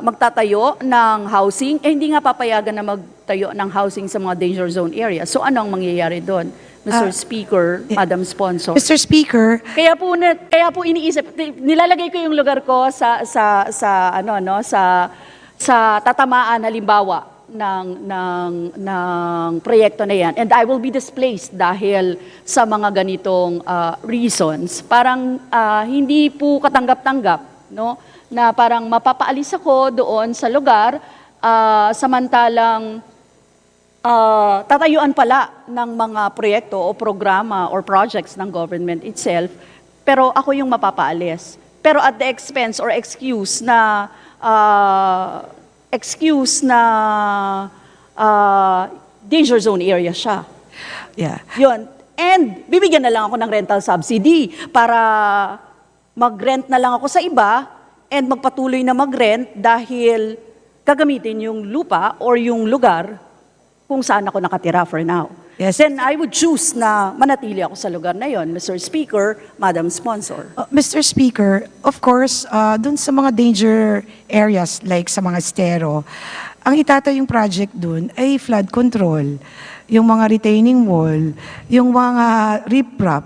magtatayo ng housing, hindi nga papayagan na magtayo ng housing sa mga danger zone areas. So ano ang mangyayari doon? Mr. Speaker, Madam Sponsor. Mr. Speaker, Kaya po iniisip, nilalagay ko yung lugar ko sa tatamaan halimbawa ng proyekto na yan. And I will be displaced dahil sa mga ganitong reasons. Parang hindi po katanggap-tanggap, no? Na parang mapapaalis ako doon sa lugar samantalang tatayuan pala ng mga proyekto o programa or projects ng government itself, pero ako yung mapapaalis. Pero at the expense or excuse na excuse na danger zone area siya. Yeah. Yun. And bibigyan na lang ako ng rental subsidy para mag-rent na lang ako sa iba and magpatuloy na mag-rent dahil gagamitin yung lupa or yung lugar kung saan ako nakatira for now. Yes. Then I would choose na manatili ako sa lugar na yon, Mr. Speaker, Madam Sponsor. Mr. Speaker, of course, dun sa mga danger areas like sa mga estero, ang itatayong project dun ay flood control, yung mga retaining wall, yung mga riprap.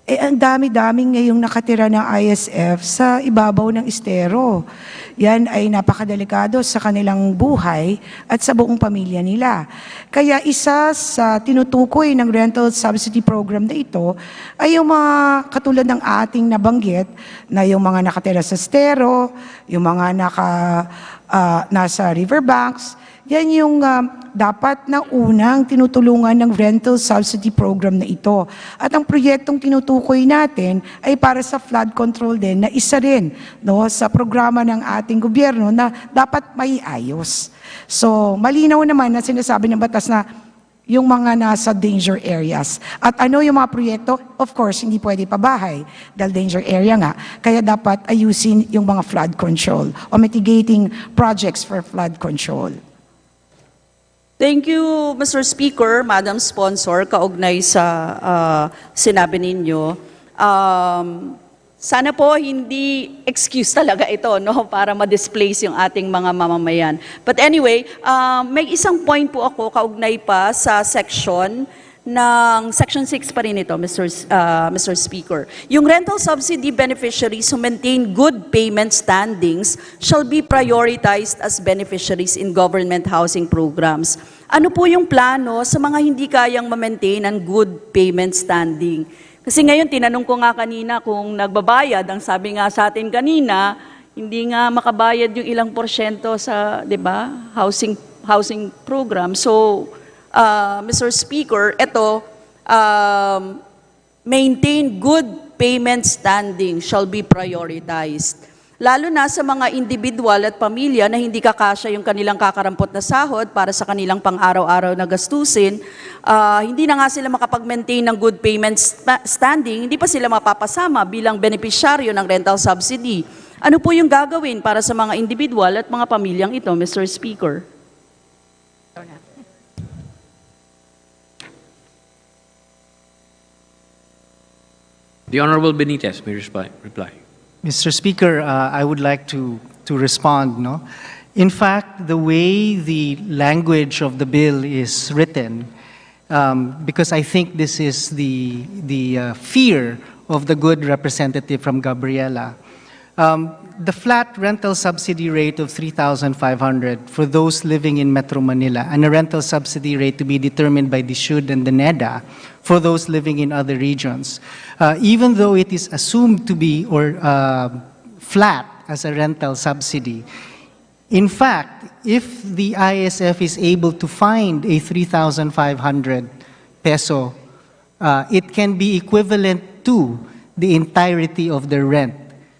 Ang dami-daming ngayong nakatira ng ISF sa ibabaw ng estero. Yan ay napakadelikado sa kanilang buhay at sa buong pamilya nila. Kaya isa sa tinutukoy ng rental subsidy program na ito ay yung mga katulad ng ating nabanggit na yung mga nakatira sa estero, yung mga nasa riverbanks. Yan yung dapat na unang tinutulungan ng rental subsidy program na ito. At ang proyektong tinutukoy natin ay para sa flood control din na isa rin sa programa ng ating gobyerno na dapat maiayos. So malinaw naman na sinasabi ng batas na yung mga nasa danger areas. At ano yung mga proyekto? Of course, hindi pwede pabahay dahil danger area nga. Kaya dapat ayusin yung mga flood control o mitigating projects for flood control. Thank you, Mr. Speaker, Madam Sponsor, kaugnay sa sinabi ninyo. Sana po hindi excuse talaga ito para ma-displace yung ating mga mamamayan. But anyway, may isang point po ako kaugnay pa sa section 6 pa rin ito, Mr. Speaker. Yung rental subsidy beneficiaries who maintain good payment standings shall be prioritized as beneficiaries in government housing programs. Ano po yung plano sa mga hindi kayang ma-maintain ang good payment standing? Kasi ngayon, tinanong ko nga kanina kung nagbabayad, ang sabi nga sa atin kanina, hindi nga makabayad yung ilang porsyento sa, di ba, housing program. So, Mr. Speaker, ito, maintain good payment standing shall be prioritized. Lalo na sa mga individual at pamilya na hindi kakasya yung kanilang kakarampot na sahod para sa kanilang pang-araw-araw na gastusin, hindi na nga sila makapag-maintain ng good payment standing, hindi pa sila mapapasama bilang benepisyaryo ng rental subsidy. Ano po yung gagawin para sa mga individual at mga pamilyang ito, Mr. Speaker? The Honorable Benitez may reply. Mr. Speaker, I would like to respond. In fact, the way the language of the bill is written, because I think this is the fear of the good representative from Gabriela, the flat rental subsidy rate of 3,500 for those living in Metro Manila and a rental subsidy rate to be determined by the SHUD and the NEDA for those living in other regions. Even though it is assumed to be flat as a rental subsidy, in fact, if the ISF is able to find a 3,500 peso, it can be equivalent to the entirety of the rent,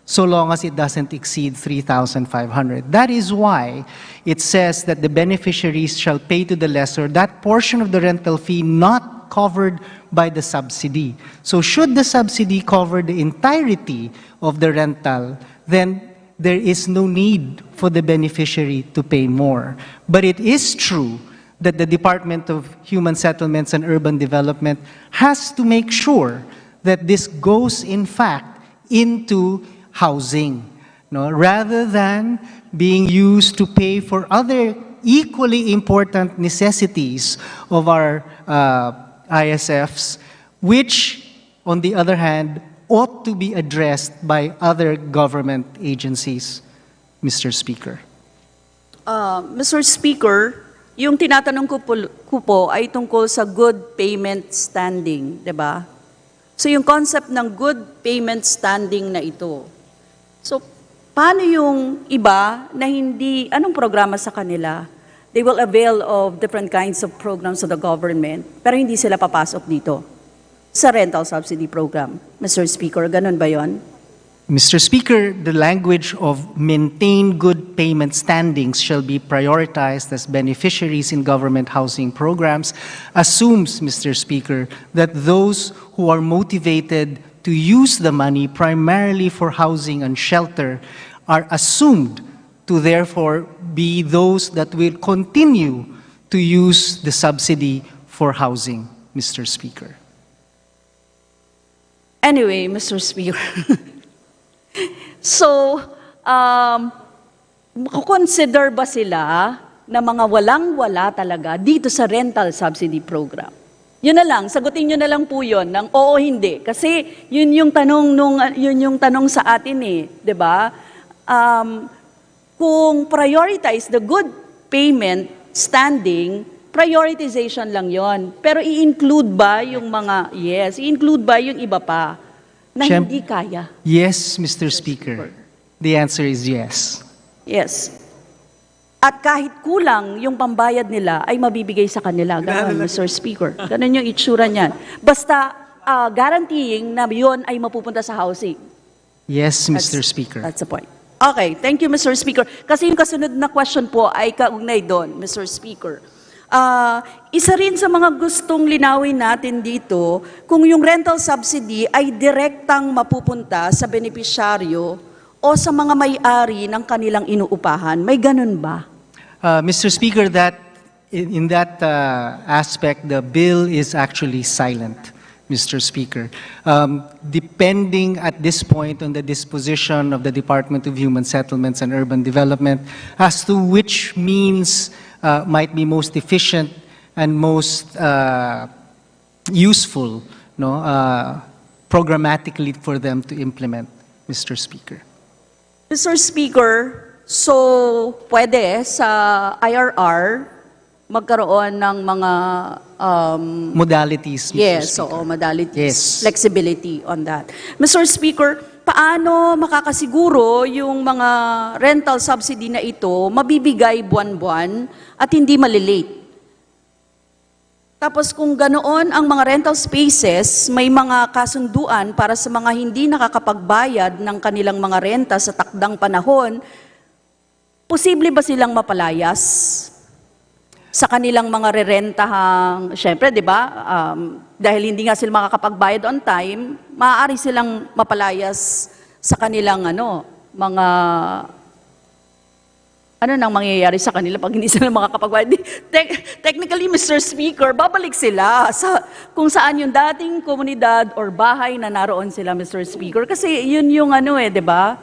so long as it doesn't exceed 3,500. That is why it says that the beneficiaries shall pay to the lessor that portion of the rental fee not covered by the subsidy. So should the subsidy cover the entirety of the rental, then there is no need for the beneficiary to pay more. But it is true that the Department of Human Settlements and Urban Development has to make sure that this goes, in fact, into housing, rather than being used to pay for other equally important necessities of our ISFs, which, on the other hand, ought to be addressed by other government agencies, Mr. Speaker. Mr. Speaker, yung tinatanong ko po ay tungkol sa good payment standing, di ba? So yung concept ng good payment standing na ito, so paano yung iba na hindi, anong programa sa kanila? They will avail of different kinds of programs of the government, pero hindi sila papasok dito sa rental subsidy program. Mr. Speaker, ganun ba yon? Mr. Speaker, the language of maintain good payment standings shall be prioritized as beneficiaries in government housing programs assumes, Mr. Speaker, that those who are motivated to use the money primarily for housing and shelter are assumed to therefore be those that will continue to use the subsidy for housing, Mr. Speaker. Anyway, Mr. Speaker, so, consider ba sila na mga walang-wala talaga dito sa rental subsidy program? Yun na lang, sagutin nyo na lang po yun ng oo hindi. Kasi yun yung tanong sa atin eh, 'di ba? Kung prioritize the good payment standing, prioritization lang yon. Pero i-include ba yung mga, i-include ba yung iba pa na hindi kaya? Yes, Mr. Speaker. The answer is yes. Yes. At kahit kulang yung pambayad nila ay mabibigay sa kanila. Ganon, Mr. Speaker. Ganon yung itsura niyan. Basta guaranteeing na yun ay mapupunta sa housing. Yes, Mr. Speaker. That's the point. Okay, thank you, Mr. Speaker. Kasi yung kasunod na question po ay kaugnay doon, Mr. Speaker. Isa rin sa mga gustong linawin natin dito, kung yung rental subsidy ay direktang mapupunta sa benepisyaryo o sa mga may-ari ng kanilang inuupahan. May ganun ba? Mr. Speaker, in that aspect, the bill is actually silent, Mr. Speaker. Depending at this point on the disposition of the Department of Human Settlements and Urban Development as to which means might be most efficient and most useful, programmatically for them to implement, Mr. Speaker. Mr. Speaker, so pwede sa IRR magkaroon ng mga modalities, Mr. yes, Speaker. modalities, Yes. flexibility on that. Mr. Speaker, paano makakasiguro yung mga rental subsidy na ito mabibigay buwan-buwan at hindi malilate? Tapos kung ganoon ang mga rental spaces, may mga kasunduan para sa mga hindi nakakapagbayad ng kanilang mga renta sa takdang panahon, posible ba silang mapalayas sa kanilang mga rerentahang, syempre, di ba, dahil hindi nga sila makakapagbayad on time, maaari silang mapalayas sa kanilang mga ano nang mangyayari sa kanila pag hindi sila makakapagbayad. Technically, Mr. Speaker, babalik sila sa kung saan yung dating komunidad or bahay na naroon sila, Mr. Speaker. Kasi yun yung di ba?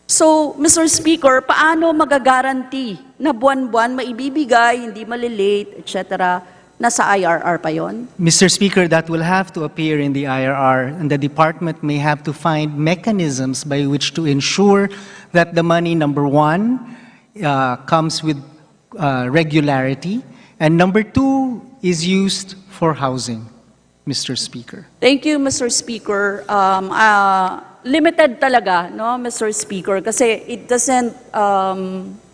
So, Mr. Speaker, paano magagaranti na buwan-buwan maibibigay, hindi malilate, etc., nasa IRR pa yon? Mr. Speaker, that will have to appear in the IRR, and the department may have to find mechanisms by which to ensure that the money, number one, comes with regularity, and number two, is used for housing, Mr. Speaker. Thank you, Mr. Speaker. Limited talaga, Mr. Speaker, kasi it doesn't,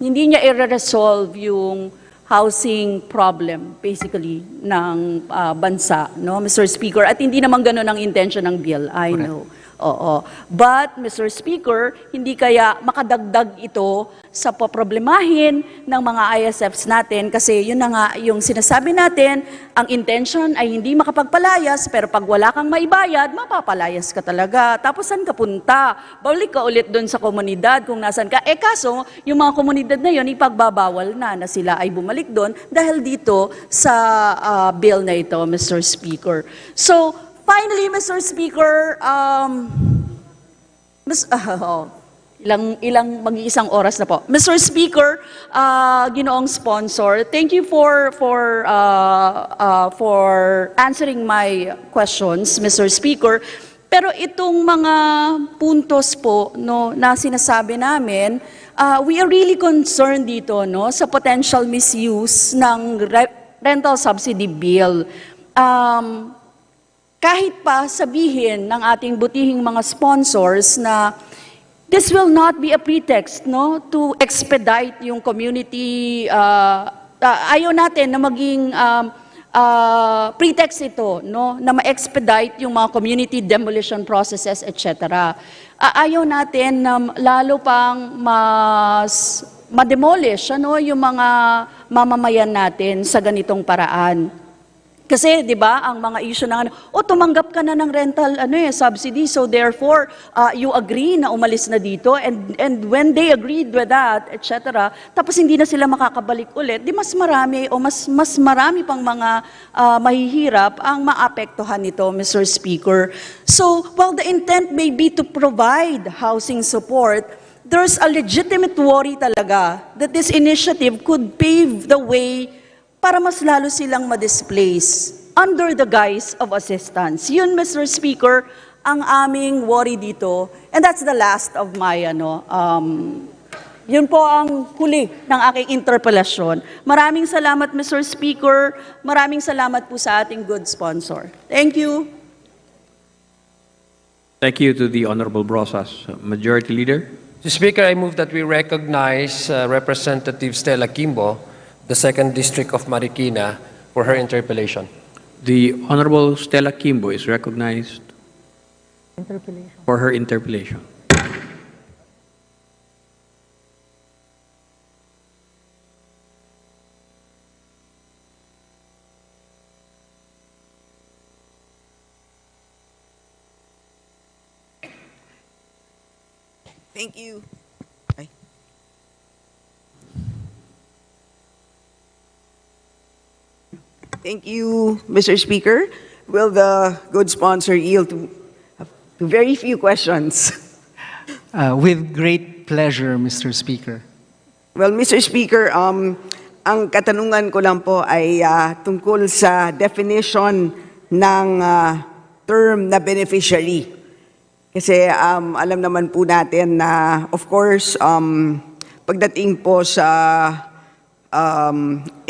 hindi niya i-resolve yung housing problem, basically, ng bansa, Mr. Speaker. At hindi naman ganun ang intention ng bill, I know. Oo. But, Mr. Speaker, hindi kaya makadagdag ito sa poproblemahin ng mga ISFs natin kasi yun na nga yung sinasabi natin, ang intention ay hindi makapagpalayas pero pag wala kang maibayad, mapapalayas ka talaga. Tapos saan ka punta? Balik ka ulit doon sa komunidad kung nasan ka. Kaso, yung mga komunidad na yun, ipagbabawal na sila ay bumalik doon dahil dito sa bill na ito, Mr. Speaker. So, finally, Mr. Speaker, mag-iisang oras na po. Mr. Speaker, ginoong sponsor, thank you for answering my questions, Mr. Speaker. Pero itong mga puntos po na sinasabi namin, we are really concerned dito sa potential misuse ng rental subsidy bill. Kahit pa sabihin ng ating butihing mga sponsors na this will not be a pretext to expedite yung community. Ayaw natin na maging pretext ito, no, na ma-expedite yung mga community demolition processes, etc. Ayaw natin na lalo pang ma-demolish yung mga mamamayan natin sa ganitong paraan. Kasi, di ba, ang mga issue ng tumanggap ka na ng rental subsidy, so therefore, you agree na umalis na dito, and when they agreed with that, etc., tapos hindi na sila makakabalik ulit, di mas marami o mas marami pang mga mahihirap ang maapektuhan nito, Mr. Speaker. So, while the intent may be to provide housing support, there's a legitimate worry talaga that this initiative could pave the way para mas lalo silang ma-displace under the guise of assistance. Yun, Mr. Speaker, ang aming worry dito. And that's the last of my, yun po ang huli ng aking interpellasyon. Maraming salamat, Mr. Speaker. Maraming salamat po sa ating good sponsor. Thank you. Thank you to the Honorable Brosas. Majority Leader. Mr. Speaker, I move that we recognize Representative Stella Kimbo, the 2nd District of Marikina, for her interpellation. The Honorable Stella Kimbo is recognized for her interpellation. Thank you. Thank you, Mr. Speaker. Will the good sponsor yield to very few questions? With great pleasure, Mr. Speaker. Well, Mr. Speaker, ang katanungan ko lang po ay tungkol sa definition ng term na beneficiary. Kasi alam naman po natin na, of course, pagdating po sa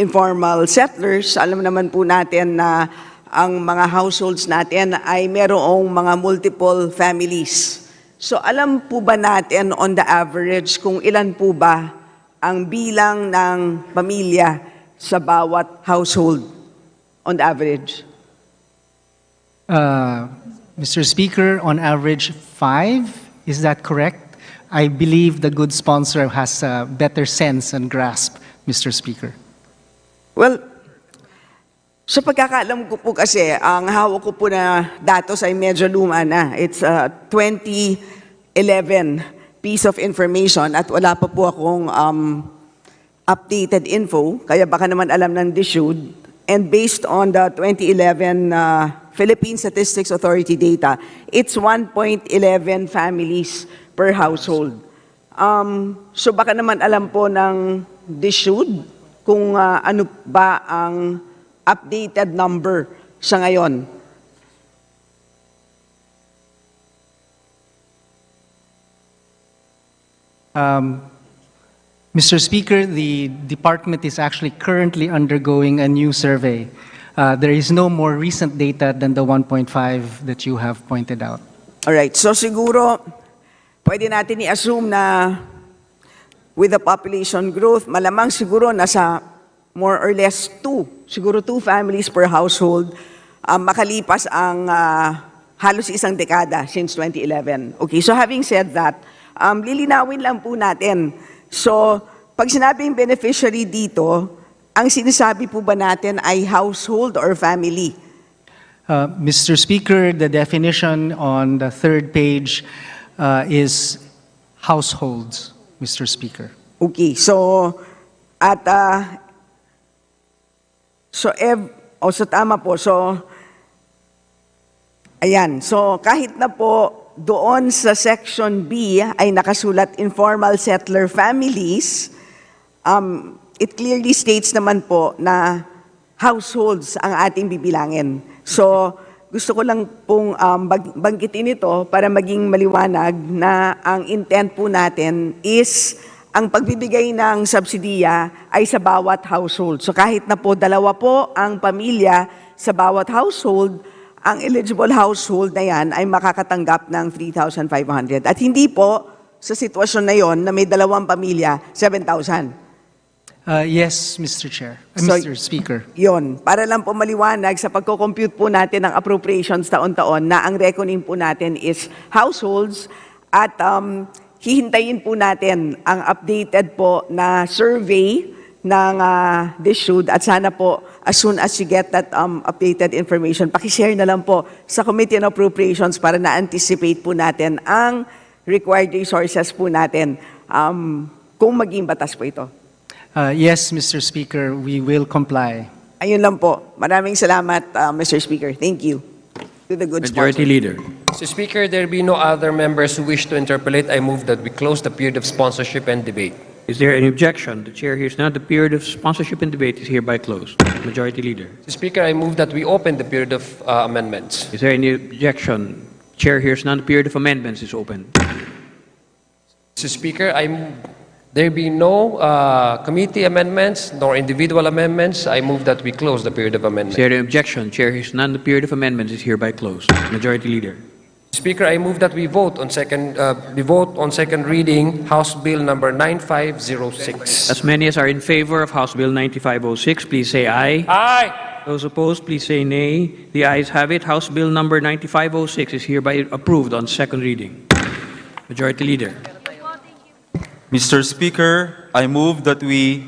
informal settlers, alam naman po natin na ang mga households natin ay merong mga multiple families. So alam po ba natin on the average kung ilan po ba ang bilang ng pamilya sa bawat household on the average? Mr. Speaker, on average 5, is that correct? I believe the good sponsor has a better sense and grasp, Mr. Speaker. Well, sa pagkakaalam ko po kasi, ang hawak ko po na datos ay medyo luma na. It's a 2011 piece of information at wala pa po akong updated info, kaya baka naman alam ng DSUD. And based on the 2011 Philippine Statistics Authority data, it's 1.11 families per household. So baka naman alam po ng DSUD kung ano ba ang updated number sa ngayon. Mr. Speaker, the department is actually currently undergoing a new survey. There is no more recent data than the 1.5 that you have pointed out. All right, so siguro pwede natin i-assume na with the population growth, malamang siguro nasa more or less 2 families per household, makalipas ang halos isang dekada since 2011. Okay, so having said that, lilinawin lang po natin. So, pag sinabing beneficiary dito, ang sinasabi po ba natin ay household or family? Mr. Speaker, the definition on the 3rd page is households, Mr. Speaker. Okay, so at so tama po. So ayan. So kahit na po doon sa section B ay nakasulat informal settler families, it clearly states naman po na households ang ating bibilangin. So gusto ko lang pong banggitin ito para maging maliwanag na ang intent po natin is ang pagbibigay ng subsidiya ay sa bawat household. So kahit na po 2 po ang pamilya sa bawat household, ang eligible household na yan ay makakatanggap ng 3,500. At hindi po sa sitwasyon na yon na may 2 pamilya, 7,000. Yes, Mr. Chair, So, Mr. Speaker. Yon, para lang po maliwanag sa pagko-compute po natin ng appropriations taon-taon na ang reckoning po natin is households at hihintayin po natin ang updated po na survey ng DSUD at sana po as soon as you get that updated information, pakishare na lang po sa Committee on Appropriations para na-anticipate po natin ang required resources po natin kung maging batas po ito. Yes, Mr. Speaker, we will comply. Ayun lang po. Maraming salamat, Mr. Speaker. Thank you to the good Majority sponsor. Leader. Mr. Speaker, there be no other members who wish to interpellate. I move that we close the period of sponsorship and debate. Is there any objection? The chair hears none. The period of sponsorship and debate is hereby closed. Majority Leader. Mr. Speaker, I move that we open the period of amendments. Is there any objection? Chair hears none. The period of amendments is open. Mr. Speaker, there be no committee amendments nor individual amendments. I move that we close the period of Is amendments. there any objection? Chair hears none. The period of amendments is hereby closed. Majority Leader. Speaker, I move that we vote on second reading House Bill number 9506. As many as are in favor of House Bill 9506, please say aye. Aye. Those opposed, please say nay. The ayes have it. House Bill number 9506 is hereby approved on second reading. Majority Leader. Mr. Speaker, I move that we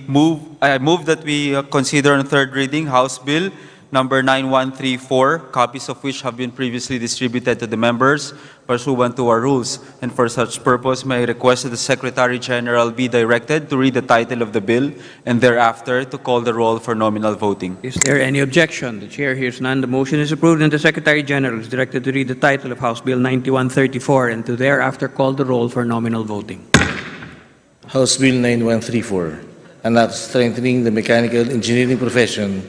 consider on third reading House Bill number 9134, copies of which have been previously distributed to the members pursuant to our rules. And for such purpose, may I request that the Secretary General be directed to read the title of the bill and thereafter to call the roll for nominal voting. Is there any objection? The chair hears none. The motion is approved and the Secretary General is directed to read the title of House Bill 9134 and to thereafter call the roll for nominal voting. House Bill 9134, an act strengthening the mechanical engineering profession,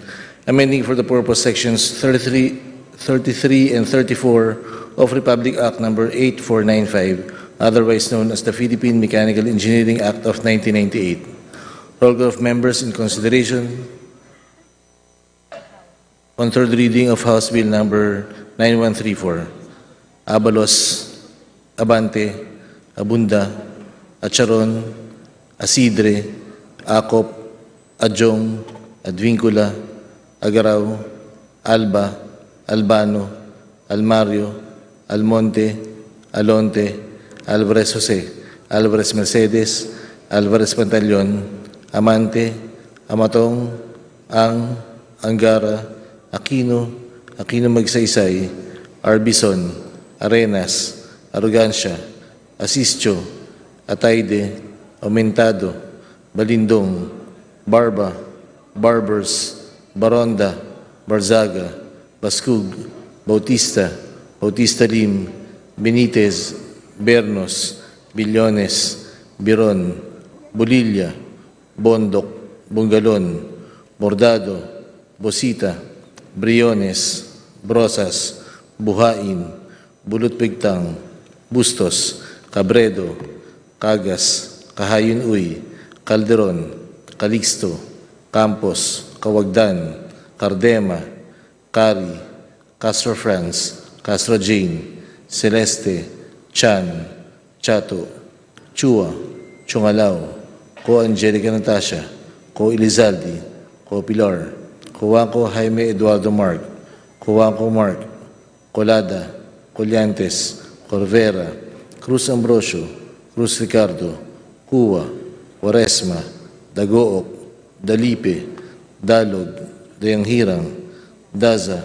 amending for the purpose sections 33 and 34 of Republic Act number 8495, otherwise known as the Philippine Mechanical Engineering Act of 1998. Roll call of members in consideration on third reading of House Bill number 9134. Abalos, Abante, Abunda, Acharon, Asidre, Acop, Adjong, Advincula, Agaraw, Alba, Albano, Almario, Almonte, Alonte, Alvarez Jose, Alvarez Mercedes, Alvarez Pantaleon, Amante, Amatong, Angara, Aquino, Aquino Magsaysay, Arbison, Arenas, Arrogancia, Asisio, Ataide, Aumentado, Balindong, Barba, Barbers, Baronda, Barzaga, Bascug, Bautista, Bautista Lim, Benitez, Bernos, Billones, Biron, Bolilla, Bondok, Bungalon, Bordado, Bosita, Briones, Brosas, Buhain, Bulutpigtang, Bustos, Cabredo, Cagas, Kahayun Uy, Calderon, Calixto, Campos, Kawagdan, Cardema, Cari, Castro France, Castro Jane, Celeste, Chan, Chato, Chua, Chungalao, Ko Angelica Natasha, Ko Elizalde, Ko Pilar, Kuwako Jaime Eduardo Mark, Kuwako Mark, Colada, Collantes, Corvera, Cruz Ambrosio, Cruz Ricardo, Cuwa, Quaresma, Dagook, Dalipe, Dalog, Dayanghirang, Daza,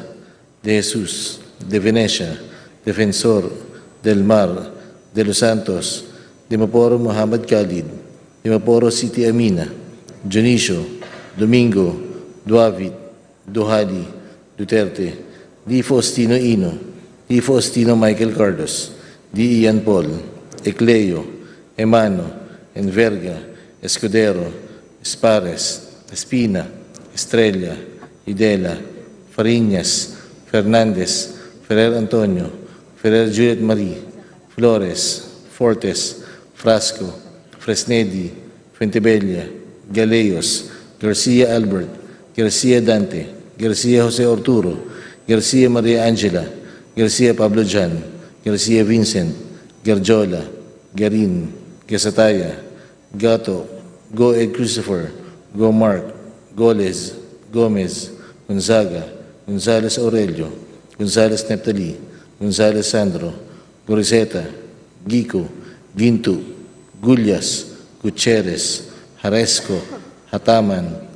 De Jesus, De Venecia, Defensor, Del Mar, De Los Santos, Dimaporo Muhammad Khalid, Dimaporo City Amina, Dionisio, Domingo, Duavit, Duhali, Duterte, Di Faustino Ino, Di Faustino Michael Cardos, Di Ian Paul, Ecleo, Emano, Enverga, Escudero, Espares, Espina, Estrella, Idela, Fariñas, Fernandez, Ferrer Antonio, Ferrer Juliet Marie, Flores, Fortes, Frasco, Fresnedi, Fuentebella, Galeos, Garcia Albert, Garcia Dante, Garcia Jose Orturo, Garcia Maria Angela, Garcia Pablo Jan, Garcia Vincent, Garjola, Garin, Gasataya, Gato, Go Ed Christopher, Gomark, Goles, Gomez, Gonzaga, Gonzales Aurelio, Gonzales Neptali, Gonzales Sandro, Goriseta, Gico, Gintu, Gullas, Gutierrez, Haresco, Hataman,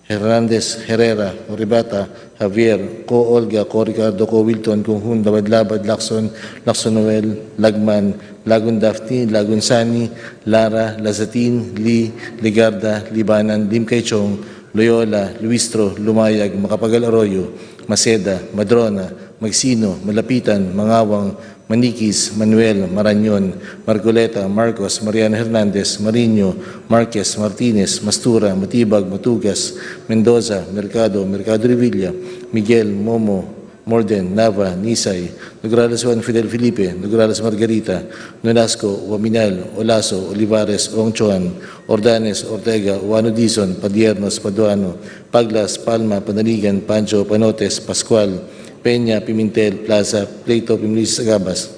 Hernandez, Herrera, Oribata, Javier, Co Olga, Co Ricardo, Co Wilton, Kunhun, Labad-Labad, Lacson, Lacson Noel, Lagman, Lagun Daphne, Lagun Sani, Lara, Lazatin, Lee, Ligarda, Libanan, Lim Kaichong, Loyola, Luistro, Lumayag, Macapagal Arroyo, Maceda, Madrona, Magsino, Malapitan, Mangawang, Maniquis, Manuel, Marañon, Margoleta, Marcos, Mariana Hernandez, Mariño, Marquez, Martinez, Mastura, Matibag, Matugas, Mendoza, Mercado, Mercado Revilla, Miguel, Momo, Morden, Nava, Nisay, Nograles Juan Fidel Felipe, Nograles Margarita, Nolasco, Waminal, Olaso, Olivares, Ongchuan, Ordanes, Ortega, Uano Dizon, Padiernos, Paduano, Paglas, Palma, Panaligan, Pancho, Panotes, Pascual, Peña, Pimentel, Plaza, Pleito, Pimilis, Agabas,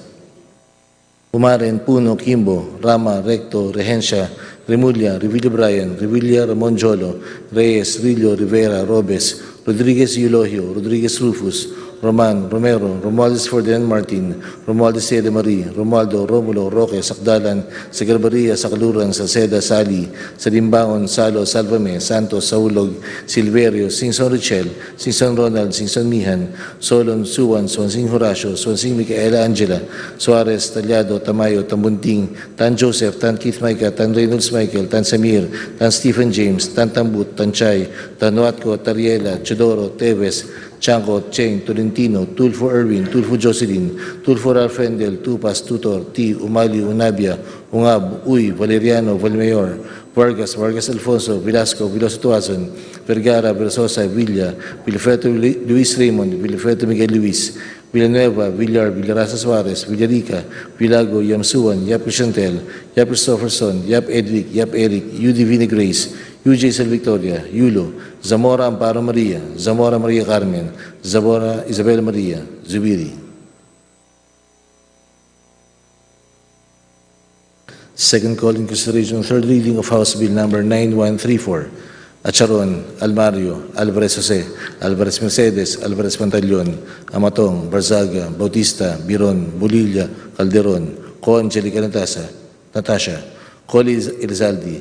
Umaren, Puno, Kimbo, Rama, Recto, Regencia, Remulla, Revilla Bryan, Revilla Ramon Jolo, Reyes, Rillo, Rivera, Robes, Rodriguez Eulogio, Rodriguez Rufus, Roman, Romero, Romualdez Ferdinand Martin, Romualdez C. de Marie, Romualdo, Romulo, Roque, Sakdalan, Sagarbaria, Sakaluran, Salceda, Sali, Salimbangon, Salo, Salvame, Santos, Saulog, Silverio, Singson Richel, Singson Ronald, Singson Mihan, Solon, Suwan, Swansing Horacio, Swansing Micaela Angela, Suarez, Talyado, Tamayo, Tambunting, Tan Joseph, Tan Keith Micah, Tan Reynolds Michael, Tan Samir, Tan Stephen James, Tan Tambut, Tan Chay, Tan Watco, Tariela, Chodoro, Teves, Chanco, Cheng, Tolentino, Tulfo Erwin, Tulfo Jocelyn, Tulfo Ralph Rendel, Tupas, Tutor, T, Umali, Unabia, Ungab, Uy, Valeriano, Valmayor, Vargas, Vargas Alfonso, Velasco, Veloso Tuazon, Vergara, Versosa, Villa, Vilfredo Luis Raymond, Vilfredo Miguel Luis, Villanueva, Villar, Villarasa Suarez, Villarica, Villago, Yamsuan, Yap Chantel, Yap Christopherson, Yap Edric, Yap Eric, U Divine Grace, UJ Sal Victoria, Yulo, Zamora Amparo Maria, Zamora Maria Carmen, Zamora Isabel Maria, Zubiri. Second call in consideration, third reading of House Bill Number 9134. Acharon, Almario, Alvarez Jose, Alvarez Mercedes, Alvarez Pantaleon, Amatong, Barzaga, Bautista, Biron, Bulilla, Calderon, Co Angelica Natasha, Coli Elizaldi,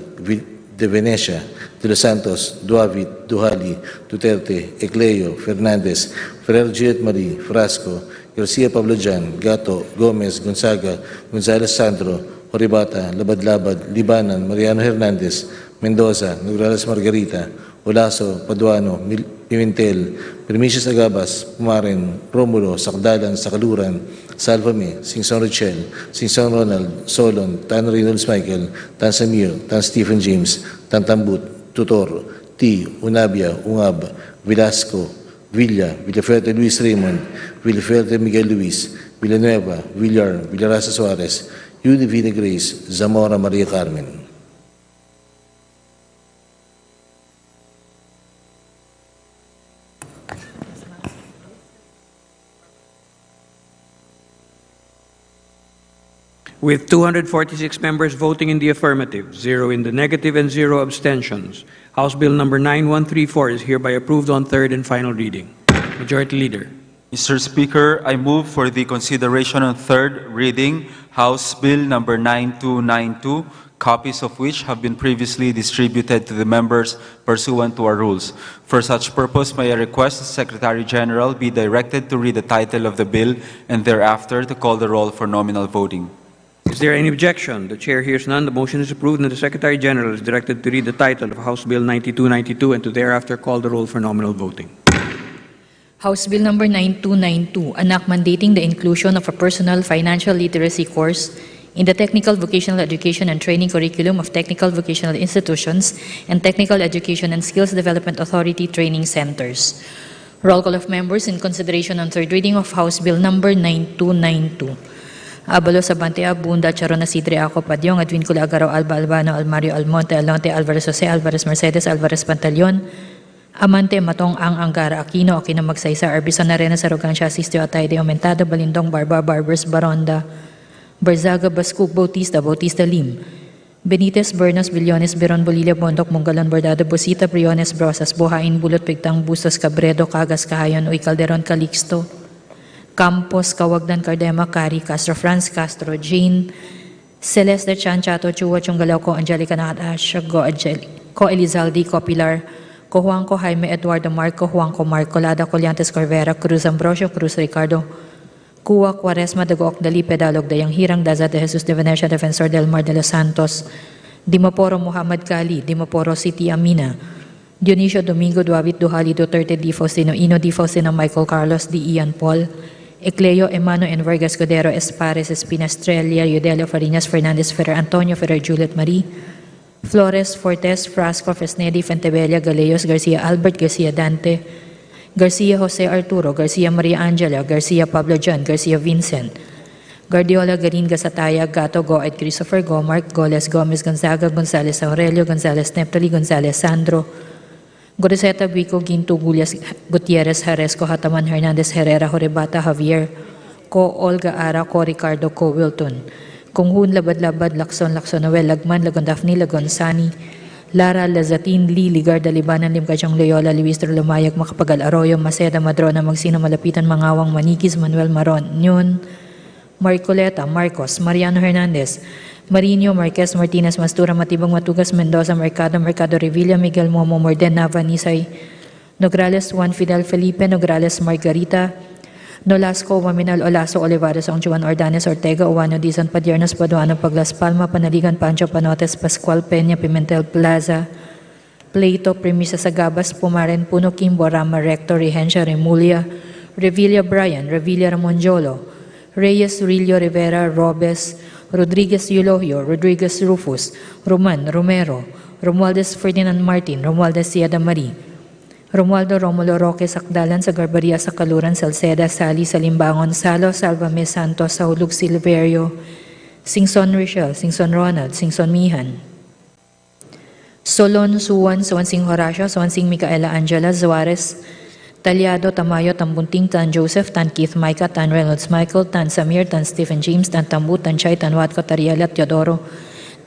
De Venecia, De Los Santos, Duavit, Duhali, Duterte, Ecleo, Fernandez, Ferrer Juliet Marie, Frasco, Garcia Pablo Jan, Gato, Gomez, Gonzaga, Gonzales Sandro, Oribata, Labad-Labad, Libanan, Mariano Hernandez, Mendoza, Nograles Margarita, Olaso, Paduano, Pimentel, Permisius Agabas, Pumaren, Romulo, Sakdalan, Sakaluran, Salvame, Singson Richel, Singson Ronald, Solon, Tan Reynolds Michael, Tan Samir, Tan Stephen James, Tan Tambut, Tutor, T. Unabia, Ungab, Velasco, Villa, Villaferte Luis Raymond, Villaferte Miguel Luis, Villanueva, Villar, Villarasa Suarez, U Divine Grace, Zamora Maria Carmen. With 246 members voting in the affirmative, 0 in the negative, and 0 abstentions, House Bill Number 9134 is hereby approved on third and final reading. Majority Leader. Mr. Speaker, I move for the consideration on third reading House Bill Number 9292, copies of which have been previously distributed to the members pursuant to our rules. For such purpose, may I request the Secretary General be directed to read the title of the bill and thereafter to call the roll for nominal voting. Is there any objection? The Chair hears none. The motion is approved, and the Secretary General is directed to read the title of House Bill 9292 and to thereafter call the roll for nominal voting. House Bill Number 9292, an act mandating the inclusion of a personal financial literacy course in the technical vocational education and training curriculum of technical vocational institutions and technical education and skills development authority training centers. Roll call of members in consideration on third reading of House Bill Number 9292. Abalos, Abante, Abunda, Charona, Sidre, Ako, Padyong, Adwin, Kula, Agaraw, Alba, Albano, Almario, Almonte, Alonte, Alvarez Jose, Alvarez Mercedes, Alvarez Pantaleon, Amante, Matong, Angara, Aquino, Aquino, Magsaysa, Arbison, Arena, Sarogancia, Sistio, Atay, de Aumentado, Balindong, Barba, Barbers, Baronda, Barzaga, Bascook, Bautista, Bautista Lim, Benitez, Bernos, Billones, Beron, Bolilla, Bondok, Monggalan, Bordado, Bosita, Briones, Brosas, Buhain, Bulot, Pigtang, Bustos, Cabredo, Cagas, Cahayon, Uy, Calderon, Calixto, Campos, Cawagdan, Cardema, Cari, Castro, Franz, Castro, Jane, Celeste, Chan, Chato, Chua, Chunggalaw, Co, Angelica, Nakatash, Co, Elizalde, Co, Pilar, Co, Juanco, Jaime, Eduardo, Marco, Juanco, Marco, Lada, Colyantes, Corvera, Cruz, Ambrosio, Cruz, Ricardo, Cuba, Quaresma, Dagook, Dali, Pedalog, Dayang Hirang, Daza de Jesus de Venecia, Defensor del Mar de los Santos, Dimaporo, Muhammad Kali, Dimaporo City, Amina, Dionisio Domingo, Duavit, Duhali, Duterte, Di Faustino, Ino, Di Faustino, Michael Carlos, Di Ian Paul, Ecleo, Emano, and Vargas Codero, Espares, Espina, Estrella, Yudelio, Farinas, Fernandez, Ferrer, Antonio, Ferrer, Juliet Marie, Flores, Fortes, Frasco, Fresnedi, Fentebella, Galeos, Garcia, Albert, Garcia, Dante, Garcia Jose Arturo, Garcia Maria Angela, Garcia Pablo John, Garcia Vincent, Guardiola Garin Gasataya, Gato Goet, Christopher Go, Mark Goles, Gomez Gonzaga, Gonzales Aurelio, Gonzales Neptali, Gonzales Sandro, Goriseta Guico, Ginto Gutierrez, Jaresco, Hataman Hernandez, Herrera, Jorebata, Javier, Co Olga Ara, Co Ricardo, Co Wilton, Kunghun Labad-Labad, Lacson, Noel, Lagman, Lagon Daphne, Lagon Sani, Lara, Lazatin, Lee, Ligarda, Libanan, Limcachang, Loyola, Luistro, Lumayag, Makapagal, Arroyo, Maceda, Madrona, Magsino, Malapitan, Mangawang, Manikis, Manuel Maron, Nyon, Marcoleta, Marcos, Mariano Hernandez, Marino, Marquez, Martinez, Mastura, Matibang, Matugas, Mendoza, Mercado, Revilla, Miguel Momo, Morden, Nava, Nisay, Nograles, Juan Fidel Felipe, Nograles, Margarita, Nolasco, Waminal, Olaso, Olivares, Juan Ordanes, Ortega, Uwano, Dizon, Padiernos, Paduano, Paglas Palma, Panaligan, Pancho, Panotes, Pascual, Peña, Pimentel, Plaza, Pleito, Premisa, Sagabas, Pumaren, Puno, Kimbo, Rama, Rector, Regencia, Remulia, Revilla, Brian, Revilla, Ramonjolo, Reyes, Rillo, Rivera, Robes, Rodriguez, Eulogio, Rodriguez, Rufus, Roman, Romero, Romualdez, Ferdinand Martin, Romualdez, Siada Marie, Romualdo Romulo Roque, Sakdalan, sa Garbaria, sa Kaluran, Salceda, Sali, Salimbangon, Salo, Salvame, Santos, Saulug, Silverio, Singson Richel, Singson Ronald, Singson Mihan, Solon, Suwan, Sing Horacio, Sing Micaela Angela, Zuarez, Talyado, Tamayo, Tambunting, Tan Joseph, Tan Keith Micah, Tan Reynolds Michael, Tan Samir, Tan Stephen James, Tan Tambu, Tan Chay, Tan Watco, Tariela, Teodoro,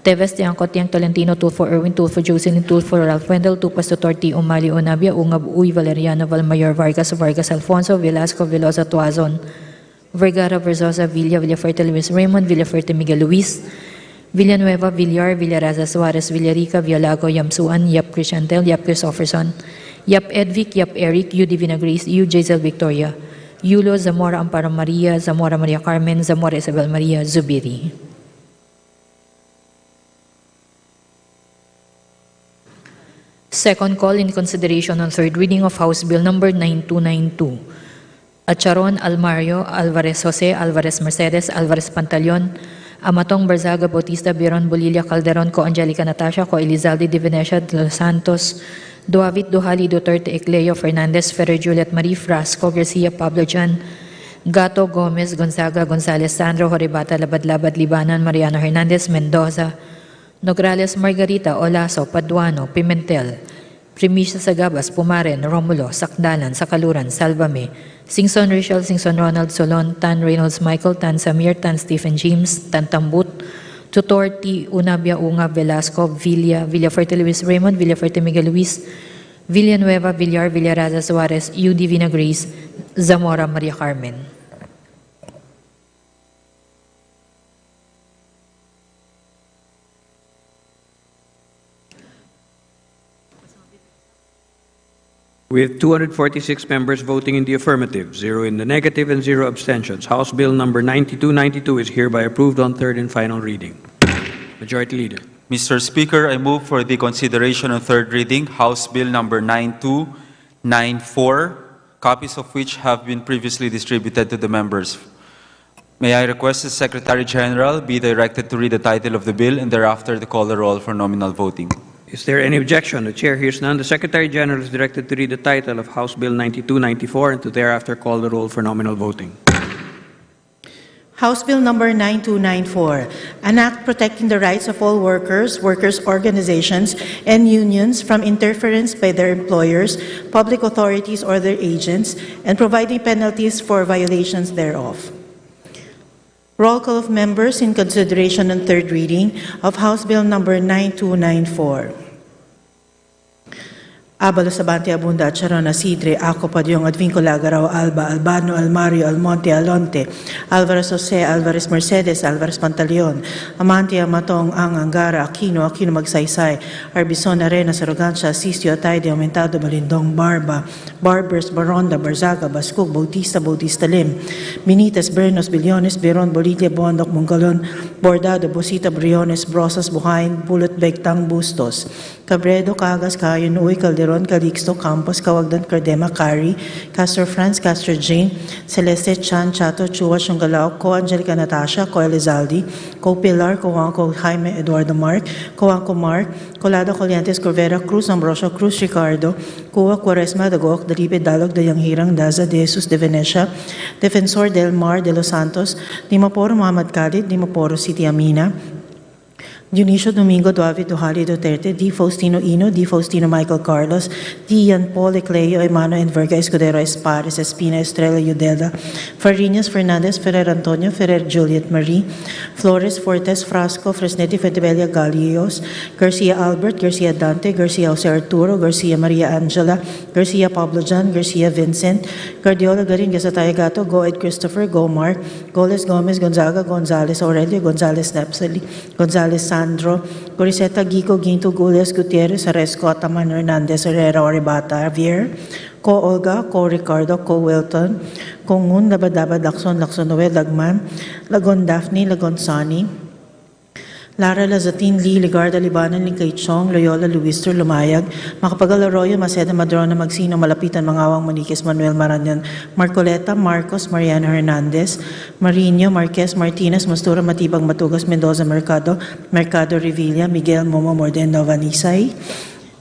Teves, Tiangco, Tiang Tolentino, Tulfo Erwin, Tulfo Jocelyn, Tulfo Ralph Wendell, Tupas Torti, Umali, Unabia, Ungab, Uy, Valeriano, Valmayor, Vargas, Alfonso, Velasco, Velosa, Tuazon, Vergara, Verzosa, Villa, Villaferte, Luis Raymond, Villaferte, Miguel Luis, Villanueva, Villar, Villaraza, Suarez, Villarica, Villago, Yamsuan, Yap Crishantel, Yap Christopherson, Yap Edvic, Yap Eric, U Divina Grace, U Jazel Victoria, Yulo, Zamora Amparo Maria, Zamora Maria Carmen, Zamora Isabel Maria, Zubiri. Second call in consideration on third reading of House Bill Number 9292. Acharon, Almario, Alvarez Jose, Alvarez Mercedes, Alvarez Pantaleon, Amatong Barzaga, Bautista, Biron, Bolilla, Calderon, Co Angelica Natasha, Co Elizalde de Venecia, de los Santos, Duavit, Duhali, Duterte, Ecleo, Fernandez, Ferrer, Juliet Marie, Frasco, Garcia, Pablo Jan, Gato, Gomez, Gonzaga, Gonzales, Sandro, Jorebata, Labad-Labad, Libanan, Mariano Hernandez, Mendoza, Nograles, Margarita, Olaso, Paduano, Pimentel, Primisa, Sagabas, Pumaren, Romulo, Sakdalan, Sakaluran, Salvame, Singson Richel, Singson Ronald, Solon, Tan Reynolds Michael, Tan Samir, Tan Stephen James, Tan Tambut, Tutorti, Unabia, Unga, Velasco, Villaferte, Luis Raymond, Villaferte, Miguel Luis, Villanueva, Villar, Villaraza, Suarez, U Divina Grace, Zamora, Maria Carmen. With 246 members voting in the affirmative, 0 in the negative, and 0 abstentions, House Bill Number 9292 is hereby approved on third and final reading. Majority Leader. Mr. Speaker, I move for the consideration on third reading House Bill Number 9294, copies of which have been previously distributed to the members. May I request the Secretary General be directed to read the title of the bill and thereafter to call the roll for nominal voting. Is there any objection? The Chair hears none. The Secretary General is directed to read the title of House Bill 9294 and to thereafter call the roll for nominal voting. House Bill Number 9294, an act protecting the rights of all workers, workers' organizations, and unions from interference by their employers, public authorities, or their agents, and providing penalties for violations thereof. Roll call of members in consideration and third reading of House Bill number 9294. Abalo Sabante Abunda Charona Sidre Ako Padyong Advincula Garao Alba Albano Almario Almonte Alonte Alvarez Jose Alvarez Mercedes Alvarez Pantaleon Amante Amatong Ang Angara Aquino Magsaysay Arbison Arenas Arrogancia Asistio Atayde Aumentado Balindong Barba Barbers Baronda Barzaga Bascug Bautista Lim Benitez Bernos Billones Beron Bolivia Bondok Mongolon Bordado Bosita Briones Brosas Buhain Bulot Begtang Bustos Cabredo Cagas Cayon Uy Calderon Calixto Campos Cawagdan Cardema Cari Castro Franz Castro Jane Celeste Chan Chato Chua Shungalao Co Angelica Natasha Co Elizaldi Co Pilar Co Juanco Jaime Eduardo Mark Co Juanco Mark Colado Coliantes Corvera Cruz Ambrosio Cruz Ricardo Cuba Quaresma Dagoc Dalipe Dalog Dayang Hirang Daza de Jesus de Venecia Defensor Del Mar de los Santos Dimaporo Muhammad Khalid Dimaporo City Amina Dionisio Domingo David Duhali Duterte, D. Faustino Ino, D. Faustino Michael Carlos, D. Ian Paul Ecleo Emano Enverga Escudero Espares Espina Estrella Yudela, Farinas Fernandez Ferrer Antonio Ferrer Juliet Marie, Flores Fortes Frasco Fresnetti Fetibella Gallios, Garcia Albert, Garcia Dante, Garcia Jose Arturo, Garcia Maria Angela, Garcia Pablo John, Garcia Vincent, Guardiola Garin Gasataya Gato, Go Ed Christopher, Go Mark, Goles Gomez Gonzaga, Gonzales Aurelio, Gonzales Nepsali, Gonzales Sandro, Goriseta Gico Ginto Gules Gutierrez, Aresco Ataman Hernandez, Herrera Oribata Javier, Co Olga, Co Ricardo, Co Wilton, Co Ngun, Labadaba Lacson, Noel Lagman, Lagon Daphne, Lagon Sani, Lara Lazatin, Lee, Ligarda Libanan, Linkay Chong, Loyola, Luister, Lumayag, Macapagal Arroyo, Maceda Madrona, Magsino, Malapitan, Mangawang, Maniquez, Manuel Maranyan, Marcoleta, Marcos, Mariana Hernandez, Marino, Marquez, Martinez, Mastura, Matibang, Matugas, Mendoza, Mercado, Revilla, Miguel, Momo, Mordendo, Vanisay,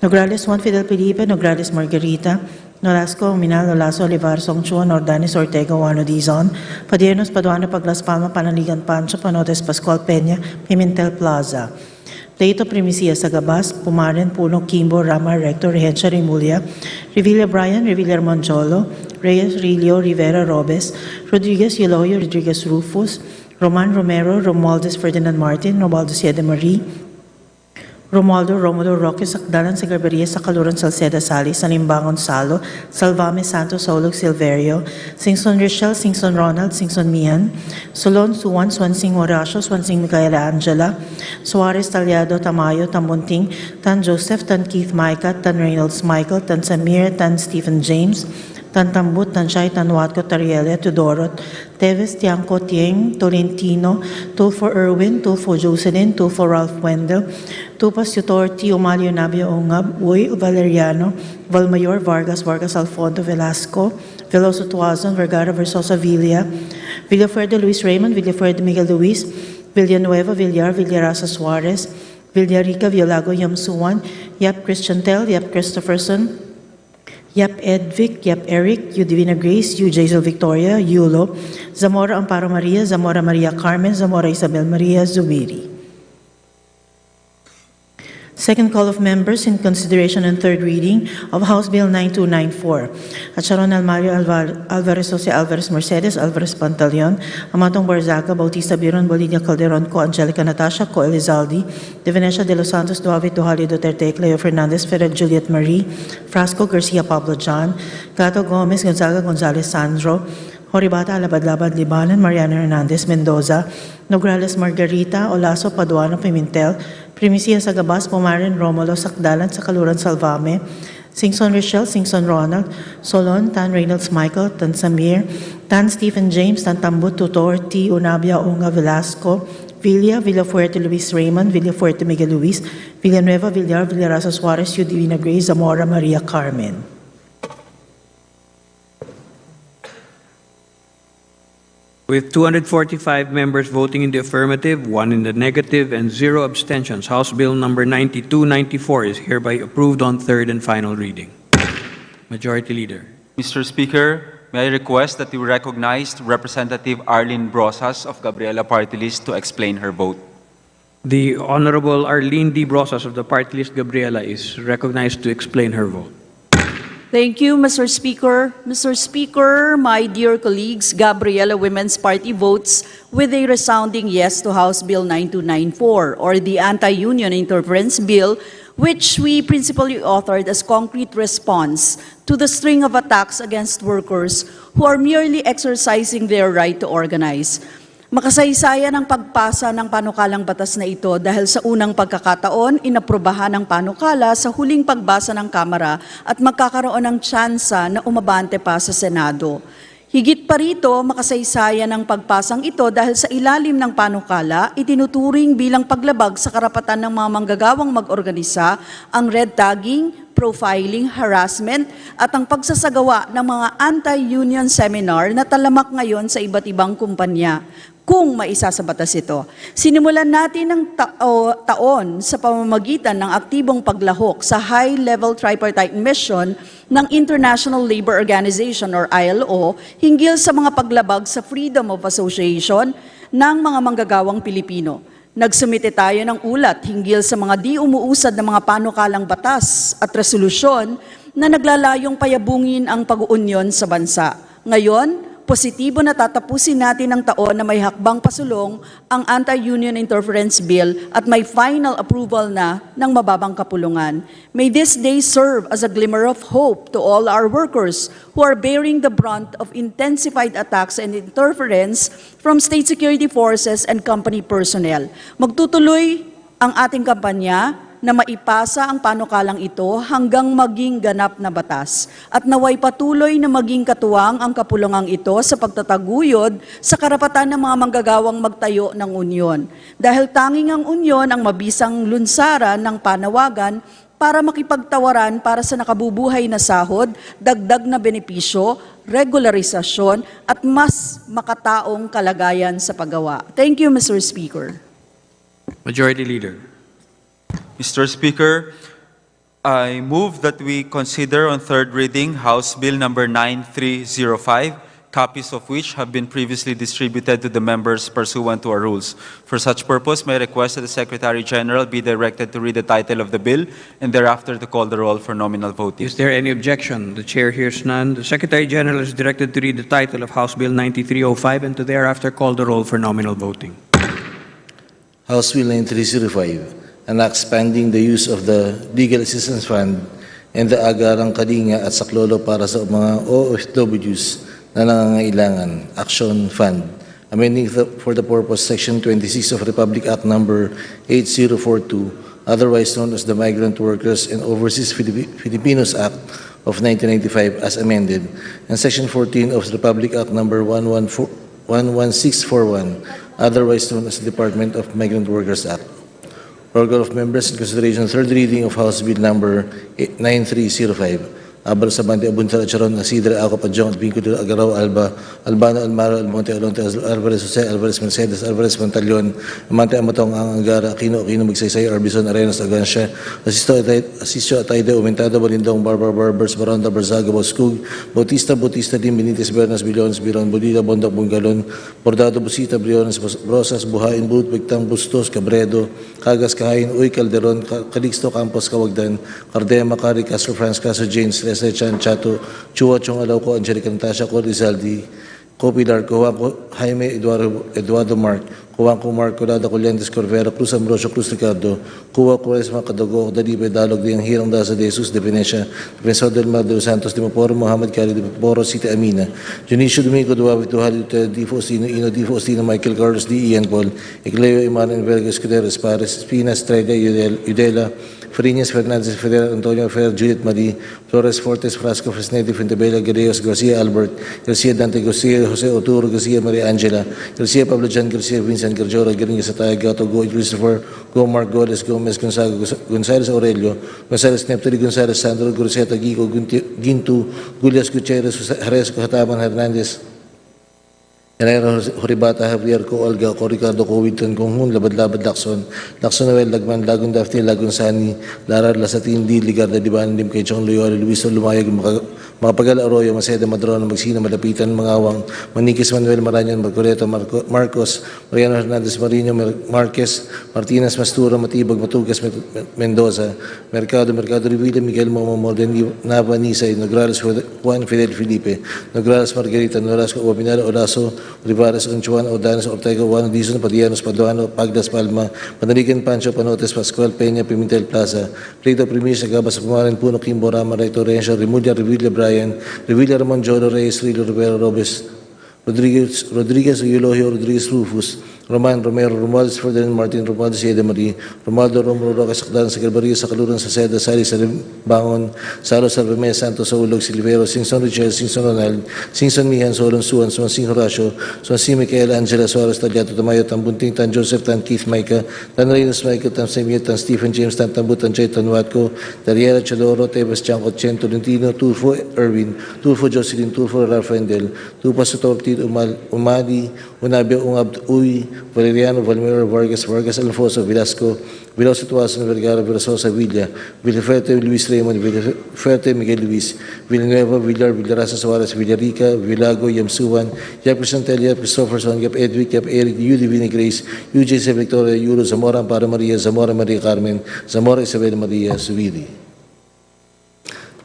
Nograles Juan Fidel Felipe, Nograles Margarita, Nolasco, Minal, Lazo, Olivar, Songchuan, Ordanes, Ortega, Juano Dizon, Padiernos, Paduano, Paglas Palma, Panaligan Pancho, Panotes, Pascual Peña, Pimentel Plaza. Pleito Primicia Sagabas, Pumaren, Puno, Kimbo, Rama, Rector, Rehencia, Rimulya, Revilla Brian, Revilla Monjolo, Reyes, Rilio, Rivera, Robes, Rodriguez, Eloyo, Rodriguez Rufus, Roman Romero, Romualdez Ferdinand Martin, Romualdo Siede Marie, Romualdo Romulo Roque, Sakdalan sa Garberia, Sakaluran Salceda Sali, Sanimbangon Salo, Salvame Santos Solog Silverio, Singson Rochelle, Singson Ronald, Singson Mian, Solon Suwan, Swansing Horacio, Swansing Micaela Angela, Suarez Talyado, Tamayo, Tambunting, Tan Joseph, Tan Keith Micah, Tan Reynolds Michael, Tan Samir, Tan Stephen James, Tan Tambut, Tan Shai, Tan Watco, Tariela, Tudorot, Teves, Tiangco, Tieng, Tolentino, Tulfo Irwin, Tulfo Jocelyn, Tulfo Ralph Wendell, Tupas Tutor, Tio Mario Nabio Ongab, Uy Valeriano, Valmayor, Vargas Alfonso Velasco, Veloso Tuazon, Vergara Versosa Villa, Villafuerte Luis Raymond, Villafuerte Miguel Luis, Villanueva, Villar, Villarasa Suarez, Villarica, Violago Yamsuan, Yap Christian Tel, Yap Christopherson, Yap Edvic, Yap Eric, Yu Divina Grace, Yu Jaisal Victoria, Yulo, Zamora Amparo Maria, Zamora Maria Carmen, Zamora Isabel Maria, Zubiri. Second call of members in consideration and third reading of House Bill 9294. Acharon Almario Alvarez Jose Alvarez Mercedes Alvarez Pantaleon, Amatong Barzaga, Bautista Biron, Bolivia Calderon, Co Angelica Natasha, Co Elizaldi, De Venecia de los Santos, David Duhali Duterte, Cleo Fernandez, Ferrer Juliet Marie, Frasco Garcia Pablo John, Gato Gomez, Gonzaga Gonzalez Sandro, Horibata Alabadlabad Libanan, Mariana Hernandez Mendoza, Nograles Margarita, Olaso Paduano Pimentel, Primicia Sagabas, Pumaren Romulo, Sakdalan, Sakaluran Salvame, Singson Rochelle, Singson Ronald, Solon, Tan Reynolds Michael, Tan Samir, Tan Stephen James, Tan Tambut Tutor, T. Unabia Unga Velasco, Villa, Villafuerte Luis Raymond, Villafuerte Miguel Luis, Villanueva, Villar, Villarasa Suarez, Yu Divina Grace, Zamora Maria Carmen. With 245 members voting in the affirmative, 1 in the negative, and 0 abstentions, House Bill number 9294 is hereby approved on third and final reading. Majority Leader. Mr. Speaker, may I request that you recognize Representative Arlene Brosas of Gabriela Party List to explain her vote. The Honorable Arlene D. Brosas of the Party List Gabriela is recognized to explain her vote. Thank you, Mr. Speaker. Mr. Speaker, my dear colleagues, Gabriela Women's Party votes with a resounding yes to House Bill 9294, or the Anti-Union Interference Bill, which we principally authored as concrete response to the string of attacks against workers who are merely exercising their right to organize. Makasaysayan ang pagpasa ng panukalang batas na ito dahil sa unang pagkakataon, inaprubahan ng panukala sa huling pagbasa ng Kamara at magkakaroon ng tsansa na umabante pa sa Senado. Higit pa rito, makasaysayan ang pagpasang ito dahil sa ilalim ng panukala, itinuturing bilang paglabag sa karapatan ng mga manggagawang mag-organisa ang red tagging, profiling, harassment at ang pagsasagawa ng mga anti-union seminar na talamak ngayon sa iba't ibang kumpanya. Kung maisa sa batas ito. Sinimulan natin ang taon sa pamamagitan ng aktibong paglahok sa high-level tripartite mission ng International Labor Organization or ILO hinggil sa mga paglabag sa freedom of association ng mga manggagawang Pilipino. Nagsumite tayo ng ulat hinggil sa mga di umuusad na mga panukalang batas at resolusyon na naglalayong payabungin ang pag-uunyon sa bansa. Ngayon, positibo na tatapusin natin ang taon na may hakbang pasulong ang Anti-Union Interference Bill at may final approval na ng mababang kapulungan. May this day serve as a glimmer of hope to all our workers who are bearing the brunt of intensified attacks and interference from state security forces and company personnel. Magtutuloy ang ating kampanya na maipasa ang panukalang ito hanggang maging ganap na batas at naway patuloy na maging katuwang ang kapulungang ito sa pagtataguyod sa karapatan ng mga manggagawang magtayo ng unyon. Dahil tanging ang unyon ang mabisang lunsaran ng panawagan para makipagtawaran para sa nakabubuhay na sahod, dagdag na benepisyo, regularisasyon at mas makataong kalagayan sa paggawa. Thank you, Mr. Speaker. Majority Leader. Mr. Speaker, I move that we consider on third reading House Bill number 9305, copies of which have been previously distributed to the members pursuant to our rules. For such purpose, may I request that the Secretary General be directed to read the title of the bill and thereafter to call the roll for nominal voting. Is there any objection? The Chair hears none. The Secretary General is directed to read the title of House Bill 9305 and to thereafter call the roll for nominal voting. House Bill 9305, an act expanding the use of the Legal Assistance Fund and the Agarang Kalinga at Saklolo para sa mga OFWs na nangangailangan, Action Fund, amending for the purpose Section 26 of Republic Act Number 8042, otherwise known as the Migrant Workers and Overseas Filipinos Act of 1995 as amended, and Section 14 of the Republic Act Number 11641, otherwise known as the Department of Migrant Workers Act. Organ of Members in consideration third reading of House Bill number 9305. Abal sa Bante Abuntal Acharon, Asidra, Ako Padjong, Binko de Agaraw, Alba, Albano, Almaro, Almonte, Alonte, Alvarez, Jose, Alvarez, Mercedes, Alvarez, Pantaleon, Amante Amatong, Ang Angara, Aquino, Magsaysay, Arbison, Arenas, Agansya, Asisto Atayde, Umentado, Balindong, Barbers, Baronda, Barzaga, Boskug, Bautista, Dim, Benitez, Bernas, Billones, Biron, Bolida, Bondok, Bungalon, Bordado, Busita, Briones, Rosas, Buhain, Bud, Bigtang, Bustos, Cabredo, Cagas, Kahain, Uy, Calderon, Calixto, Campos, Kawagdan, Cardema, Cari, Castro, France, Caso, James, Leslie Chan, Chato, Chua, Chong Alaw ko, Angelica Natasha ko, Rizaldi, ko Pilar, Kuha ko, Jaime Eduardo Mark, Kuha ko Mark, Colada Collientes, Corvera, Cruz Ambrosio, Cruz Ricardo, Kuha ko Esma Kadogo, Dalipe, Dalog, Diyang Hirang Daza de Jesus de Venecia, Defensor del Mar de los Santos, Dimaporo, Muhammad Kari, Dimaporo, Sita Amina, Junicio Domingo, Duwabi, Tuhali, Di Faustino, Ino, Di Faustino, Michael Carlos, Di Ian Paul, Ecleo, Imaran, Vergas, Cuderes, Pares, Pinas, Trega, Udela, Farinas, Fernandez, Fidel, Antonio Fer, Juliet Marie, Flores, Fortes, Frasco, Fresneti, Fintebela, Guerreros, Garcia, Albert, Garcia, Dante, Garcia, Jose Oturo, Garcia, Maria Angela, Garcia, Pablo Jan, Garcia, Vincent, Garjora, Garinga, Sataya, Gato, Go, Christopher, Go, Mark, Goles, Gomez, Gonzaga, Gonzales, Aurelio, Gonzales, Neptali, Gonzales, Sandro, Groseta, Gico, Gintu, Gulias, Gutierrez, Jerez, Hataman, Hernandez, Herrera Horibata Javier Ko Olga Ko Ricardo Ko Winton Kung Hun Labad-Labad Lacson Noel Lagman Lagun Daphne Lagun Sani Lara Lasatin Di Ligarda Diban Lim Kay Chong Loyola Luiso Lumayag Makapagal Arroyo Maceda Madrona Magsina Malapitan Mangawang Manikis Manuel Maranyan Marcoleto Marcos Mariano Hernandez Marino Marquez Martinez Mastura Matibag Matugas Mendoza Mercado Revilla Miguel Momo Morden Nava Nisay Nograles Juan Fidel Felipe Nograles Margarita Norasco Obinalo Olaso Rivares Unchuan Odanes Ortega Juan Dizon Padianos Paduano Pagdas Palma Panaligan Pancho Panotes Pascual Peña Pimentel Plaza Pleito Primis Agabas Pumaran Puno Kimbo Rama Recto Rencio Remulla Revilla Brian Revilla Ramon Jodo Reyes Rilo Rivera Robes Rodriguez Eulogio Rodriguez Rufus Roman Romero Romualdez Ferdinand Martin Romualdez Yeda Marie Romualdo Romulo Roque Sakdan sa Galbario sa Kaluran sa Seda Sali sa Bangon Salo Salvame Santos Saulog Silvero Singson Richard Singson Ronald Singson Mihan Solon Suan Suan Sing Horacio Suan Si Micaela Angela Suarez Tagliato Tamayo Tan Bunting Tan Joseph Tan Keith Maica Tan Reynos Michael Tan Semir Tan Stephen James Tan Tambut Tan Jay Tan Watco Dariela Chodoro Tevas Chanco Chen Tolentino Tulfo Erwin Tulfo Jocelyn Tulfo Ralph Endel Tupa Sutorti Umadi Unabia Ungab Uy Valeriano Valmero Vargas Alfonso Velasco Veloso Tuason Vergara Verasosa Villa Villaferte Luis Raymond Villaferte Miguel Luis Villanueva Villar Villarasa Suarez Villarica Villago Yamsuan Yap Crisantelia Christopherson Yap Edwick Yap Eric Yu Divina Grace UJC Victoria Euro Zamora Amparo Maria Zamora Maria Carmen Zamora Isabel Maria Subiri.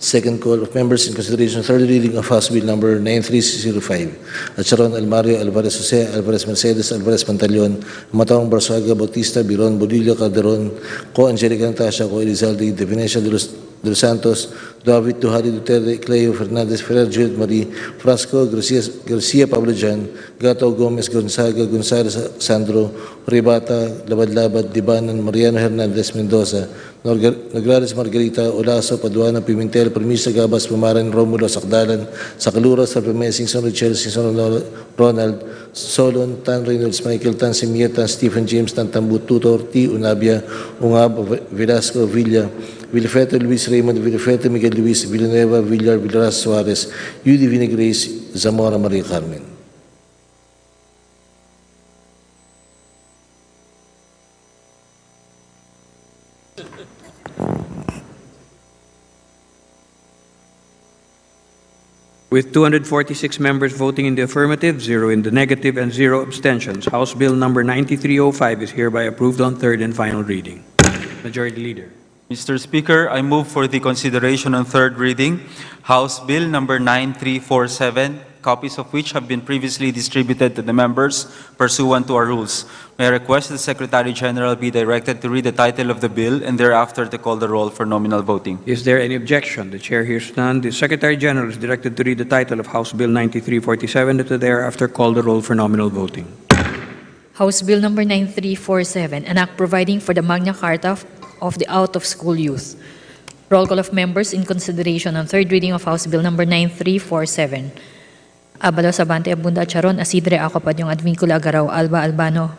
Second call of members in consideration third reading of House Bill number 9305. Acharon Almario Alvarez Jose Alvarez Mercedes Alvarez Pantaleon Matawang Barsuaga Bautista Biron Bodillo Calderon Ko Angelica Natasha Ko Elizalde De Venecia de los Santos David Duhali Duterte Cleo Fernandez Ferrer Juliet Marie Frasco Garcia Pablo Jan Gato Gomez Gonzaga Gonzales Sandro Ribata Labad-Labad Dibanan Mariano Hernandez Mendoza Nograles Margarita Olaso Paduana Pimentel Permisa Gabas Pumaran Romulo Sakdalan Sakalura Salvame Singson Richel Singson Ronald Solon Tan Reynolds Michael Tan Simier Tan Stephen James Tan Tambut Tutor T. Unabia Ungab Velasco Villa Villafete Luis Raymond Villafete Miguel Luis Villanueva Villar Villaras Suarez Yu Divina Grace Zamora Maria Carmen. With 246 members voting in the affirmative, 0 in the negative, and 0 abstentions, House Bill number 9305 is hereby approved on third and final reading. Majority Leader. Mr. Speaker, I move for the consideration on third reading, House Bill number 9347, copies of which have been previously distributed to the members pursuant to our rules. May I request the Secretary General be directed to read the title of the bill and thereafter to call the roll for nominal voting. Is there any objection? The Chair hears none. The Secretary General is directed to read the title of House Bill 9347 and to thereafter call the roll for nominal voting. House Bill number 9347, an act providing for the Magna Carta of the out-of-school youth. Roll call of members in consideration on third reading of House Bill number 9347. Abalos Abante Abunda Charon Asidre Acopad yung Advincula Agaraw Alba Albano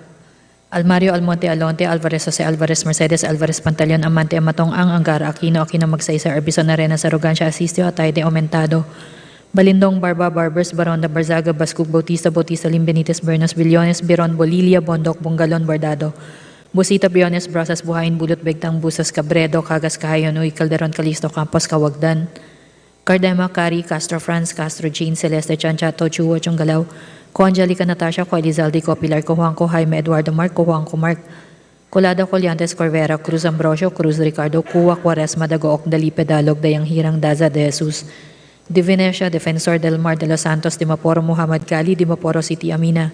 Almario Almonte Alonte Alvarez Jose Alvarez Mercedes Alvarez Pantaleon Amante Amatong Ang Angara Aquino Magsaysay Arbison Arenas Arrogancia Asistio Atayde Aumentado Balindong Barba Barbers Baronda Barzaga Bascug Bautista Lim Benitez Bernos Billones Biron Bolilia Bondok Bungalon Bordado Busita Briones Brasas Buhayin Bulot Begtang Busas Cabredo Cagas Cahayon Uy Calderon Calisto Campos Kawagdan Cardema Cari Castro Franz Castro Jean Celeste Chanchato Chuo Chonggalaw Ko Angelica Natasha Ko Elizalde Ko Pilar Ko Juan Ko Jaime Eduardo Mark Ko Juan Ko Mark Colada Colyantes Corvera Cruz Ambrosio Cruz Ricardo Cuwa Quaresma Dagook Dalipe Dalog Dayang Hirang Daza de Jesus Divinesia Defensor del Mar de los Santos Dimaporo Muhammad Kali Dimaporo City Amina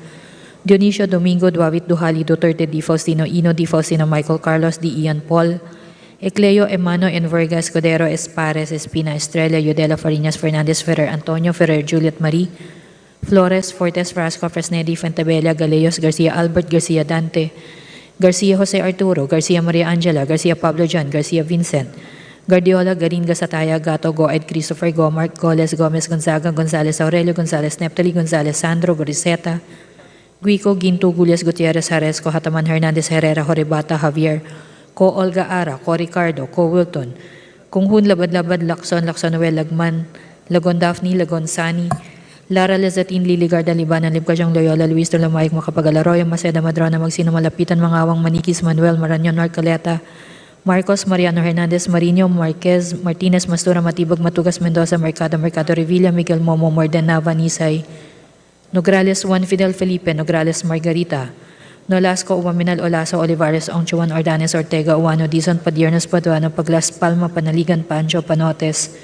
Dionisio Domingo Duawit Duhali Duterte Di Faustino Ino Di Faustino Michael Carlos Di Ian Paul Ecleo Emano Enverga Escudero Espares Espina Estrella Yudela Fariñas Fernandez Ferrer Antonio Ferrer Juliet Marie Flores Fortes Frasco Fresnedi Fantabella Galeos Garcia Albert Garcia Dante Garcia Jose Arturo Garcia Maria Angela Garcia Pablo John Garcia Vincent Guardiola Garin Gasataya Gato Goed Christopher Gomark Goles Gomez Gonzaga Gonzales Aurelio Gonzales Neptali Gonzales Sandro Goriseta Guico Ginto Gulias Gutierrez Haresco Hataman Hernandez Herrera Horibata Javier Ko Olga Ara, Ko Ricardo, Ko Wilton, Kung Hun Labad-Labad, Lacson Noel Lagman, Lagon Daphne, Lagon Sani, Lara Lezatin, Lili Garda, Libanan, Libcasyong, Loyola, Luis de Lamayag, Macapagalaroyo, Maceda, Madrana, Magsino, Malapitan, Mangawang, Manikis, Manuel, Maranyon, Marcaleta, Marcos, Mariano Hernandez, Marino, Marquez, Martinez, Mastura, Matibag, Matugas, Mendoza, Mercado, Revilla, Miguel Momo, Morden, Nava, Nisay, Nograles, Juan Fidel Felipe, Nograles, Margarita, Nolasco, Umaminal, Olaso, Olivares, Ongchuan, Ordanes, Ortega, Uano, Dizon, Padiernos, Paduano, Paglas, Palma, Panaligan, Pancho, Panotes,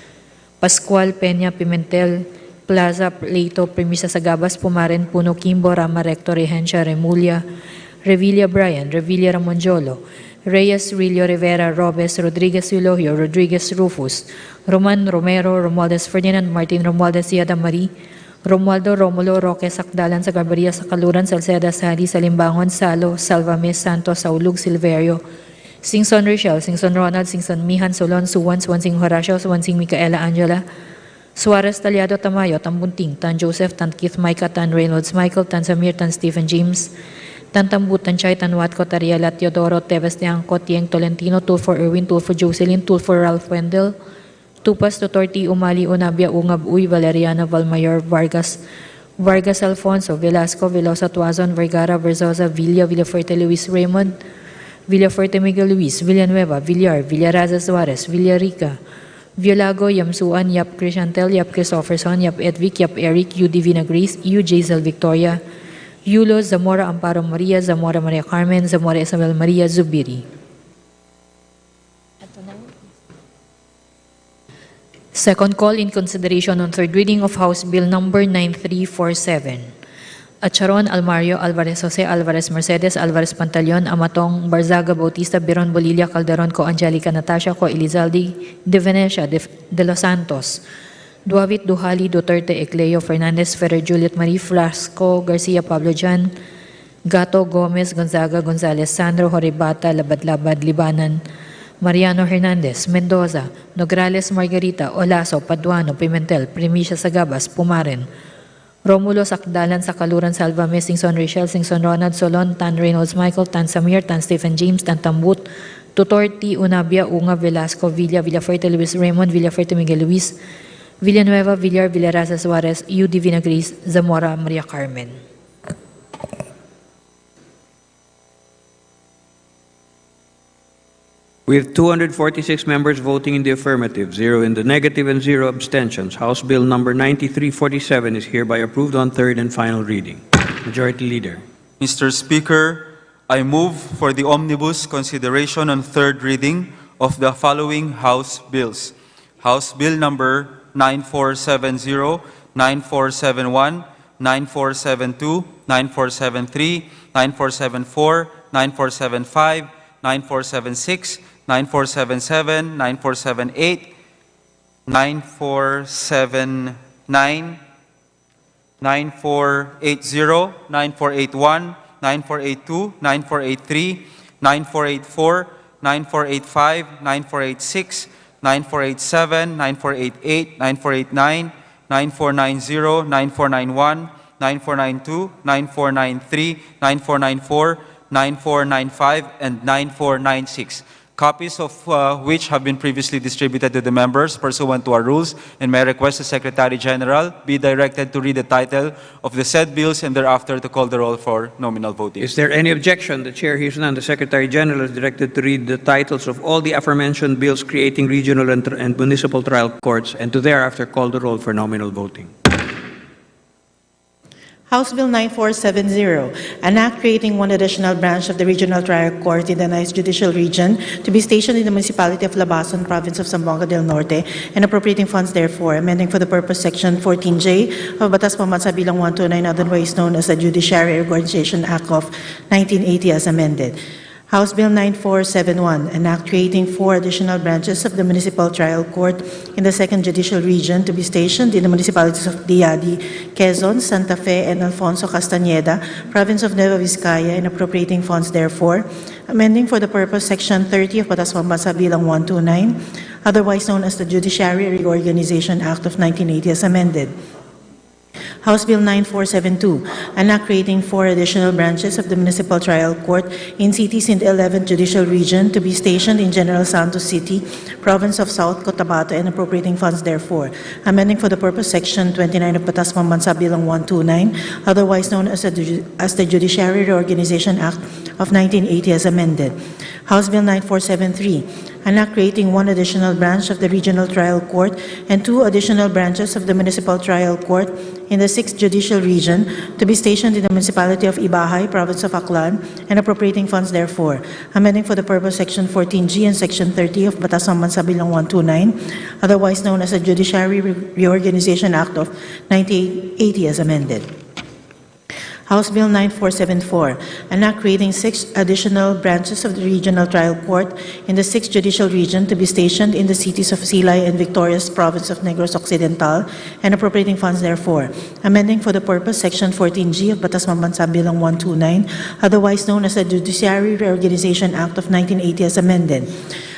Pascual, Peña, Pimentel, Plaza, Leito, Premisa Sagabas, Pumaren, Puno, Kimbo, Rama, Recto, Regencia, Remulla, Revilla Brian, Revilla Ramonjolo, Reyes, Rillo, Rivera, Robes, Rodriguez, Eulogio, Rodriguez, Rufus, Roman, Romero, Romualdez, Ferdinand, Martin, Romualdez, Yada Marie, Romualdo, Romulo, Roque, Sakdalan, Sagabaria, Sakaluran, Salceda, Sali, Salimbangon, Salo, Salvames, Santos, Saulug, Silverio, Singson Rochelle, Singson Ronald, Singson Mihan, Solon, Suwan, Swansing Horacio, Swansing Micaela Angela, Suarez, Talyado, Tamayo, Tambunting, Tan Joseph, Tan Keith Micah, Tan Reynolds Michael, Tan Samir, Tan Stephen James, Tan Tambut, Tan Chay, Tan Watco, Tariela, Teodoro, Teves, Tiangco, Tieng, Tolentino, Tulfo Erwin, Tulfo Jocelyn, Tulfo Ralph Wendell, Tupas, Totorti, Umali, Unabia, Ungab, Uy, Valeriana, Valmayor, Vargas, Vargas Alfonso, Velasco, Velosa, Tuazon, Vergara, Verzosa, Villa, Villafuerte, Luis Raymond, Villafuerte, Miguel Luis, Villanueva, Villar, Villaraza Suarez, Villarica, Violago, Yamsuan, Yap Crishantel, Yap Christopherson, Yap Edvic, Yap Eric, U. Divina Grace, U. Jazel Victoria, Yulo, Zamora Amparo Maria, Zamora Maria Carmen, Zamora Isabel Maria, Zubiri. Second call in consideration on third reading of House Bill Number 9347. Acharon, Almario, Alvarez Jose, Alvarez Mercedes, Alvarez Pantaleon, Amatong, Barzaga, Bautista, Biron, Bolilla, Calderon, Co, Angelica, Natasha, Co, Elizalde, De Venecia, De Los Santos, Duavit, Duhali, Duterte, Ecleo, Fernandez, Ferrer, Juliet Marie, Flasco, Garcia, Pablo Jan, Gato, Gomez, Gonzaga, Gonzalez, Sandro, Horibata, Labad-Labad, Libanan, Mariano Hernandez, Mendoza, Nograles, Margarita, Olaso, Paduano, Pimentel, Primicia Sagabas, Pumaren, Romulo, Sakdalan, Sakaluran, Salvames, Singson Rachel, Singson Ronald, Solon, Tan Reynolds Michael, Tan Samir, Tan Stephen James, Tan Tambut, Tutorti, Unabia, Unga, Velasco, Villa, Villafuerte, Luis Raymond, Villafuerte, Miguel Luis, Villanueva, Villar, Villaraza Suarez, U. Divina Grace, Zamora, Maria Carmen. With 246 members voting in the affirmative, 0 in the negative, and 0 abstentions, House Bill Number 9347 is hereby approved on third and final reading. Majority Leader. Mr. Speaker, I move for the Omnibus consideration on third reading of the following House bills. House Bill Number 9470, 9471, 9472, 9473, 9474, 9475, 9476, 9477, 9478, 9479, 9480, 9481, 9482, 9483, 9484, 9485, 9486, 9487, 9488, 9489, 9490, 9491, 9492, 9493, 9494, 9495, and 9496. Copies of which have been previously distributed to the members pursuant to our rules, and may I request the Secretary General be directed to read the title of the said bills and thereafter to call the roll for nominal voting. Is there any objection? The Chair hears none. The Secretary General is directed to read the titles of all the aforementioned bills creating regional and municipal trial courts, and to thereafter call the roll for nominal voting. House Bill 9470, an act creating one additional branch of the Regional Trial Court in the Nice Judicial Region to be stationed in the municipality of Labason, province of Zamboanga del Norte, and appropriating funds therefore, amending for the purpose Section 14J of Batas Pambansa Bilang 129, otherwise known as the Judiciary Reorganization Act of 1980 as amended. House Bill 9471, an act creating 4 additional branches of the Municipal Trial Court in the 2nd Judicial Region to be stationed in the municipalities of Diadi, Quezon, Santa Fe, and Alfonso Castañeda, province of Nueva Vizcaya, and appropriating funds therefore, amending for the purpose Section 30 of Batas Pambansa Bilang 129, otherwise known as the Judiciary Reorganization Act of 1980 as amended. House Bill 9472, an act creating 4 additional branches of the Municipal Trial Court in cities in the 11th Judicial Region to be stationed in General Santos City, Province of South Cotabato, and appropriating funds therefore. Amending for the purpose Section 29 of Batas Pambansa Bilang 129, otherwise known as the Judiciary Reorganization Act of 1980 as amended. House Bill 9473, an act creating 1 additional branch of the Regional Trial Court and 2 additional branches of the Municipal Trial Court in the 6th Judicial Region to be stationed in the Municipality of Ibahay, Province of Aklan, and appropriating funds therefore. Amending for the purpose Section 14G and Section 30 of Batas Pambansa Bilang 129, otherwise known as the Judiciary Reorganization Act of 1980 as amended. House Bill 9474, an act creating 6 additional branches of the Regional Trial Court in the 6th Judicial Region to be stationed in the cities of Silay and Victorias, Province of Negros Occidental, and appropriating funds therefore. Amending for the purpose Section 14G of Batas Pambansa Bilang 129, otherwise known as the Judiciary Reorganization Act of 1980 as amended.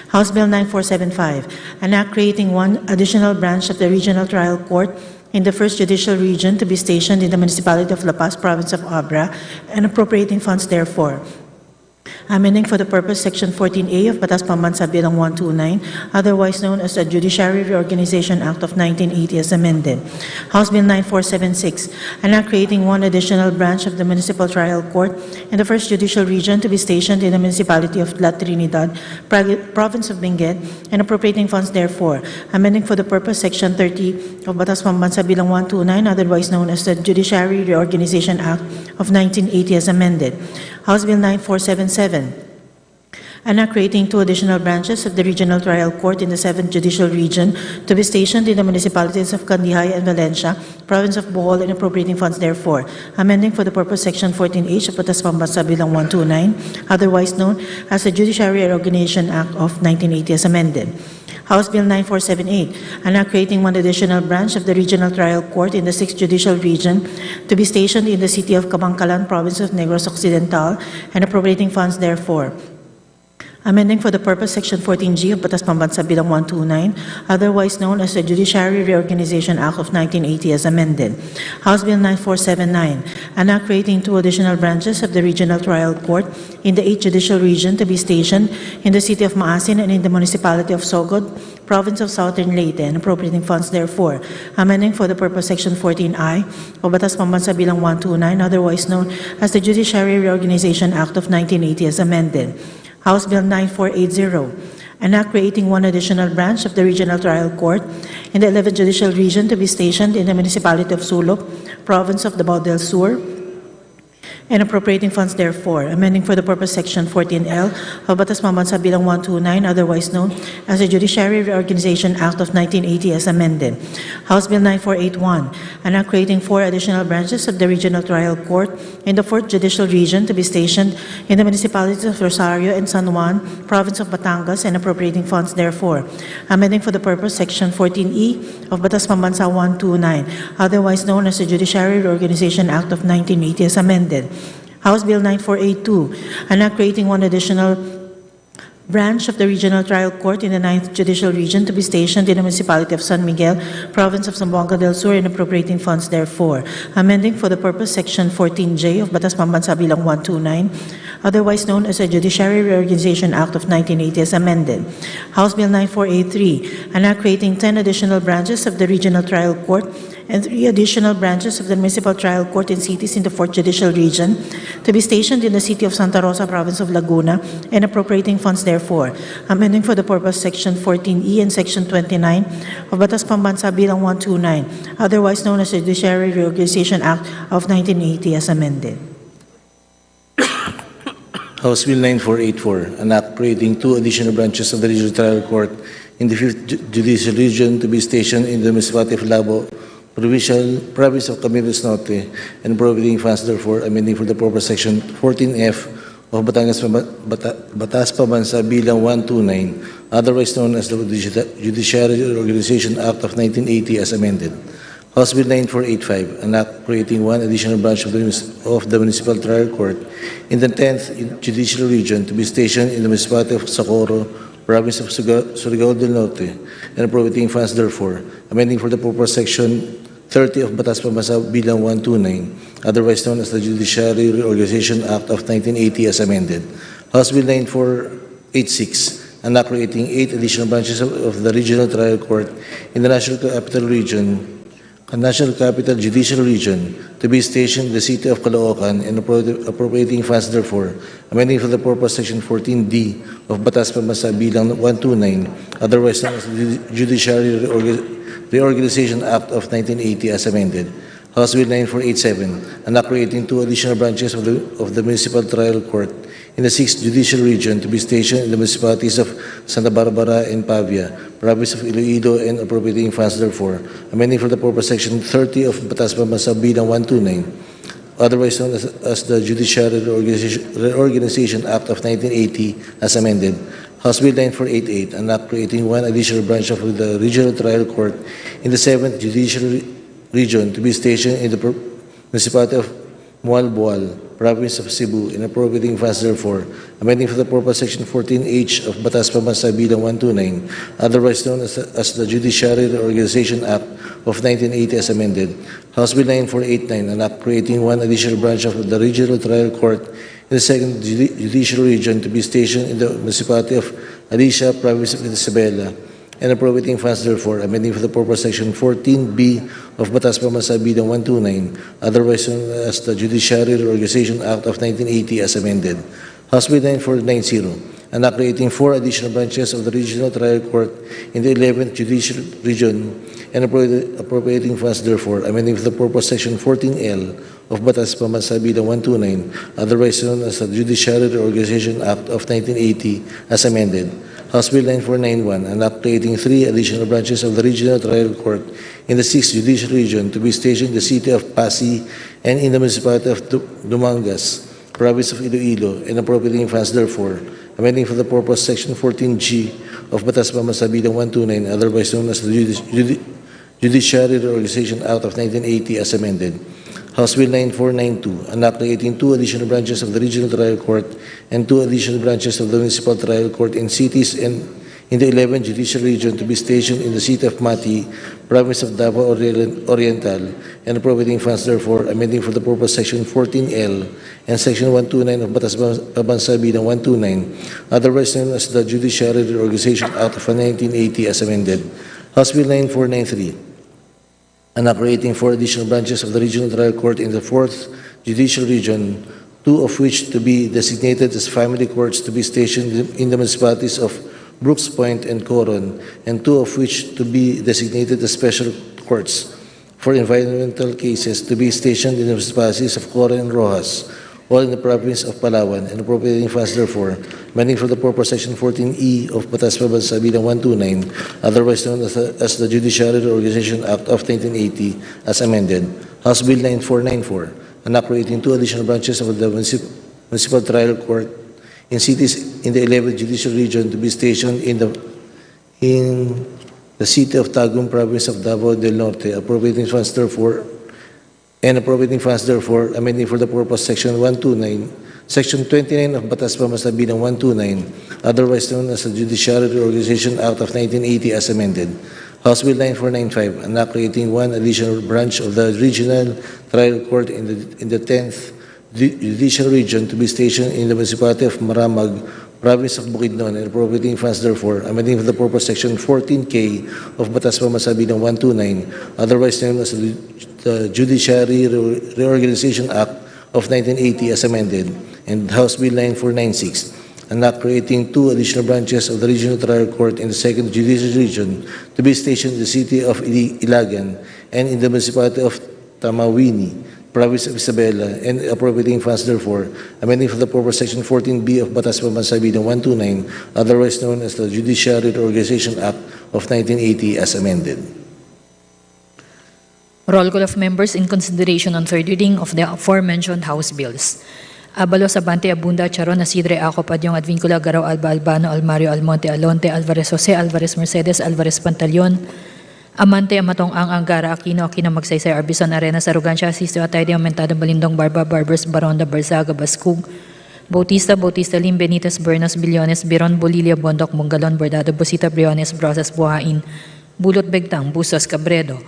House Bill 9475, an act creating 1 additional branch of the Regional Trial Court in the 1st Judicial Region to be stationed in the Municipality of La Paz, Province of Abra, and appropriating funds therefore. Amending for the purpose Section 14A of Batas Pambansa Bilang 129, otherwise known as the Judiciary Reorganization Act of 1980 as amended. House Bill 9476, an act creating 1 additional branch of the Municipal Trial Court in the 1st Judicial Region to be stationed in the Municipality of La Trinidad, Province of Benguet, and appropriating funds therefore. Amending for the purpose Section 30 of Batas Pambansa Bilang 129, otherwise known as the Judiciary Reorganization Act of 1980 as amended. House Bill 9477, an act creating 2 additional branches of the Regional Trial Court in the 7th Judicial Region to be stationed in the municipalities of Candihay and Valencia, Province of Bohol, and appropriating funds therefore. Amending for the purpose Section 14H of Batas Pambansa Bilang 129, otherwise known as the Judiciary Reorganization Act of 1980 as amended. House Bill 9478, an act creating 1 additional branch of the Regional Trial Court in the 6th Judicial Region to be stationed in the city of Kabangkalan, Province of Negros Occidental, and appropriating funds therefore. Amending for the purpose Section 14G of Batas Pambansa Bilang 129, otherwise known as the Judiciary Reorganization Act of 1980 as amended. House Bill 9479, an act creating 2 additional branches of the Regional Trial Court in the 8th Judicial Region to be stationed in the city of Maasin and in the Municipality of Sogod, Province of Southern Leyte, and appropriating funds therefore. Amending for the purpose Section 14I of Batas Pambansa Bilang 129, otherwise known as the Judiciary Reorganization Act of 1980 as amended. House Bill 9480, an act creating 1 additional branch of the Regional Trial Court in the 11th Judicial Region to be stationed in the Municipality of Sulok, Province of Davao del Sur, and appropriating funds therefore. Amending for the purpose Section 14L of Batas Pambansa Bilang 129, otherwise known as the Judiciary Reorganization Act of 1980 as amended. House Bill 9481, an act creating 4 additional branches of the Regional Trial Court in the 4th Judicial Region to be stationed in the municipalities of Rosario and San Juan, Province of Batangas, and appropriating funds therefore. Amending for the purpose Section 14E of Batas Pambansa 129, otherwise known as the Judiciary Reorganization Act of 1980 as amended. House Bill 9482, an act creating 1 additional branch of the Regional Trial Court in the 9th Judicial Region to be stationed in the Municipality of San Miguel, Province of Zamboanga del Sur, and appropriating funds therefore. Amending for the purpose Section 14J of Batas Pambansa Bilang 129, otherwise known as the Judiciary Reorganization Act of 1980 as amended. House Bill 9483, an act creating 10 additional branches of the Regional Trial Court and 3 additional branches of the Municipal Trial Court in cities in the 4th Judicial Region to be stationed in the city of Santa Rosa, Province of Laguna, and appropriating funds therefore. Amending for the purpose Section 14E and Section 29 of Batas Pambansa Bilang 129, otherwise known as the Judiciary Reorganization Act of 1980 as amended. House Bill 9484, an act creating 2 additional branches of the Regional Trial Court in the 5th Judicial Region to be stationed in the Municipality of Labo, Province of Camarines Norte, and providing funds therefore. Amending for the purpose Section 14F of Batas Pambansa Bilang 129, otherwise known as the Judiciary Organization Act of 1980 as amended. House Bill 9485, an act creating 1 additional branch of the Municipal Trial Court in the 10th Judicial Region to be stationed in the Municipality of Socorro, Province of Surigao del Norte, and appropriating funds therefore. Amending for the purpose Section 30 of Batas Pambansa Bilang 129, otherwise known as the Judiciary Reorganization Act of 1980 as amended. House Bill 9486, an act creating 8 additional branches of the Regional Trial Court in the National Capital Judicial Region to be stationed in the city of Caloocan and appropriating funds therefore, amending for the purpose Section 14D of Batas Pambansa Bilang 129, otherwise known as the Judiciary Reorganization Act of 1980 as amended. House Bill 9487, an act creating 2 additional branches of the Municipal Trial Court in the 6th Judicial Region to be stationed in the municipalities of Santa Barbara and Pavia, province of Iloilo, and appropriating funds therefore, amending for the purpose Section 30 of Batas Pambansa Bilang 129, otherwise known as the Judiciary Reorganization Act of 1980 as amended. House Bill 9488, an act creating 1 additional branch of the Regional Trial Court in the 7th Judicial Region to be stationed in the municipality of Mualboal, province of Cebu, and appropriating funds therefore, amending for the purpose Section 14H of Batas Pambansa Bilang 129, otherwise known as the Judiciary Reorganization Act of 1980 as amended. House Bill 9489, an act creating 1 additional branch of the Regional Trial Court in the 2nd Judicial Region to be stationed in the municipality of Alicia, province of Isabela, and appropriating funds therefore, amending for the purpose Section 14B of Batas Pambansa Bilang 129, otherwise known as the Judiciary Reorganization Act of 1980 as amended. House Bill 9490, an act creating 4 additional branches of the Regional Trial Court in the 11th Judicial Region and appropriating funds therefore, amending for the purpose Section 14L of Batas Pambansa Bilang 129, otherwise known as the Judiciary Reorganization Act of 1980 as amended. House Bill 9491, an act creating 3 additional branches of the Regional Trial Court in the 6th Judicial Region to be stationed in the city of Pasig and in the municipality of Dumangas, province of Iloilo, and appropriating funds therefore, amending for the purpose Section 14G of Batas Pambansa Bilang 129, otherwise known as the Judiciary Reorganization Act of 1980 as amended. House Bill 9492, an act creating 2 additional branches of the Regional Trial Court and 2 additional branches of the Municipal Trial Court in cities and in the 11th Judicial Region to be stationed in the city of Mati, province of Davao Oriental, and appropriating funds therefore, amending for the purpose Section 14L and Section 129 of Batas Pambansa Bilang 129, otherwise known as the Judiciary Reorganization Act of 1980 as amended. House Bill 9493, an act creating 4 additional branches of the Regional Trial Court in the 4th Judicial Region, 2 of which to be designated as family courts to be stationed in the municipalities of Brooks Point and Coron, and 2 of which to be designated as special courts for environmental cases to be stationed in the municipalities of Coron and Rojas, all in the province of Palawan, and appropriating funds therefore, amending for the purpose Section 14E of Batas Pambansa Bilang 129, otherwise known as the Judiciary Reorganization Act of 1980 as amended. House Bill 9494, an act creating 2 additional branches of the Municipal Trial Court in cities in the 11th Judicial Region to be stationed in the city of Tagum, province of Davao del Norte, appropriating funds therefore, amending for the purpose Section 29 of Batas Pambansa Bilang 129, otherwise known as the Judiciary Reorganization Act of 1980 as amended. House Bill 9495, an act creating 1 additional branch of the Regional Trial Court in the 10th Judicial Region to be stationed in the municipality of Maramag, province of Bukidnon, and appropriating funds therefore, amending for the purpose Section 14K of Batas Pambansa Bilang 129, otherwise known as the Judiciary Reorganization Act of 1980 as amended, and House Bill 9496, an act creating 2 additional branches of the Regional Trial Court in the 2nd Judicial Region to be stationed in the city of Ilagan and in the municipality of Tamawini, province of Isabela, and appropriating funds therefore, amending for the purpose Section 14B of Batas Pambansa Bilang 129, otherwise known as the Judiciary Reorganization Act of 1980 as amended. Roll call of members in consideration on 3rd reading of the aforementioned House bills. Abalos, Abante, Abunda, Charon, Asidre, Acop, Adyong, Advincula, Garaw, Alba, Albano, Almario, Almonte, Alonte, Alvarez, Jose, Alvarez, Mercedes, Alvarez, Pantaleon, Amante, Amatong, Angara, Aquino, Magsaysay, Arbison, Arenas, Arrogancia, Asisto, Atay, Aumentado, Balindong, Barba, Barbers, Baronda, Barzaga, Baskug, Bautista, Lim, Benitez, Bernos, Billones, Biron, Bolilia, Bondok, Mungalon, Bordado, Busita, Briones, Brosas, Buhain, Bulot, Begtang, Busos, Cabredo,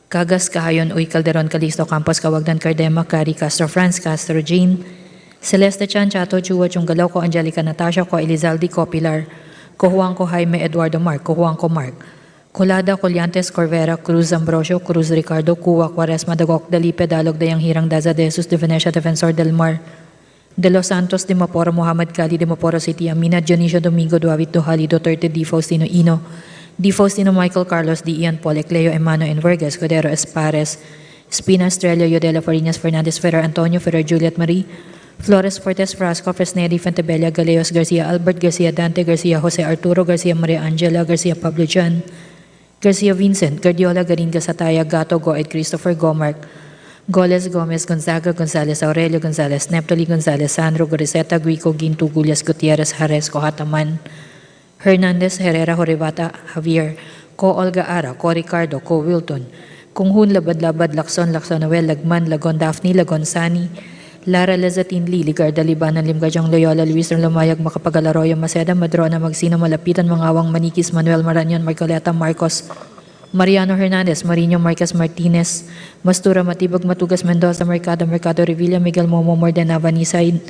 Cagas, Cahayon, Uy, Calderon, Calixto, Campos, Cawagdan, Cardema, Cari, Castro, Franz, Castro, Jean, Celeste Chan, Chato, Chua, Chungalaw, Ko, Angelica, Natasha, Ko, Elizalde, Ko, Pilar, Ko, Juan, Ko, Jaime, Eduardo, Mark, Ko, Juan, Ko, Mark, Colada, Colliantes, Corvera, Cruz, Ambrosio, Cruz, Ricardo, Cuwa, Quaresma, Dagok, Dalipe, Dalog, Dayang Hirang, Daza, De Jesus, De Venecia, Defensor del Mar, De Los Santos, De Maporo, Muhammad Kali, De Maporo City, Amina, Dionisio, Domingo, Duavit, Duhali, Duterte, Di Faustino, Ino, Di Faustino, Michael, Carlos, Di Ian, Paul, Ecleo, Emano, Envergas, Cordero, Espares, Espina, Estrella, Yodela, Farinas, Fernandez, Ferrer, Antonio, Ferrer, Juliet Marie, Flores, Fortes, Frasco, Fresneri, Fentebella, Galeos, Garcia, Albert, Garcia, Dante, Garcia, Jose Arturo, Garcia, Maria Angela, Garcia, Pablo Jan, Garcia Vincent, Guardiola, Garin, Gasataya, Gato, Goed, Christopher, Gomark, Goles, Gomez, Gonzaga, Gonzalez, Aurelio, Gonzalez, Neptali, Gonzalez, Sandro, Goriseta, Guico, Gintu, Gulias, Gutierrez, Jares, Kohataman, Hernandez, Herrera, Horibata, Javier, Ko Olga Ara, Ko Ricardo, Ko Wilton, Kunghun, Labad-Labad, Lacson, Noel, Lagman, Lagon, Daphne, Lagon, Sani, Lara Lazatin, Lee, Ligarda, Libanan, Limgajang, Loyola, Luis Lumayag, Makapag-Alaroyo, Maceda, Madrona, Magsino, Malapitan, Mangawang, Manikis, Manuel Maranyon, Marcoleta, Marcos, Mariano Hernandez, Marino Marquez Martinez, Mastura, Matibag, Matugas, Mendoza, Mercado Revilla, Miguel Momo, Mordena, Vanisay,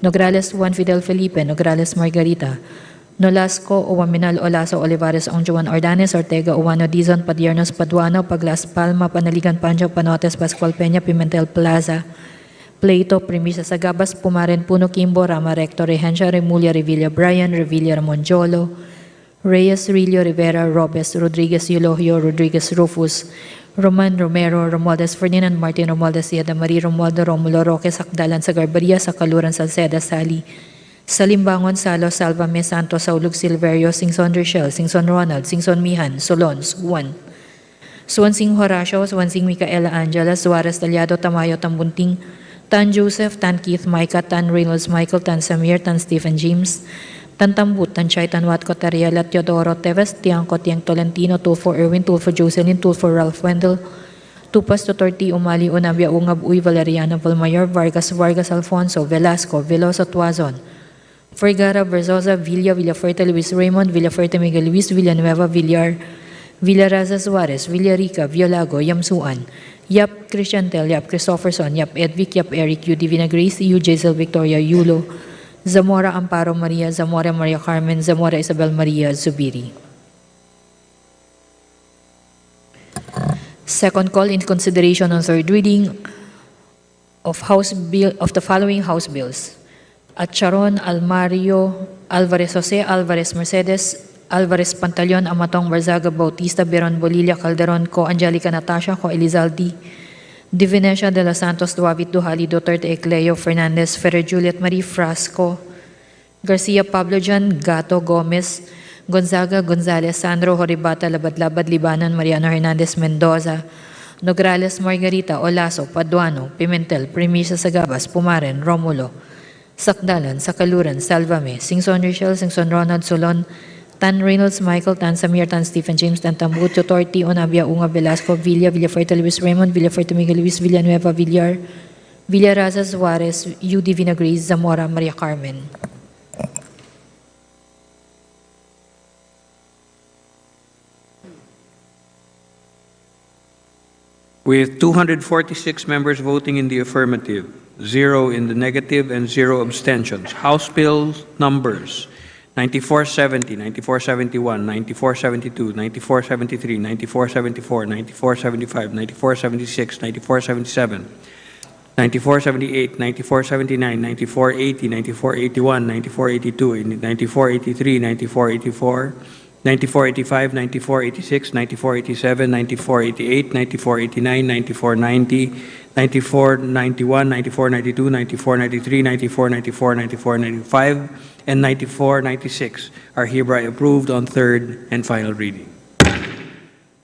Nograles, Juan Fidel Felipe, Nograles Margarita, Nolasco, Uwaminal, Olaso, Olivares, Ongjuan, Ordanes, Ortega, Uwano, Dizon, Padiernos, Paduano, Paglas, Palma, Panaligan, Pancho, Panotes, Pascual Peña, Pimentel Plaza, Plato, Primisa Sagabas, Pumaren, Puno, Kimbo, Rama, Rector, Regencia, Remulla, Revilla, Brian, Revilla, Ramonjolo, Reyes, Rillo, Rivera, Robes, Rodriguez, Eulogio, Rodriguez, Rufus, Roman, Romero, Romualdez, Ferdinand, Martin, Romualdez, Yeda, Marie, Romualdo, Romulo, Roque, Sakdalan, Sagarbaria, Sakaluran, Salceda, Sali, Salimbangon, Salo, Salvame, Santos, Saulug, Silverio, Singson, Rochelle, Singson, Ronald, Singson, Mihan, Solon, Suwan, Swansing, Horacio, Swansing, Micaela, Angela, Suarez, Talyado, Tamayo, Tambunting, Tan Joseph, Tan Keith, Micah, Tan Reynolds, Michael, Tan Samir, Tan Stephen James, Tan Tambut, Tan Chay, Tan Watco, Tariela, Teodoro, Teves, Tiangco, Tiang Tolentino, Tulfo Erwin, Tulfo Jocelyn, Tulfo Ralph Wendell, Tupas, Totorti, Umali, Unabia, Ungab, Uy, Valeriano, Valmayor, Vargas, Alfonso, Velasco, Veloso, Tuazon, Vergara, Verzosa, Villa, Villafuerte, Luis Raymond, Villafuerte, Miguel Luis, Villanueva, Villar, Villaraza Suarez, Villarica, Violago, Yamsuan, Yap Christiantel, Yap Christopherson, Yap Edvic, Yap Eric, U Divina Grace, U Jaisel Victoria, Yulo, Zamora Amparo Maria, Zamora Maria Carmen, Zamora Isabel Maria Zubiri. Second call in consideration on third reading of the following House bills: Acharon, Almario, Alvarez Jose, Alvarez Mercedes, Alvarez Pantaleon, Amatong, Barzaga, Bautista, Beron, Bolilla, Calderon, Ko Angelica, Natasha, Ko Elizalde, De Venecia, De Los Santos, Duavit, Duhali, Duterte, Ecleo, Fernandez, Ferrer, Juliet Marie, Frasco, Garcia, Pablo Jan, Gato, Gomez, Gonzaga, Gonzalez, Sandro, Horibata, Labad-Labad, Libanan, Mariano Hernandez, Mendoza, Nograles, Margarita, Olaso, Paduano, Pimentel, Primisa, Sagabas, Pumaren, Romulo, Sakdalan, Sakaluran, Salvame, Singson Rochelle, Singson Ronald, Solon, Tan Reynolds, Michael, Tan Samir, Tan Stephen James, Tan Tambut, Totorti, Onabia, Unga, Velasco, Villa, Villafuerte, Luis Raymond, Villafuerte, Miguel Luis, Villanueva, Villar, Villaraza, Suarez, U Divina Grace, Zamora, Maria Carmen. With 246 members voting in the affirmative, 0 in the negative, and 0 abstentions, House Bill numbers 9470, 9471, 9472, 9473, 9474, 9475, 9476, 9477, 9478, 9479, 9480, 9481, 9482, 9483, 9484, 9485, 9486, 9487, 9488, 9489, 9490, 9491, 9492, 9493, 9494, 9495, and 9496 are hereby approved on third and final reading.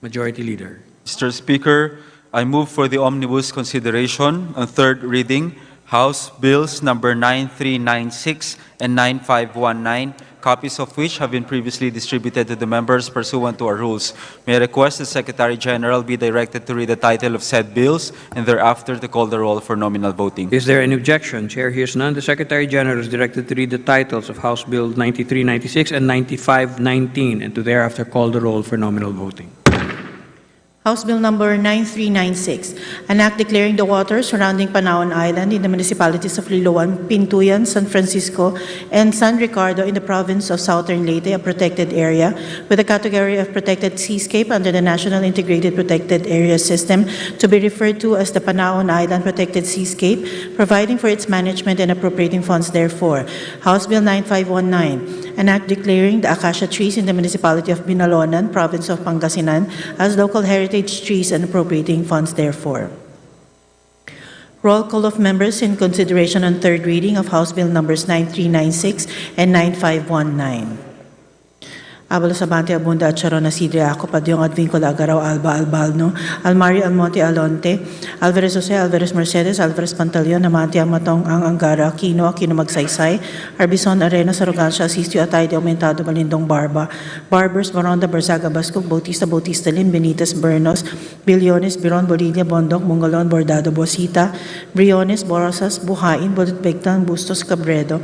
Majority Leader. Mr. Speaker, I move for the omnibus consideration on third reading, House Bills number 9396 and 9519, copies of which have been previously distributed to the members pursuant to our rules. May I request the Secretary General be directed to read the title of said bills and thereafter to call the roll for nominal voting. Is there any objection? Chair hears none. The Secretary General is directed to read the titles of House Bill 9396 and 9519 and to thereafter call the roll for nominal voting. House Bill Number 9396, an act declaring the waters surrounding Panaon Island in the municipalities of Liloan, Pintuyan, San Francisco, and San Ricardo in the province of Southern Leyte a protected area with a category of protected seascape under the National Integrated Protected Area System to be referred to as the Panaon Island Protected Seascape, providing for its management and appropriating funds therefore. House Bill 9519, an act declaring the acacia trees in the municipality of Binalonan, province of Pangasinan, as local heritage trees and appropriating funds therefore. Roll call of members in consideration on third reading of House Bill numbers 9396 and 9519. Abalos Abante Abunda at Sharon Asidre Ako Padyong Advincula Agaraw Alba Albalno Almari Almonte Alonte Alvarez Jose Alvarez Mercedes Alvarez Pantaleon Amante Amatong Ang Angara Aquino Magsaysay Arbison Arenas Arrogancia Asistio Atay de Aumentado Balindong Barba Barbers Baronda Barzaga Basco Bautista Lim Benitez Bernos Billones Biron Bolivia Bondok Mongolon Bordado Bosita Briones Borosas Buhain Bulot Begtan Bustos Cabredo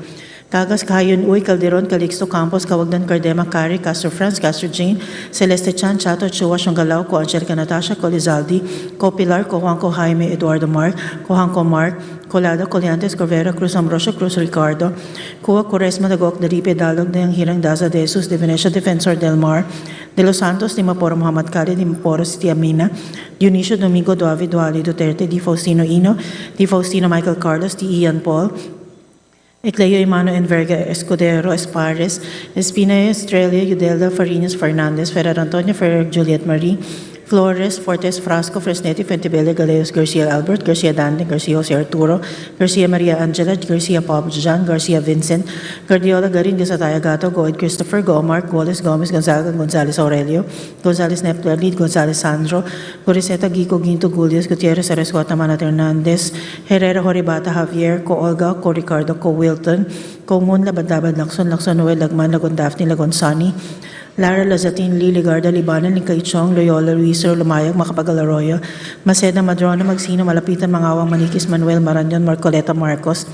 Cagas, Kayon, Uy, Calderon, Calixto, Campos, Cawagdan, Cardema, Cari, Castro France, Castro Jane, Celeste Chan, Chato, Chua, Shongalao, Ko Angelica Natasha, Ko Lizaldi, Ko Pilar, Ko Juanco Jaime, Eduardo Mark, Ko Hanco Mark, Colado, Coliantes, Corvera, Cruz Ambrosio, Cruz Ricardo, Kua Quaresma, Dagok, Daripe, Dalog, Dayang Hirang, Daza, De Jesus, De Venecia, Defensor del Mar, De Los Santos, Di Maporo, Muhammad Khalid, Di Maporo, Siti Amina, Dionisio Domingo, Duavi, Duali, Duterte, Di Faustino Ino, Di Faustino Michael Carlos, Di Ian Paul, Ecleo Emano Enverga Escudero Espares, Espina Estrella, Yudelda Farinas Fernandez, Ferrer Antonio Ferrer Juliet Marie, Flores, Fortes Frasco, Fresnetti, Fentibele, Galeos, Garcia Albert, Garcia Dante, Garcia Jose Arturo, Garcia Maria Angela, Garcia Pablo Jan, Garcia Vincent, Guardiola Garin, Gasataya Gato, Goed Christopher, Gomark, Wallace Gomez, Gonzaga, Gonzales Aurelio, Gonzales Nepler, Lid, Gonzales Sandro, Goriseta Gico, Ginto Gulius, Gutierrez, Arescuata, Manat Hernandez, Herrera, Horibata, Javier, Co Olga, Co Ricardo, Co Wilton, Co Moon, Labadabad, Lakson, Noel, Lagman, Lagon Daphne, Lagon Sani, Lara Lazatin, Lili Garda, Libanan, Linkaichong, Loyola, Luiser, Lumayag, Macapagal Arroyo, Maceda, Madrona, Magsino, Malapitan, Mangawang, Manikis, Manuel, Maranyon, Marcoleta, Marcos,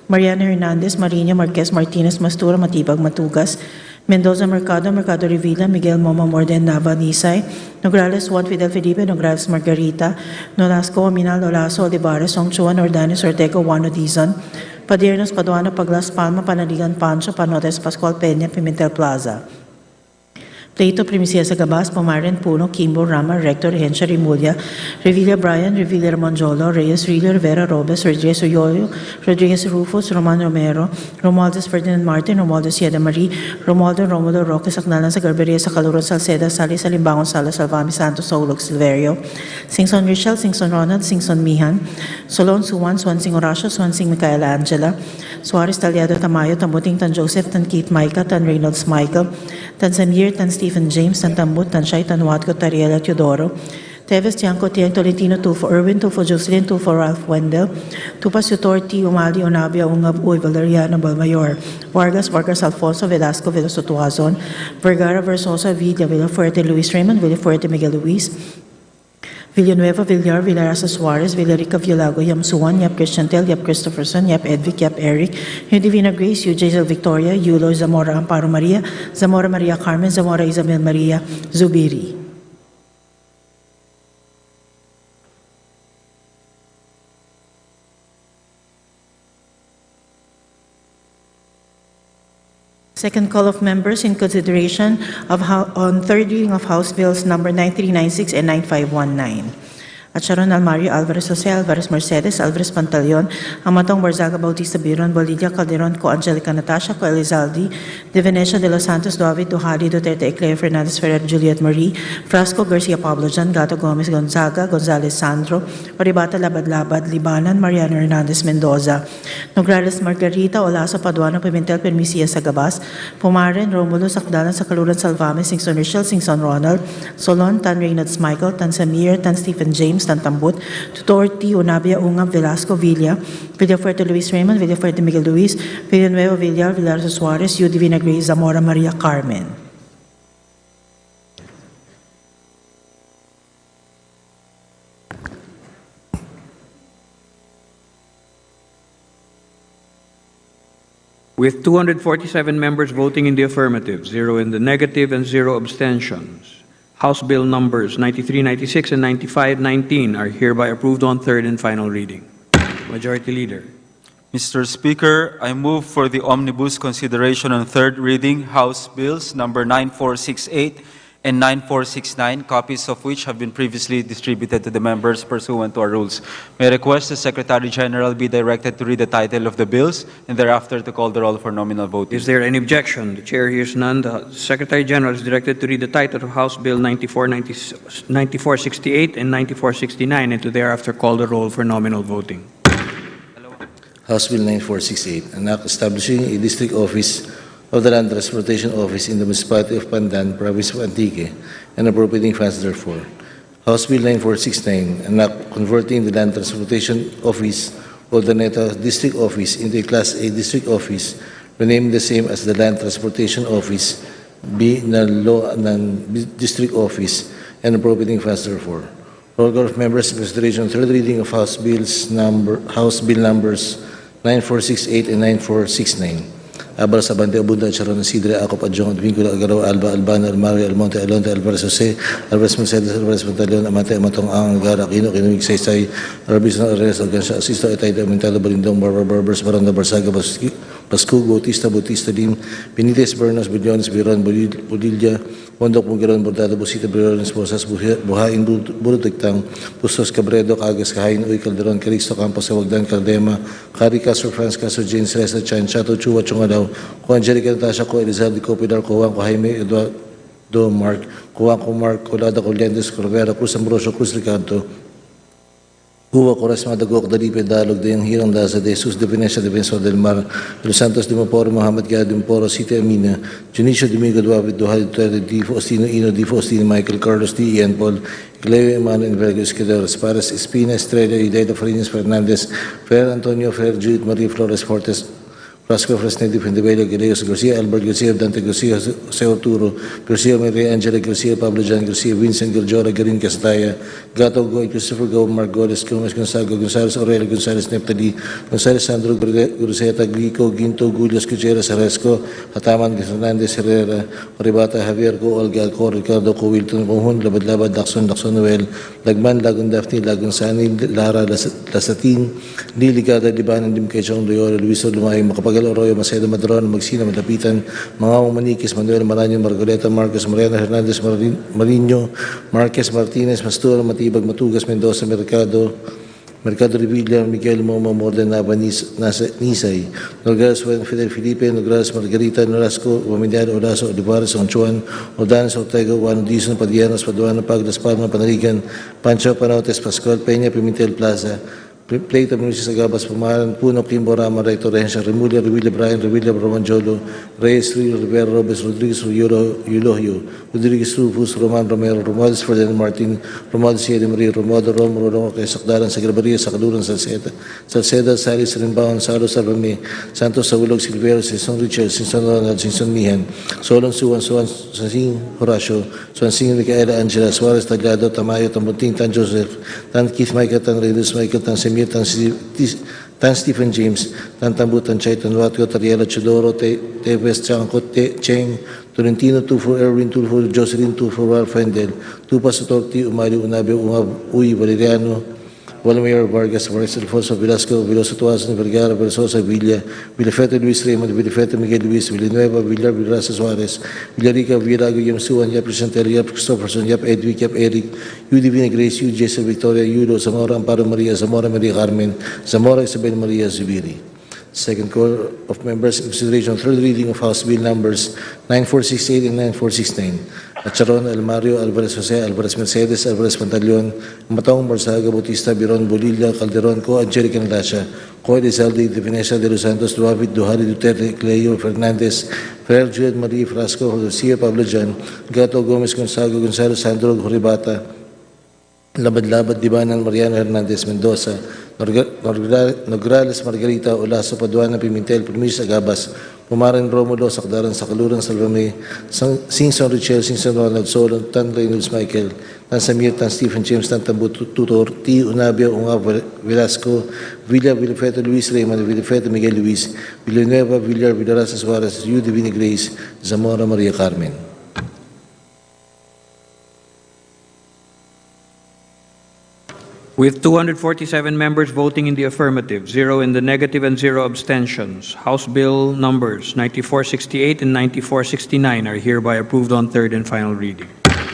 Mariana Hernandez, Marina, Marquez, Martinez, Mastura, Matibag, Matugas, Mendoza, Mercado, Mercado Revilla, Miguel Momo, Morden, Nava, Nisay, Nograles, Juan Fidel Felipe, Nograles, Margarita, Nolasco, Minal, Olaso, Olivares, Songchuan, Ordanes, Ortega, Juan Odizon, Padiernos, Paduano, Paglas, Palma, Panaligan, Pancho, Panotes, Pascual Peña, Pimentel Plaza. Plato, Primicia sa Gabas, Pumaren, Puno, Kimbo, Rama, Rector, Hensha, Rimulya, Revilla Brian, Revilla Ramonjolo, Reyes, Rilla, Rivera, Robes, Rodriguez Oyoyo, Rodriguez Rufus, Roman Romero, Romualdez Ferdinand Martin, Romualdez Sieda Marie, Romualdo Romulo Roque, Saknalan sa Garberia, sa Caluron, Salceda, Sali, Salimbangon, Sala, Salvami, Santos, Saulog, Silverio, Singson Richel, Singson Ronald, Singson Mihan, Solon Suwan, Swansing Horacio, Swansing Micaela Angela, Suarez Taliado Tamayo, Tambuting, Tan Joseph, Tan Keith Micah, Tan Reynolds Michael, Tan Samir, Tan Stephen James, Tan Tambut, Tan Shai, Tan Watco, Tariela Teodoro, Teves, Tiangco, Tiang, Tolentino, Tufo, Irwin, Tufo, Jocelyn, Tufo, Ralph Wendell, Tupas, Utorti, Umali, Onabia, Ungab, Uy, Valeriano, Balmayor, Vargas, Alfonso, Velasco, Velosotuazon, Vergara, Versosa, Villa, Villafuerte, Luis Raymond, Villafuerte, Miguel Luis, Villanueva, Villar, Villarasa Suarez, Villarica, Villago, Yamsuan, Yap Christiantel, Yap Christopherson, Yap Edvic, Yap Eric, Divina Grace, Jaisel Victoria, Yulo, Zamora Amparo Maria, Zamora Maria Carmen, Zamora Isabel Maria, Zubiri. Second call of members in consideration of on third reading of House Bills number 9396 and 9519. At Sharon Almario, Alvarez Jose, Alvarez Mercedes, Alvarez Pantaleon, Amatong Barzaga Bautista Biron, Bolivia Calderon, Co Angelica Natasha, Co Elizaldi, De Venecia, De Los Santos, David Duhali, Duterte, Ecleo Fernandez, Ferrer, Juliet Marie, Frasco, Garcia Pablo Jan, Gato Gomez, Gonzaga, Gonzales Sandro, Oribata Labad-Labad, Libanan, Mariano Hernandez Mendoza, Nograles Margarita, Olaso Paduano, Pimentel, Permisia Sagabas, Pumaren, Romulo, Sakdalan, Sakaluran, Salvame, Singson Richel, Singson Ronald, Solon, Tan Reynolds Michael, Tan Samir, Tan Stephen James, Tan Tambut, Tutorti, Unabia, Ungab, Velasco, Villa, Villafuerte, Luis Raymond, Villafuerte, Miguel Luis, Villanueva, Villar, Villarzo Suarez, Yu Divina Grace, Zamora Maria Carmen. With 247 members voting in the affirmative, 0 in the negative, and 0 abstentions, House Bill numbers 9396 and 9519 are hereby approved on third and final reading. Majority Leader. Mr. Speaker, I move for the omnibus consideration on third reading House Bills number 9468 and 9469, copies of which have been previously distributed to the members pursuant to our rules. May I request the Secretary General be directed to read the title of the bills and thereafter to call the roll for nominal voting. Is there any objection? The Chair hears none. The Secretary General is directed to read the title of House Bill 9468 and 9469 and to thereafter call the roll for nominal voting. House Bill 9468, an act establishing a district office of the Land Transportation Office in the Municipality of Pandan, Province of Antique, and appropriating funds therefore. House Bill 9469, an act converting the Land Transportation Office of the NETA District Office into a Class A District Office, renaming the same as the Land Transportation Office, B na law ng District Office, and appropriating funds therefore. Roll call of members in consideration third reading of House Bill numbers 9468 and 9469. Abra Sabante Abunda Charon Sidre Acop Adjong Vincula Agaro Alba Albana Almario Almonte Alonte Alvarez Jose Alvarez Mercedes Alvarez Pantaleon Amate Amatong Ang Gara Aquino Kinuig Saysay Arbison Arres Algansya Asisto Etay Amintado Balindong Barbar Barbers Baranda Barsaga Pascu Bautista Lim Benitez Bernos Billones Biron Budilya Wondok Mugiron Bordado Busita Brilones Bosas Buhain Bulutigtang Bustos Cabredo Cagas Kahain Uy Calderon Calixto Campos Sawagdan Caldema Cari Castro France Castro James Reza Chan Chato Chua Chungalaw ko Angelica Natasha ko Elizalde ko Pilar ko Juan ko Jaime Eduardo Mark ko Juan ko Mark Colada Colientes Corvera Cruz Ambrosio Cruz Ricardo Cuba Coras Madagok Dalipe Dalog de Hirang Daza de Jesus de Venecia de Benso del Mar Los Santos de Maporo Mohamed Gad de Maporo City Amina Junicio Domingo Duavid Duhal Duterte Di Faustino Ino Di Faustino Michael Carlos Di Ian Paul Cleo Emmanuel Envergos Quedaros Pares Espina Estrella Ideta Farinas Fernandez Fer Antonio Fer Judith Marie Flores Fortes Frasco Fresnedi Fendebello Guerreros Garcia Albert Garcia Dante Garcia Jose Arturo Garcia Maria Angela Garcia Pablo Jan Garcia Vincent Garjora Garin Castaya Gato Goy Christopher Go Margolis Gomez Gonzago Gonzales Aurelio Gonzales Neptali Gonzales Sandro Gruseta Glico Ginto Gulias Gutierrez Aresco Hataman Fernandez Herrera Oribata Javier Go Olga Alcor Ricardo Co Wilton Pohon Labad Daxon Noel Lagman Lagun Daphne Lagun Sani Lara Lasatin Liligada Libanan Dimkechong Loyola Luiso Lumay Makapag Arroyo, Macedo Madron, Magsina, Madapitan, Mangawang Maniquis, Manuel Maranyo, Margoleta, Marcos, Mariana Hernandez, Marino, Marquez, Martinez, Mastura, Matibag, Matugas, Mendoza, Mercado Revilla, Miguel Momo, Morden, Nava, Nisay, Nogales, Fidel Felipe, Nogales, Margarita, Norasco, Wamiliano, Olaso, Olivares, Onchuan, Ordanes, Ortega, Juan Dizon, Padianos, Paduano, Paglas, Palma, Panarigan, Pancho, Panotes, Pascual, Peña, Pimentel Plaza, Plate of Music Agabas Pumaran, Puno, Kimbo Rama, Recto Rehensha, Remulia, Revilla, Brian, Revilla, Romanjolo, Reyes, Rivera, Robes, Rodriguez, Eulogio, Rodriguez, Rufus, Roman Romero, Romualdez, Ferdinand Martin, Romualdez, Siede Maria, Romualdo, Romo, Romo, Sakdaran, Sagrabaria, Sakaluran, Salceda, Salis, Rimbaon, Salo, Salvame, Santos, Saulog, Silvero, Sinson Richard, Sinson Ronald, Sinson Mihan, Solon, Suwan, Sansing, Horacio, Swansing, Micaela, Angela, Suarez, Taglado, Tamayo, Tambuting, Tan Joseph, Tan Keith Michael, Tan Redus, Michael, Tan Semir, Tan Stephen James, Tan Tambu, Tan Chay, Tan Watio, Tariela, Chudoro, Teves, Chanco, Cheng, Tolentino, 2 for Erwin, 2 for Jocelyn, 2 for Ralph Fendel, 2 pa Sotorti, Umali, Unabe, Uy, Valeriano, Walmir, Vargas, Vargas, Alfonso, Velasco, Veloso, Tuason, Vergara, Versosa, Villa, Villafete, Luis Raymond, Villafete, Miguel Luis, Villanueva, Villar, Villarasa Suarez, Villarica, Virago, Yam Suan, Yap Presentel, Yap Christopherson, Yap Edwick, Yap Eric, Udivina Grace, U. Jason Victoria, Yulo, Zamora, Amparo Maria, Zamora Maria Carmen, Zamora Isabel Maria Zubiri. Second call of members in consideration third reading of House Bill numbers 9468 and 9469. Acharon, Almario, Alvarez Jose, Alvarez Mercedes, Alvarez Pantaleon, Matong, Barsaga, Bautista, Biron, Bolilla, Calderon, Co, Angelica Natasha, Co, Elizalde, De Venecia, De Los Santos, Duavid, Duhari, Duterte, Cleo, Fernandez, Ferrer, Juliet Marie, Frasco, Garcia, Pablo Jan, Gato, Gomez, Gonzago, Gonzalo, Sandro, Horibata, Labad-Labad, Dibanan, Mariano Hernandez, Mendoza, Nograles, Margarita, Olaso, Paduana, Pimentel, Primis, Agabas, Pumaran, Romulo, Sakdaran, Sakaluran, Salvame, Singson, Richel, Singson, Ronald, Solon, Tan Reynolds, Michael, Tan Samir, Tan Stephen James, Tan Tambu, Tutor, T. Unabia, Unga, Velasco, Villa, Villafete, Luis Raymond, Villafete, Miguel Luis, Villanueva, Villar, Villarasa Suarez, U. Divine Grace, Zamora, Maria Carmen. With 247 members voting in the affirmative, 0 in the negative, and 0 abstentions, House Bill numbers 9468 and 9469 are hereby approved on third and final reading.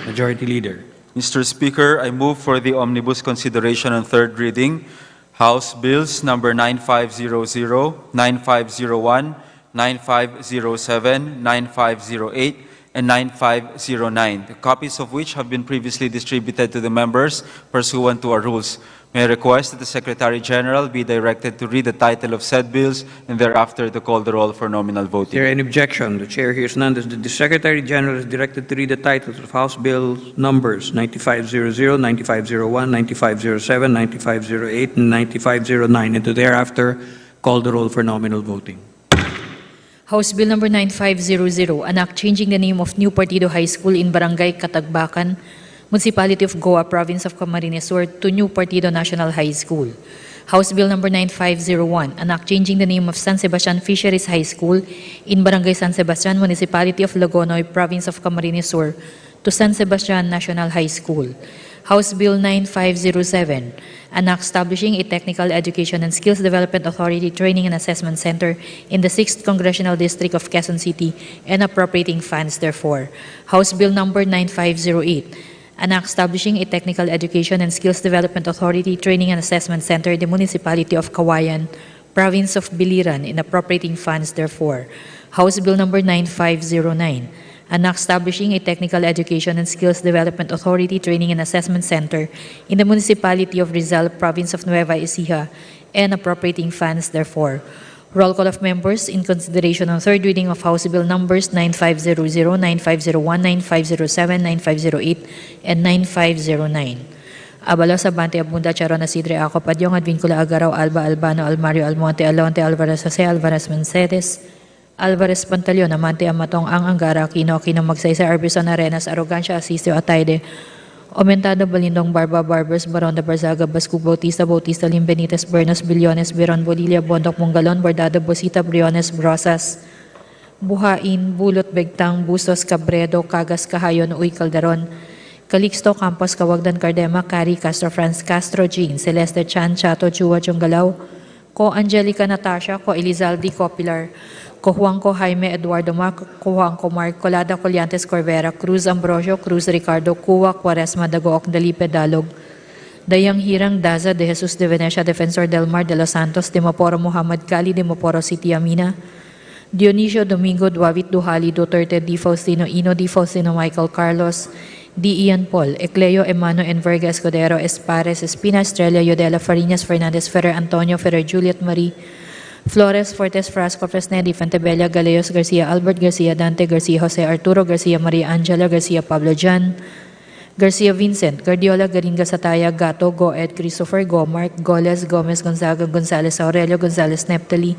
Majority Leader. Mr. Speaker, I move for the omnibus consideration on third reading, House Bills number 9500, 9501, 9507, 9508, and 9509, the copies of which have been previously distributed to the members pursuant to our rules. May I request that the Secretary General be directed to read the title of said bills and thereafter to call the roll for nominal Is voting. there any objection? The Chair hears none. The Secretary General is directed to read the titles of House Bills numbers 9500, 9501, 9507, 9508, and 9509, and to thereafter call the roll for nominal voting. House Bill number 9500, an act changing the name of New Partido High School in Barangay Katagbakan, Municipality of Goa, Province of Camarines Sur to New Partido National High School. House Bill number 9501, an act changing the name of San Sebastian Fisheries High School in Barangay San Sebastian, Municipality of Logonoy, Province of Camarines Sur to San Sebastian National High School. House Bill 9507, an act establishing a Technical Education and Skills Development Authority Training and Assessment Center in the 6th Congressional District of Quezon City and appropriating funds therefore. House Bill number 9508, an act establishing a Technical Education and Skills Development Authority Training and Assessment Center in the Municipality of Kawayan, Province of Biliran, and appropriating funds therefore. House Bill number 9509, an act establishing a Technical Education and Skills Development Authority Training and Assessment Center in the Municipality of Rizal, Province of Nueva Ecija, and appropriating funds therefore. Roll call of members in consideration on third reading of House Bill numbers 9500, 9501, 9507, 9508, and 9509. Abalo Sabante Abunda Charon Asidre Ako Padyong Advincula Agaraw Alba Albano Almario Almonte Alonte Alvarez Jose Alvarez Mercedes Alvarez Pantaleon Amante Amatong Ang Angara Kino Magsaysay Arbison Arenas Arrogancia Asistio Atayde Aumentado Balindong Barba Barbers Baronda Barzaga Bascu Bautista Bautista Lim Benitez Bernos Billones Biron Bolilla Bondok Monggalon Bordado Bosita Briones Brosas Buhain Bulot Begtang Bustos Cabredo Cagas Kahayon Uy Calderon Calixto Campos Kawagdan Cardema Cari Castro Franz Castro Jean Celeste Chan Chato Chua Chunggalaw Ko Angelica Natasha Ko Elizalde Ko Pilar Ko Juanco Jaime Eduardo Marco Ko Juanco Mark Colada Colliantes Corvera Cruz Ambrosio Cruz Ricardo Cuwa Quaresma Dagook Dalipe Dalog Dayang Hirang Daza de Jesus de Venecia Defensor del Mar de los Santos de Maporo Muhammad Kali de Maporo City Amina Dionisio Domingo Duavit Duhali Duterte Di Faustino Ino Di Faustino Michael Carlos D. Ian Paul, Ecleo Emano Enverga Escudero Espares Espina Estrella Yodela Farinas Fernandez Ferrer Antonio Ferrer Juliet Marie Flores Fortes Frasco Fresnedi Fantebella Galeos Garcia Albert Garcia Dante Garcia Jose Arturo Garcia Maria Angela Garcia Pablo Jan Garcia Vincent Guardiola Garinga Sataya Gato Goed Christopher Go Mark Goles Gomez Gonzaga Gonzales Aurelio Gonzales Neptali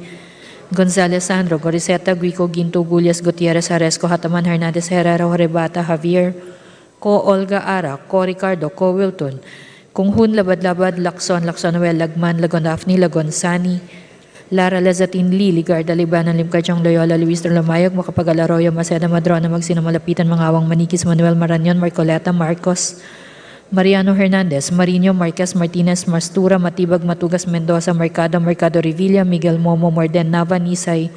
Gonzales Sandro Goriseta Guico Ginto Gullias Gutierrez Aresco Hataman Hernandez Herrera Horebata Javier Ko Olga Ara Ko Ricardo Ko Wilton Kung Hun Labad-Labad Lacson Noel Lagman Lagon Daphne Lagon Sani Lara Lazatin Lee, Ligarda Libanan Limkachong Loyola, Luis Lamayog, Makapag-Alaroyo, Maceda Madrona, Magsinamalapitan, Mangawang Manikis, Manuel Marañon, Marcoleta, Marcos, Mariano Hernandez, Marino, Marquez, Martinez, Mastura, Matibag, Matugas, Mendoza, Mercado Revilla, Miguel Momo, Morden, Nava, Nisay,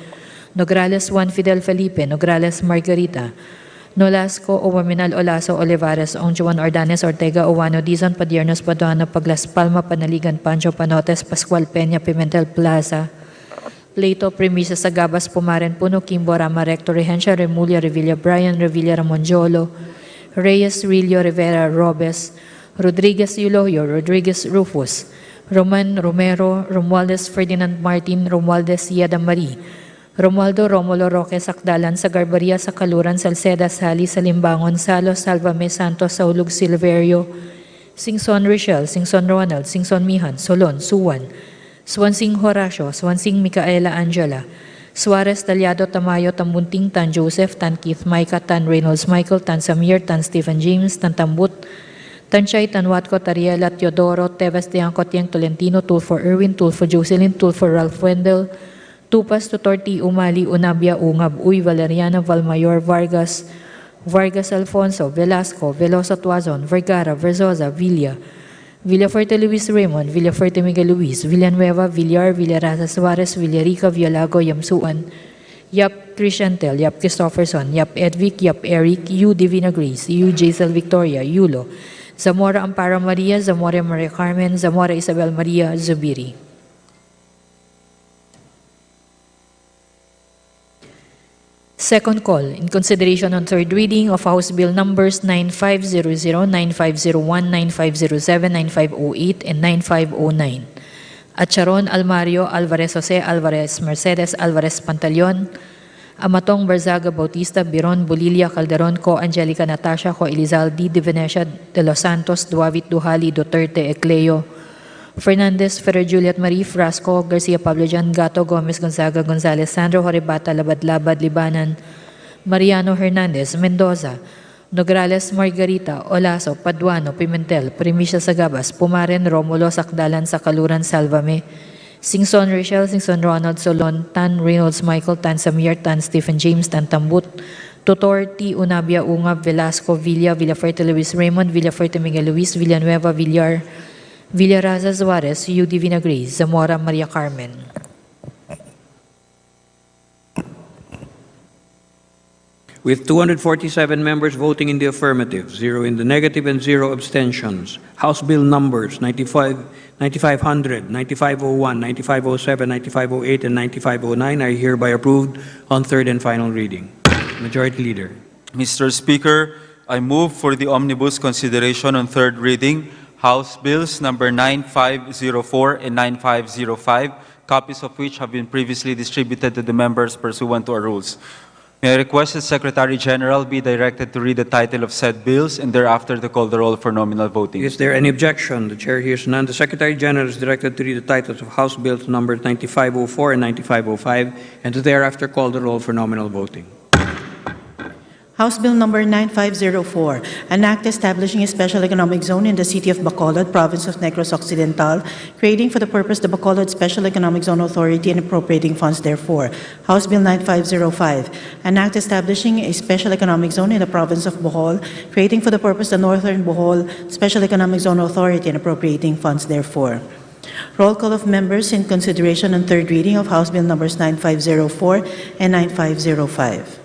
Nograles Juan Fidel Felipe, Nograles Margarita, Nolasco, Owaminal Olaso, Olivares, Ongjuan Ordanes, Ortega, Owano, Dizon, Padiernos, Paduano, Paglas Palma, Panaligan, Pancho, Panotes, Pascual Peña, Pimentel Plaza, Plato, Premisa, Sagabas, Pumaren, Puno, Kimbo, Rama, Rector, Regencia, Remulia, Revilla, Brian, Revilla, Ramonjolo, Reyes, Rillo, Rivera, Robes, Rodriguez, Euloyo, Rodriguez, Rufus, Roman, Romero, Romualdez, Ferdinand Martin, Romualdez, Yada Marie, Romualdo, Romulo, Roque, Sakdalan, sa Garbaria, sa Kaluran, Salceda, Sali, Salimbangon, Salos, Salvame, Santos, Saulug, Silverio, Singson, Richel, Singson, Ronald, Singson, Mihan, Solon, Suwan, Swansing, Horacio, Swansing, Micaela, Angela, Suarez, Talyado, Tamayo, Tambunting, Tan Joseph, Tan Keith, Micah, Tan Reynolds, Michael, Tan Samir, Tan Stephen James, Tan Tambut, Tan Chay, Tan Watco, Tariela, Teodoro, Tevas, Tiangco, Tiang, Tolentino, Tulfo Irwin, Tulfo Jocelyn, Tulfo Ralph Wendell, Tupas, Tutorti, Umali, Unabia, Ungab, Uy, Valeriana, Valmayor, Vargas, Vargas Alfonso, Velasco, Veloso Tuazon, Vergara, Verzosa, Villa, Villafuerte Luis Raymond, Villafuerte Miguel Luis, Villanueva, Villar, Villarasa Suarez, Villarica, Villalago, Yamsuan, Yap Christiantel, Yap Christopherson, Yap Edvic, Yap Eric, U. Divina Grace, U. Jaisal Victoria, Yulo, Zamora Amparo Maria, Zamora Maria Carmen, Zamora Isabel Maria, Zubiri. Second call, in consideration on third reading of House Bill numbers 9500, 9501, 9507, 9508, and 9509. Acharon Almario, Alvarez Jose, Alvarez Mercedes, Alvarez Pantaleon, Amatong Barzaga Bautista, Biron, Bolilla, Calderon, Co, Angelica Natasha, Co, Elizalde, De Venecia, De Los Santos, Duavit, Duhali, Duterte, Ecleo, Fernandez, Ferrer Juliet Marie, Frasco, Garcia Pablo Jan, Gato, Gomez, Gonzaga, Gonzalez, Sandro, Horibata, Labad-Labad, Libanan, Mariano Hernandez, Mendoza, Nograles, Margarita, Olaso, Paduano, Pimentel, Primicia Sagabas, Pumaren, Romulo, Sakdalan, Sakaluran, Salvame, Singson Rachel, Singson Ronald, Solon, Tan Reynolds, Michael, Tan Samir, Tan Stephen James, Tan Tambut, Totor, T. Unabia, Ungab, Velasco, Villa, Villafuerte Luis Raymond, Villafuerte Miguel Luis, Villanueva, Villar, Villaraza Suarez, U. Divina Grace, Zamora Maria Carmen. With 247 members voting in the affirmative, 0 in the negative, and 0 abstentions, House Bill numbers 9500, 9501, 9507, 9508, and 9509 are hereby approved on third and final reading. Majority Leader. Mr. Speaker, I move for the omnibus consideration on third reading House Bills number 9504 and 9505, copies of which have been previously distributed to the members pursuant to our rules. May I request that Secretary General be directed to read the title of said bills and thereafter to call the roll for nominal voting. Is there any objection? The Chair hears none. The Secretary General is directed to read the titles of House Bills numbers 9504 and 9505 and to thereafter call the roll for nominal voting. House Bill number 9504, an act establishing a special economic zone in the city of Bacolod, province of Negros Occidental, creating for the purpose the Bacolod Special Economic Zone Authority and appropriating funds therefore. House Bill 9505, an act establishing a special economic zone in the province of Bohol, creating for the purpose the Northern Bohol Special Economic Zone Authority and appropriating funds therefore. Roll call of members in consideration on third reading of House Bill numbers 9504 and 9505.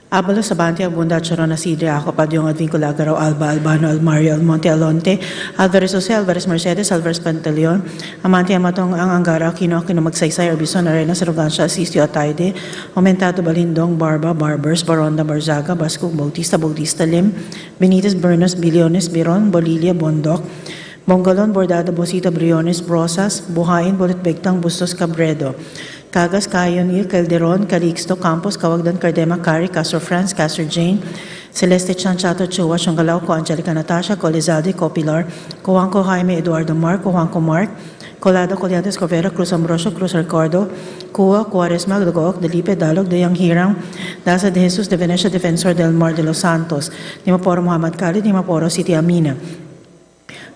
Abalos, Abante, Abunda, Chorona, Sidria, Ako, Padyong, Advincula, Agaraw, Alba, Albano, Almario, Almonte, Alonte, Alvarez Jose, Alvarez Mercedes, Alvarez Pantaleon, Amante, Amatong, Ang Angara, Kino, Magsaysay, Orbison, Arena, Sarugansya, Asistio, Atayde, Aumentado, Balindong, Barba, Barbers, Baronda, Barzaga, Basco, Bautista, Bautista, Lim, Benitez, Bernos, Biliones, Biron, Bolilia, Bondok, Bongalon, Bordado, Bosita, Briones, Brosas, Buhayin, Bulitbegtang, Bustos, Cabredo, Cagas, Cayonil, Calderon, Calixto, Campos, Cawagdan, Cardema, Cari, Castro France, Castro Jane, Celeste Chanchato, Chua, Shongalao, Co, Angelica Natasha, Co, Lizalde, Co, Pilar, Coanco, Jaime, Eduardo Mark, Coanco Mark, Colado, Coliantes, Covera, Cruz Ambrosio, Cruz Ricardo, Cua, Cuaresma, Dugoc, Delipe, Dalog, Deyang Hirang, Daza de Jesus, De Venecia, Defensor del Mar de los Santos, Dimaporo Muhammad Khalid, Dimaporo City Amina,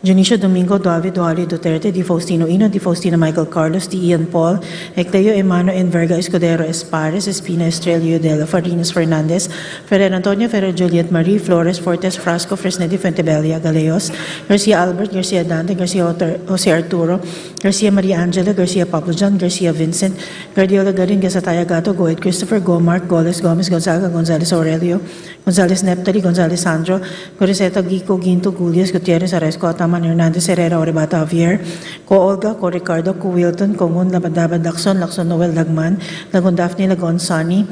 Junicio Domingo, David, Duali, Duterte, Di Faustino Ino, Di Faustino Michael Carlos, Di Ian Paul, Ecleo Emano, Enverga, Escudero, Espares, Espina, Estrelio, Dela, Farinas, Fernandez, Ferrer Antonio, Ferrer Juliet Marie, Flores, Fortes, Frasco, Fresnedi, Fuentebella, Galeos, Garcia Albert, Garcia Dante, Garcia Jose Arturo, Garcia Maria Angela, Garcia Pablo John, Garcia Vincent, Guardiola Garin, Gasataya Gato, Goet Christopher, Gomark, Goles, Gomez, Gonzaga, Gonzales Aurelio, Gonzales Neptali, Gonzales Sandro, Coriseta, Gico, Ginto, Gulias, Gutierrez, Aresco, Ataman, Hernandez, Herrera, Oribata, Javier, Co Olga, Co Ricardo, Co Wilton, Congun, Labadabad, Lacson, Noel, Lagman, Lagon Daphne, Lagon Sani,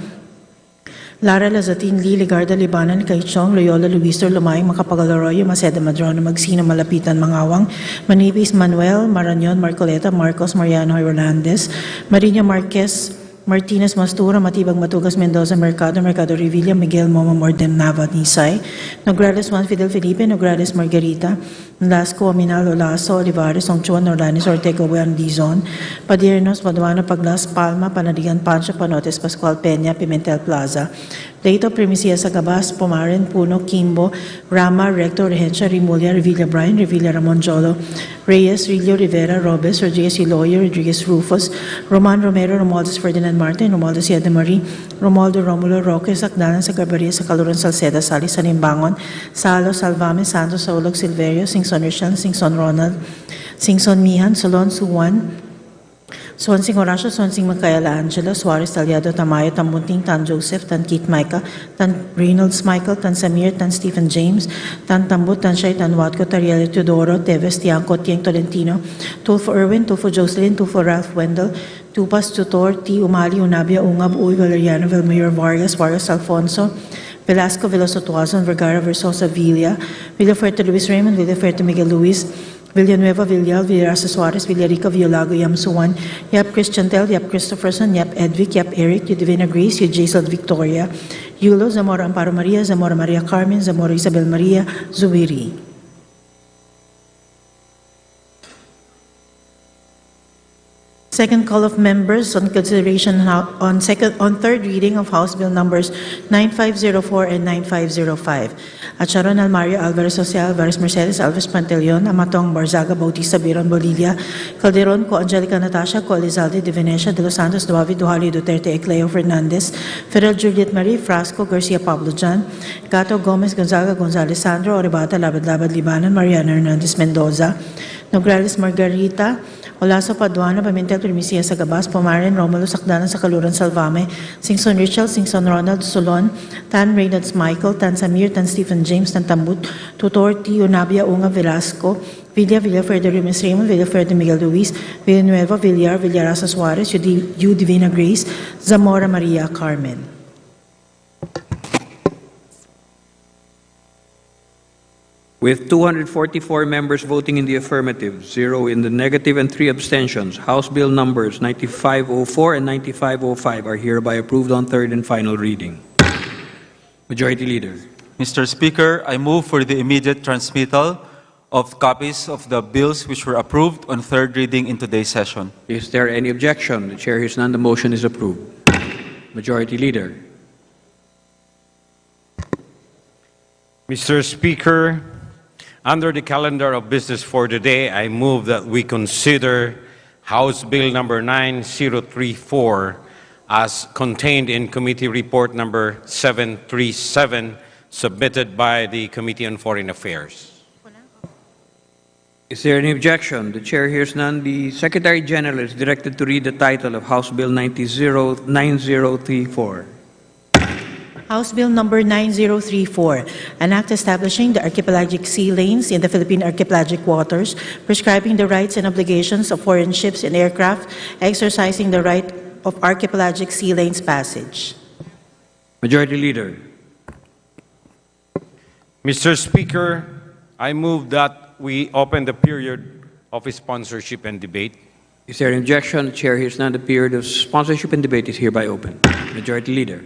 Lara Lazatin, Lee, Ligarda, Libanan, Kaichong, Loyola, Luisor, Lumayang, Macapagal-Arroyo, Maceda, Madrono, Magsino, Malapitan, Mangawang, Manibis, Manuel, Marañon, Marcoleta, Marcos, Mariano, Hernandez, Marina Marquez, Martinez Mastura, Matibag Matugas, Mendoza, Mercado, Mercado Revilla, Miguel Momo, Mordem Nava, Nisay, Nograles Juan Fidel Felipe, Nograles Margarita, Lasco, Aminal, Olaso, Olivares, Ongchuan, Orlanes, Ortega, Buyan, Dizon, Padirnos, Paduano, Paglas, Palma, Panadigan, Pancho, Panotes, Pascual Peña, Pimentel Plaza, Dato Primicia Sagabas, Pomaren, Puno, Kimbo, Rama, Recto, Regencia, Rimulya, Revilla Bryan, Revilla Ramon Jolo, Reyes, Rillo, Rivera, Robes, Rodriguez Iloyo, Rodriguez Rufus, Roman Romero, Romualdez Ferdinand Martin, Romualdez Yeda Marie, Romualdo Romulo Roque, Sakdanan, Sagabaria, Sakaluran, Salceda, Sali, Salimbangon, Salo, Salvame, Santos, Saulog, Silverio, Singson Richel, Singson Ronald, Singson Mihan, Solon, Suwan, Swansing Horacio, Swansing Micaela Angela, Suarez Taliado, Tamayo, Tambunting, Tan Joseph, Tan Keith Micah, Tan Reynolds Michael, Tan Samir, Tan Stephen James, Tan Tambut, Tan Shay, Tan Watco, Tariel Teodoro, Teves, Tiangco, Tieng Tolentino, Tulfo Irwin, Tulfo Jocelyn, Tulfo Ralph Wendell, Tupas Tutor, T. Umali, Unabia, Ungab, Uy, Valeriano, Vilmayor Vargas, Vargas Alfonso, Velasco, Veloso Tuazon, Vergara, Versosa, Villa, Villafuerte Luis Raymond, Villafuerte Miguel Luis, Villanueva, Villar, Villarasa Suarez, Villarica, Villago, Yam Suwan, Yap Christian Tel, Yap Christopherson, Yap Edvic, Yap Eric, Yudivina Grace, Jason Victoria, Yulo, Zamora Amparo Maria, Zamora Maria Carmen, Zamora Isabel Maria, Zuwiri. Second call of members on consideration on third reading of House Bill numbers 9504 and 9505. Acharon Almario Alvarez Social, Alvarez Mercedes, Alves Pantaleon, Amatong Barzaga, Bautista Biron, Bolivia, Calderon, Co Angelica Natasha, Co Elizalde de Venecia, De Los Santos, Duavi, Duhalio, Duterte, Ecleo Fernandez, Fidel Juliet Marie, Frasco, Garcia Pablo Jan, Gato Gomez, Gonzaga, Gonzales Sandro, Oribata, Labad-Labad, Libanan, Mariana Hernandez Mendoza, Nograles Margarita, Olaso Paduano, Pimentel Primicia Sagabas, Pomaren, Romulo Sakdanan, Sakaluran Salvame, Singson Richel, Singson Ronald, Solon, Tan Reynolds Michael, Tan Samir, Tan Stephen James, Tan Tambut, Tutor, T. Unabia, Unga, Velasco, Villa, Villaferde Rimes Raymond, Villaferde Miguel Luis, Villanueva, Villar, Villarasa Suarez, U Divina Grace, Zamora Maria Carmen. With 244 members voting in the affirmative, 0 in the negative, and 3 abstentions, House Bill numbers 9504 and 9505 are hereby approved on third and final reading. Majority Leader. Mr. Speaker, I move for the immediate transmittal of copies of the bills which were approved on third reading in today's session. Is there any objection? The Chair hears none. The motion is approved. Majority Leader. Mr. Speaker, under the calendar of business for today, I move that we consider House Bill number 9034 as contained in Committee Report number 737 submitted by the Committee on Foreign Affairs. Is there any objection? The Chair hears none. The Secretary General is directed to read the title of House Bill 9034. House Bill number 9034, an act establishing the archipelagic sea lanes in the Philippine archipelagic waters, prescribing the rights and obligations of foreign ships and aircraft, exercising the right of archipelagic sea lanes passage. Majority Leader. Mr. Speaker, I move that we open the period of sponsorship and debate. Is there an objection? The Chair hears none. The period of sponsorship and debate is hereby open. Majority Leader.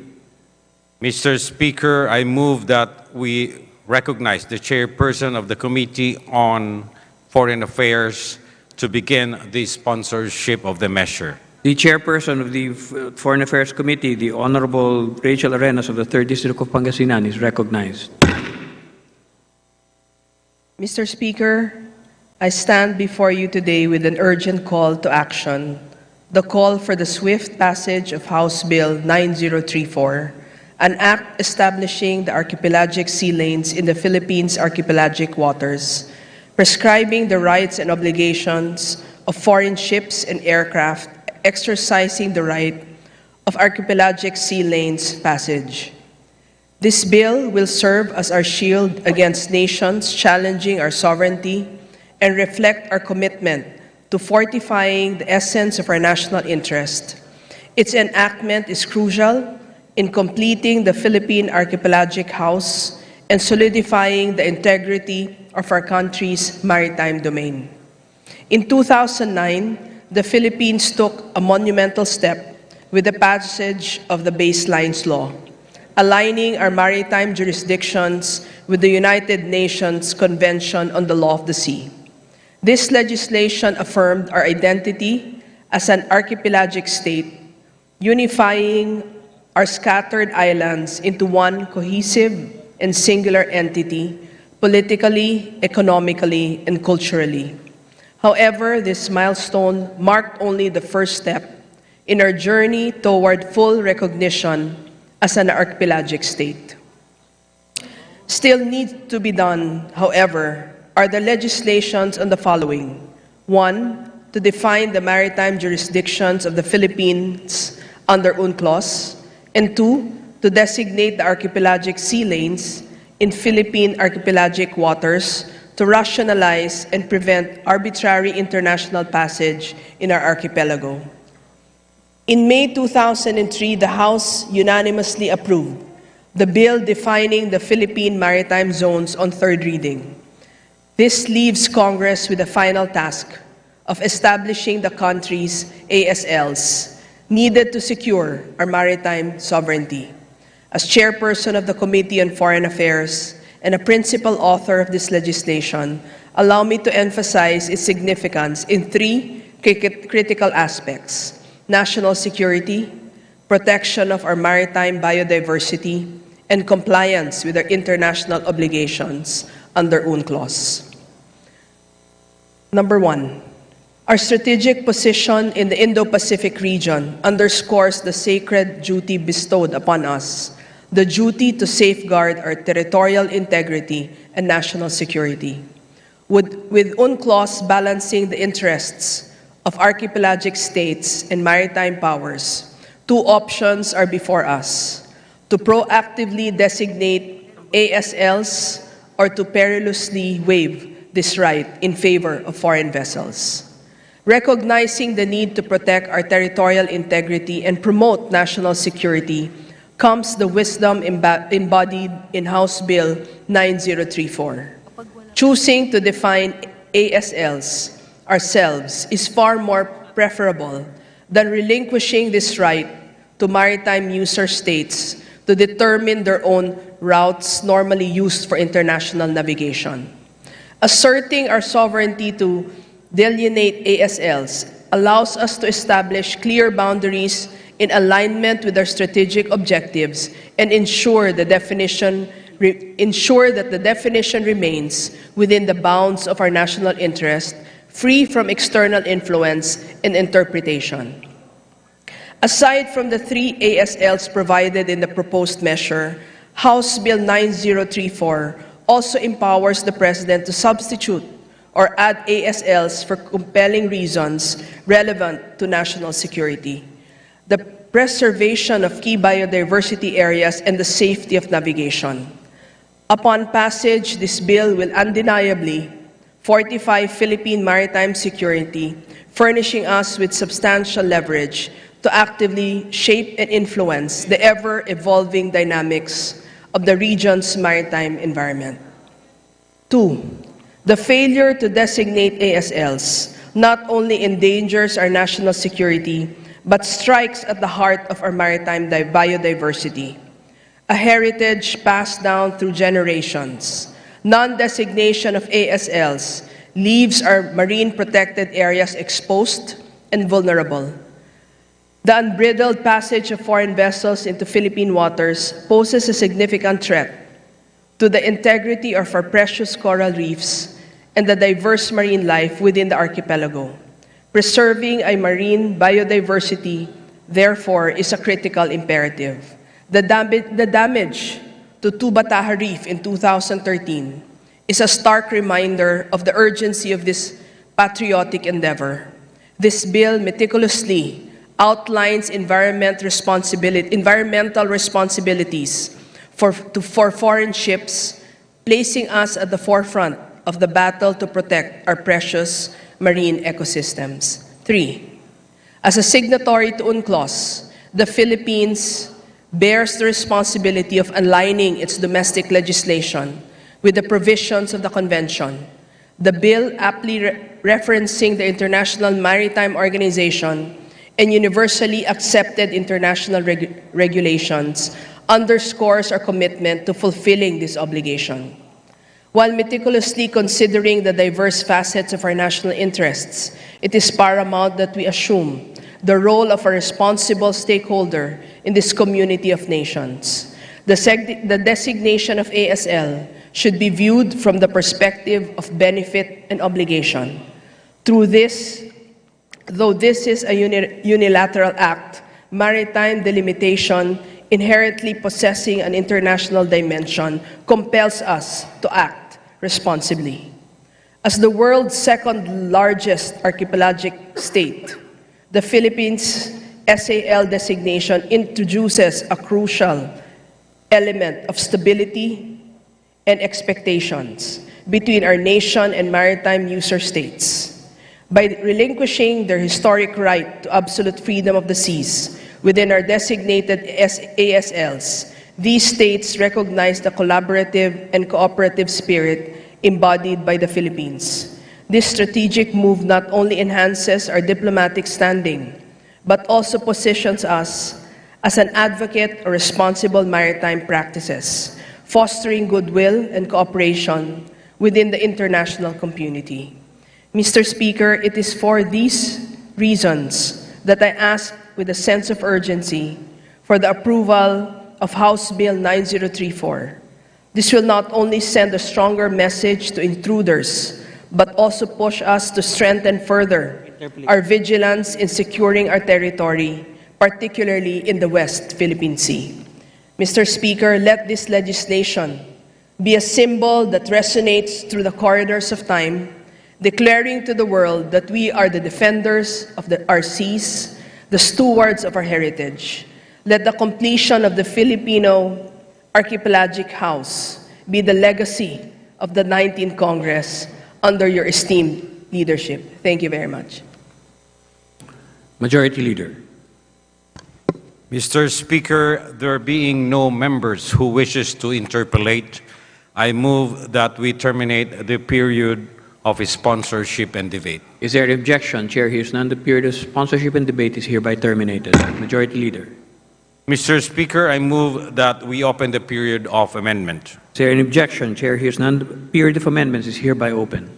Mr. Speaker, I move that we recognize the chairperson of the Committee on Foreign Affairs to begin the sponsorship of the measure. The chairperson of the Foreign Affairs Committee, the Honorable Rachel Arenas of the 3rd District of Pangasinan, is recognized. Mr. Speaker, I stand before you today with an urgent call to action, the call for the swift passage of House Bill 9034, an act establishing the archipelagic sea lanes in the Philippines' archipelagic waters, prescribing the rights and obligations of foreign ships and aircraft, exercising the right of archipelagic sea lanes passage. This bill will serve as our shield against nations challenging our sovereignty and reflect our commitment to fortifying the essence of our national interest. Its enactment is crucial in completing the Philippine Archipelagic House and solidifying the integrity of our country's maritime domain. In 2009, the Philippines took a monumental step with the passage of the Baselines Law, aligning our maritime jurisdictions with the United Nations Convention on the Law of the Sea. This legislation affirmed our identity as an archipelagic state, unifying our scattered islands into one cohesive and singular entity, politically, economically, and culturally. However, this milestone marked only the first step in our journey toward full recognition as an archipelagic state. Still needs to be done, however, are the legislations on the following. 1, to define the maritime jurisdictions of the Philippines under UNCLOS, and 2, to designate the archipelagic sea lanes in Philippine archipelagic waters to rationalize and prevent arbitrary international passage in our archipelago. In May 2003, the House unanimously approved the bill defining the Philippine maritime zones on third reading. This leaves Congress with the final task of establishing the country's ASLs needed to secure our maritime sovereignty. As chairperson of the Committee on Foreign Affairs and a principal author of this legislation, allow me to emphasize its significance in 3 critical aspects: national security, protection of our maritime biodiversity, and compliance with our international obligations under UNCLOS. Number 1, our strategic position in the Indo-Pacific region underscores the sacred duty bestowed upon us, the duty to safeguard our territorial integrity and national security. With UNCLOS balancing the interests of archipelagic states and maritime powers, 2 options are before us: to proactively designate ASLs or to perilously waive this right in favor of foreign vessels. Recognizing the need to protect our territorial integrity and promote national security comes the wisdom embodied in House Bill 9034. Choosing to define ASLs ourselves is far more preferable than relinquishing this right to maritime user states to determine their own routes normally used for international navigation. Asserting our sovereignty to delineate ASLs allows us to establish clear boundaries in alignment with our strategic objectives and ensure that the definition remains within the bounds of our national interest, free from external influence and interpretation. Aside from the 3 ASLs provided in the proposed measure, House Bill 9034 also empowers the President to substitute or add ASLs for compelling reasons relevant to national security, the preservation of key biodiversity areas, and the safety of navigation. Upon passage, this bill will undeniably fortify Philippine maritime security, furnishing us with substantial leverage to actively shape and influence the ever-evolving dynamics of the region's maritime environment. 2, the failure to designate ASLs not only endangers our national security, but strikes at the heart of our maritime biodiversity, a heritage passed down through generations. Non-designation of ASLs leaves our marine protected areas exposed and vulnerable. The unbridled passage of foreign vessels into Philippine waters poses a significant threat to the integrity of our precious coral reefs and the diverse marine life within the archipelago. Preserving a marine biodiversity, therefore, is a critical imperative. The damage to Bataha Reef in 2013 is a stark reminder of the urgency of this patriotic endeavor. This bill meticulously outlines environmental responsibilities for foreign ships, placing us at the forefront of the battle to protect our precious marine ecosystems. 3, as a signatory to UNCLOS, the Philippines bears the responsibility of aligning its domestic legislation with the provisions of the Convention. The bill, aptly referencing the International Maritime Organization and universally accepted international regulations, underscores our commitment to fulfilling this obligation. While meticulously considering the diverse facets of our national interests, it is paramount that we assume the role of a responsible stakeholder in this community of nations. The designation of ASL should be viewed from the perspective of benefit and obligation. Though this is a unilateral act, maritime delimitation inherently possessing an international dimension compels us to act responsibly. As the world's second largest archipelagic state, the Philippines' SAL designation introduces a crucial element of stability and expectations between our nation and maritime user states. By relinquishing their historic right to absolute freedom of the seas within our designated ASLs, these states recognize the collaborative and cooperative spirit embodied by the Philippines. This strategic move not only enhances our diplomatic standing, but also positions us as an advocate of responsible maritime practices, fostering goodwill and cooperation within the international community. Mr. Speaker, it is for these reasons that I ask with a sense of urgency for the approval of House Bill 9034. This will not only send a stronger message to intruders, but also push us to strengthen further our vigilance in securing our territory, particularly in the West Philippine Sea. Mr. Speaker, let this legislation be a symbol that resonates through the corridors of time, declaring to the world that we are the defenders of our seas, the stewards of our heritage. Let the completion of the Filipino Archipelagic House be the legacy of the 19th Congress under your esteemed leadership. Thank you very much. Majority Leader. Mr. Speaker, there being no members who wishes to interpellate, I move that we terminate the period of sponsorship and debate. Is there an objection? Chair hears none. The period of sponsorship and debate is hereby terminated. Majority Leader. Mr. Speaker, I move that we open the period of amendment. Is there an objection? Chair hears none. The period of amendments is hereby open.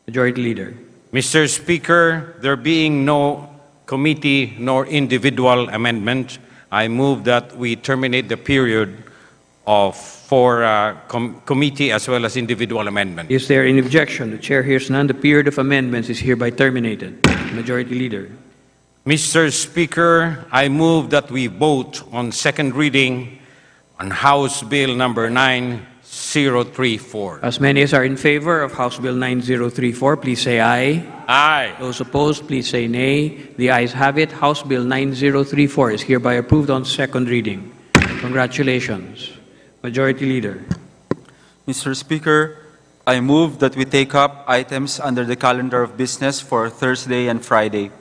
Majority Leader. Mr. Speaker, there being no committee nor individual amendment, I move that we terminate the period for committee as well as individual amendment. Is there an objection? The Chair hears none. The period of amendments is hereby terminated. Majority Leader. Mr. Speaker, I move that we vote on second reading on House Bill number 9034. As many as are in favor of House Bill 9034, please say aye. Aye. Those opposed, please say nay. The ayes have it. House Bill 9034 is hereby approved on second reading. Congratulations. Majority Leader. Mr. Speaker, I move that we take up items under the calendar of business for Thursday and Friday.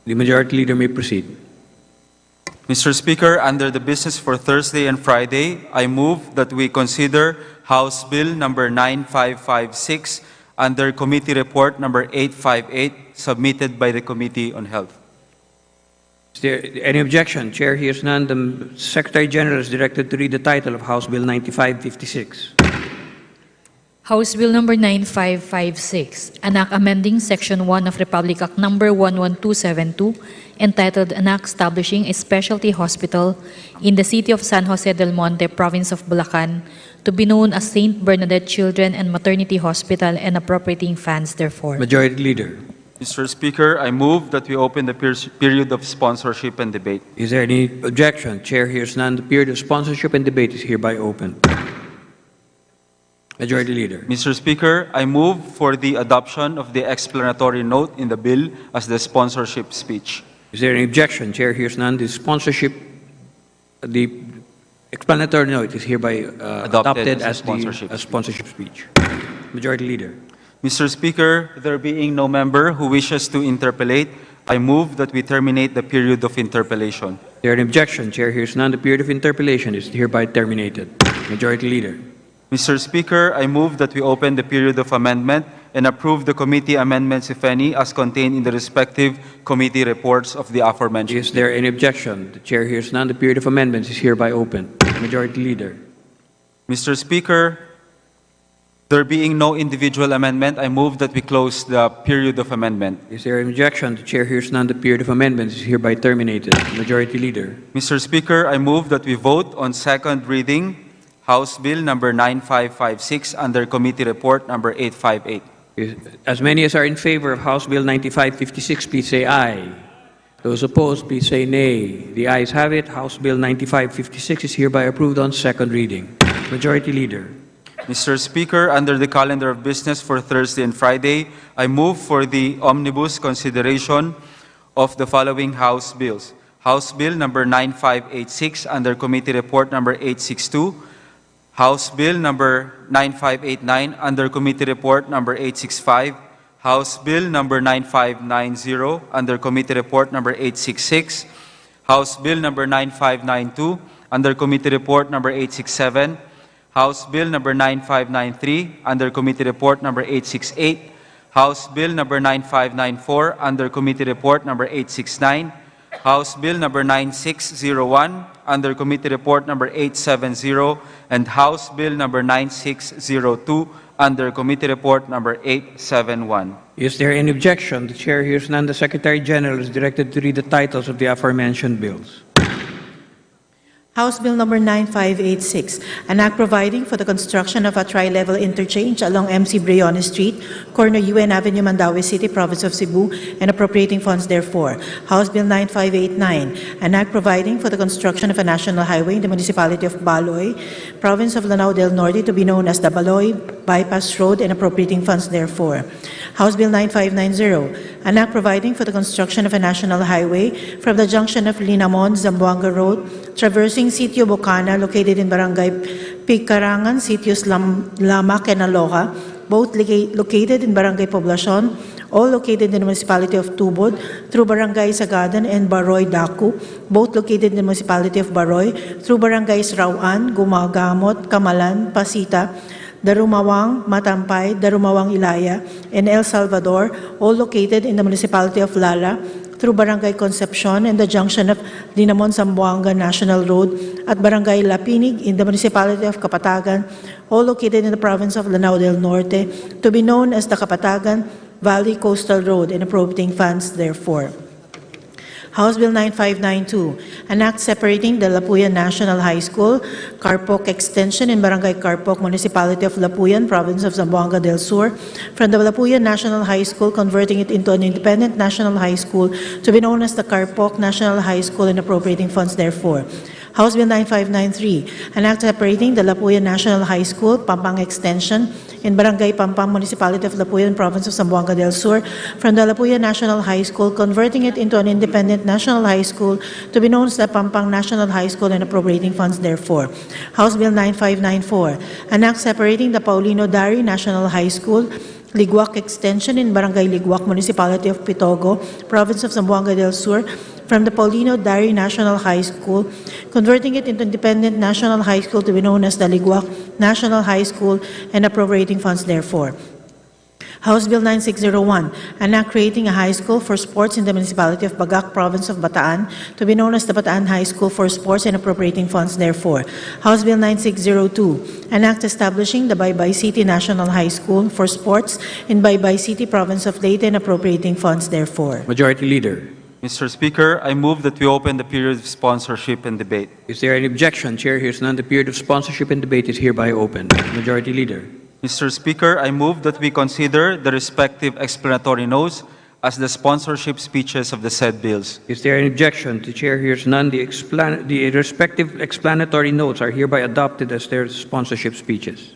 The Majority Leader may proceed. Mr. Speaker, under the business for Thursday and Friday, I move that we consider House Bill number 9556 under Committee Report number 858 submitted by the Committee on Health. Is there any objection? Chair hears none. The Secretary General is directed to read the title of House Bill 9556. House Bill number 9556, an act amending Section 1 of Republic Act number 11272, entitled An Act Establishing a Specialty Hospital in the City of San Jose del Monte, Province of Bulacan, to be known as St. Bernadette Children and Maternity Hospital, and appropriating funds therefor. Majority Leader. Mr. Speaker, I move that we open the period of sponsorship and debate. Is there any objection? Chair hears none. The period of sponsorship and debate is hereby open. Majority Leader. Mr. Speaker, I move for the adoption of the explanatory note in the bill as the sponsorship speech. Is there any objection? Chair hears none. The explanatory note is hereby adopted as a sponsorship speech. Majority Leader. Mr. Speaker, there being no member who wishes to interpellate, I move that we terminate the period of interpellation. Is there an objection? Chair hears none. The period of interpellation is hereby terminated. Majority Leader. Mr. Speaker, I move that we open the period of amendment and approve the committee amendments, if any, as contained in the respective committee reports of the aforementioned. Is there any objection? The Chair hears none. The period of amendments is hereby open. Majority Leader. Mr. Speaker, There being no individual amendment, I move that we close the period of amendment. Is there an objection? The chair hears none. The period of amendments is hereby terminated. Majority Leader. Mr. Speaker, I move that we vote on second reading House Bill number 9556 under Committee Report number 858. As many as are in favor of House Bill 9556, please say aye. Those opposed, please say nay. The ayes have it. House Bill 9556 is hereby approved on second reading. Majority Leader. Mr. Speaker, under the calendar of business for Thursday and Friday, I move for the omnibus consideration of the following House bills. House Bill number 9586 under Committee Report number 862. House Bill number 9589 under Committee Report number 865. House Bill number 9590 under Committee Report number 866. House Bill number 9592 under Committee Report number 867. House Bill number 9593 under Committee Report number 868. House Bill number 9594 under Committee Report number 869. House Bill number 9601 under Committee Report number 870. And House Bill number 9602 under Committee Report number 871. Is there any objection? The chair hears none. The Secretary General is directed to read the titles of the aforementioned bills. House Bill number 9586, an act providing for the construction of a tri-level interchange along MC Briones Street, corner UN Avenue, Mandaue City, Province of Cebu, and appropriating funds therefor. House Bill 9589, an act providing for the construction of a national highway in the municipality of Baloy, Province of Lanao del Norte, to be known as the Baloy Bypass Road, and appropriating funds therefor. House Bill 9590, an act providing for the construction of a national highway from the junction of Linamon, Zamboanga Road, traversing Sitio Bocana, located in Barangay Pigcarangan, Sitios Lamak and Aloha, both located in Barangay Poblacion, all located in the municipality of Tubod, through Barangay Sagadan and Baroy Daku, both located in the municipality of Baroy, through Barangays Rauan, Gumagamot, Kamalan, Pasita, Darumawang, Matampay, Darumawang Ilaya, and El Salvador, all located in the municipality of Lala, through Barangay Concepcion and the junction of Linamon Zamboanga National Road at Barangay Lapinig in the municipality of Kapatagan, all located in the province of Lanao del Norte, to be known as the Kapatagan Valley Coastal Road, and appropriating funds therefor. House Bill 9592, an act separating the Lapuyan National High School, Carpoc Extension in Barangay Carpoc, Municipality of Lapuyan, Province of Zamboanga del Sur, from the Lapuyan National High School, converting it into an independent national high school to be known as the Carpoc National High School, and appropriating funds therefor. House Bill 9593, an act separating the Lapuyan National High School, Pampang Extension, in Barangay Pampang, Municipality of Lapuyan, Province of Zamboanga del Sur, from the Lapuyan National High School, converting it into an independent national high school to be known as the Pampang National High School, and appropriating funds therefor. House Bill 9594, an act separating the Paulino Dari National High School, Liguac Extension in Barangay Liguac, Municipality of Pitogo, Province of Zamboanga del Sur, from the Paulino Dari National High School, converting it into independent national high school to be known as the Liguac National High School, and appropriating funds therefor. House Bill 9601, an act creating a high school for sports in the municipality of Bagac, Province of Bataan, to be known as the Bataan High School for Sports, and appropriating funds therefor. House Bill 9602, an act establishing the Baybay City National High School for Sports in Baybay City, Province of Leyte, and appropriating funds therefor. Majority Leader. Mr. Speaker, I move that we open the period of sponsorship and debate. Is there any objection? Chair hears none. The period of sponsorship and debate is hereby open. Majority Leader. Mr. Speaker, I move that we consider the respective explanatory notes as the sponsorship speeches of the said bills. Is there any objection? The chair hears none. The respective explanatory notes are hereby adopted as their sponsorship speeches.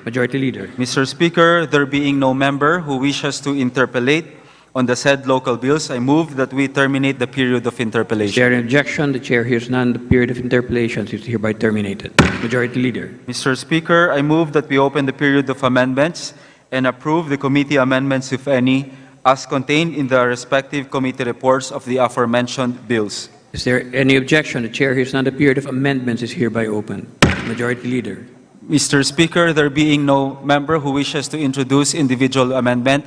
Majority Leader. Mr. Speaker, there being no member who wishes to interpellate on the said local bills, I move that we terminate the period of interpellation. Is there an objection? The chair hears none. The period of interpellations is hereby terminated. Majority Leader. Mr. Speaker, I move that we open the period of amendments and approve the committee amendments, if any, as contained in the respective committee reports of the aforementioned bills. Is there any objection? The chair hears none. The period of amendments is hereby open. Majority Leader. Mr. Speaker, there being no member who wishes to introduce individual amendment,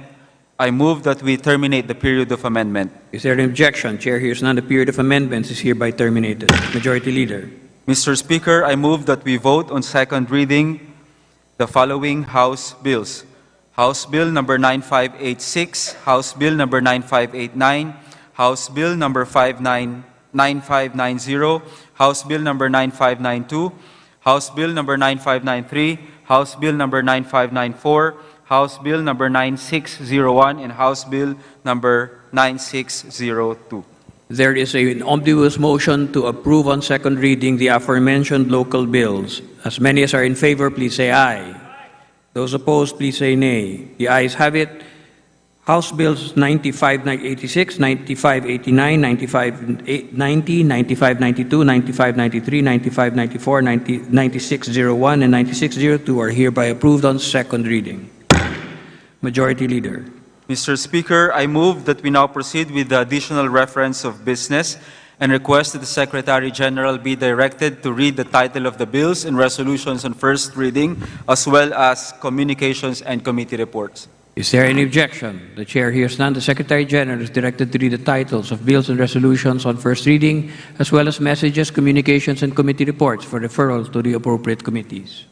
I move that we terminate the period of amendment. Is there an objection? Chair hears none. The period of amendments is hereby terminated. Majority Leader. Mr. Speaker, I move that we vote on second reading the following House bills: House Bill number 9586, House Bill number 9589, House Bill number 9590, House Bill number 9592, House Bill number 9593, House Bill number 9594, House Bill number 9601, and House Bill number 9602. There is an omnibus motion to approve on second reading the aforementioned local bills. As many as are in favor, please say aye. Those opposed, please say nay. The ayes have it. House Bills 9586, 9589, 9590, 9592, 9593, 9594, 9601, and 9602 are hereby approved on second reading. Majority Leader. Mr. Speaker, I move that we now proceed with the additional reference of business and request that the Secretary General be directed to read the title of the bills and resolutions on first reading, as well as communications and committee reports. Is there any objection? The Chair hears none. The Secretary General is directed to read the titles of bills and resolutions on first reading, as well as messages, communications, and committee reports for referral to the appropriate committees.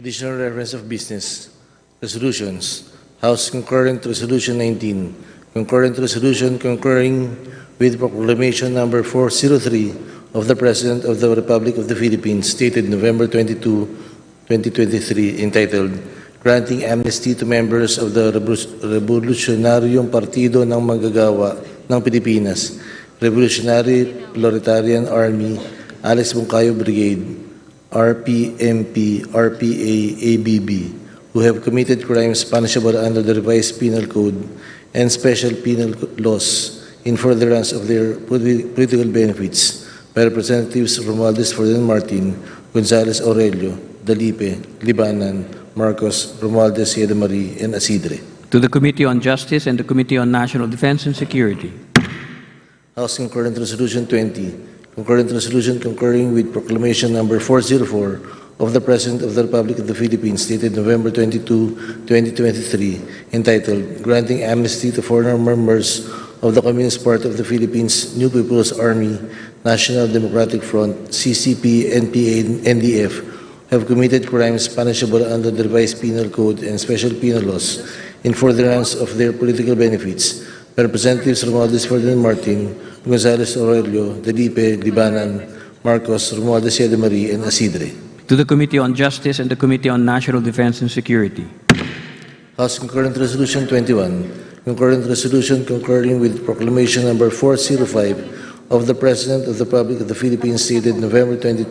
Additional reference of business. Resolutions. House Concurrent Resolution 19. Concurrent Resolution concurring with Proclamation Number 403 of the President of the Republic of the Philippines, dated November 22, 2023, entitled Granting Amnesty to Members of the Revolutionaryong Partido ng Manggagawa ng Pilipinas, Revolutionary Proletarian Army, Alex Bungkayo Brigade, RPMP, RPA, ABB, who have committed crimes punishable under the revised penal code and special penal laws in furtherance of their political benefits by Representatives Romualdez Ferdinand Martin, Gonzales Aurelio, Dalipe, Libanan, Marcos, Romualdez Marie, and Asidre. To the Committee on Justice and the Committee on National Defense and Security. House Concurrent Resolution 20. Concurrent Resolution concurring with Proclamation Number 404 of the President of the Republic of the Philippines, dated November 22, 2023, entitled Granting Amnesty to Former Members of the Communist Party of the Philippines, New People's Army, National Democratic Front, CCP, NPA, NDF, have committed crimes punishable under the revised penal code and special penal laws in furtherance of their political benefits by Representatives Romualdez Ferdinand Martin, Gonzales Aurelio, Dalipe, Libanan, Marcos, Romualdez Marie, and Asidre. To the Committee on Justice and the Committee on National Defense and Security. House Concurrent Resolution 21. Concurrent Resolution concurring with Proclamation Number 405 of the President of the Republic of the Philippines, dated November 22,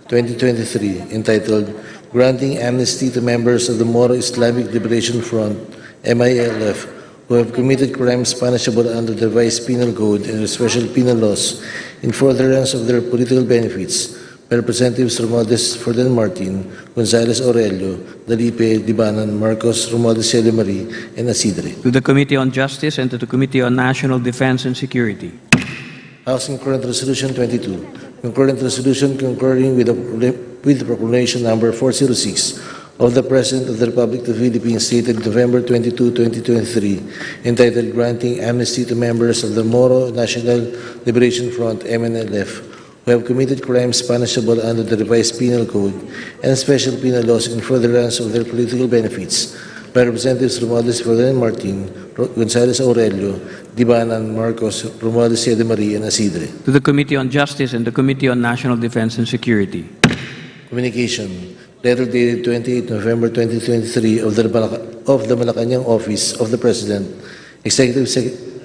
2023, entitled Granting Amnesty to Members of the Moro Islamic Liberation Front, MILF, who have committed crimes punishable under the revised penal code and special penal laws in furtherance of their political benefits by Representatives Romualdez Ferdinand Martin, Gonzales Aurelio, Dalipe, Libanan, Marcos, Romualdez Marie, and Asidre. To the Committee on Justice and to the Committee on National Defense and Security. House Concurrent Resolution 22. Concurrent Resolution concurring with Proclamation Number 406 of the President of the Republic of the Philippines, dated November 22, 2023, entitled Granting Amnesty to Members of the Moro National Liberation Front, MNLF, who have committed crimes punishable under the revised penal code and special penal laws in furtherance of their political benefits by Representatives Romualdez Ferdinand Martin, Gonzales Aurelio, Libanan, Marcos, Romualdez Marie, and Asidre. To the Committee on Justice and the Committee on National Defense and Security. Communication. Letter dated 28 November 2023 of the Malacanang Office of the President, Executive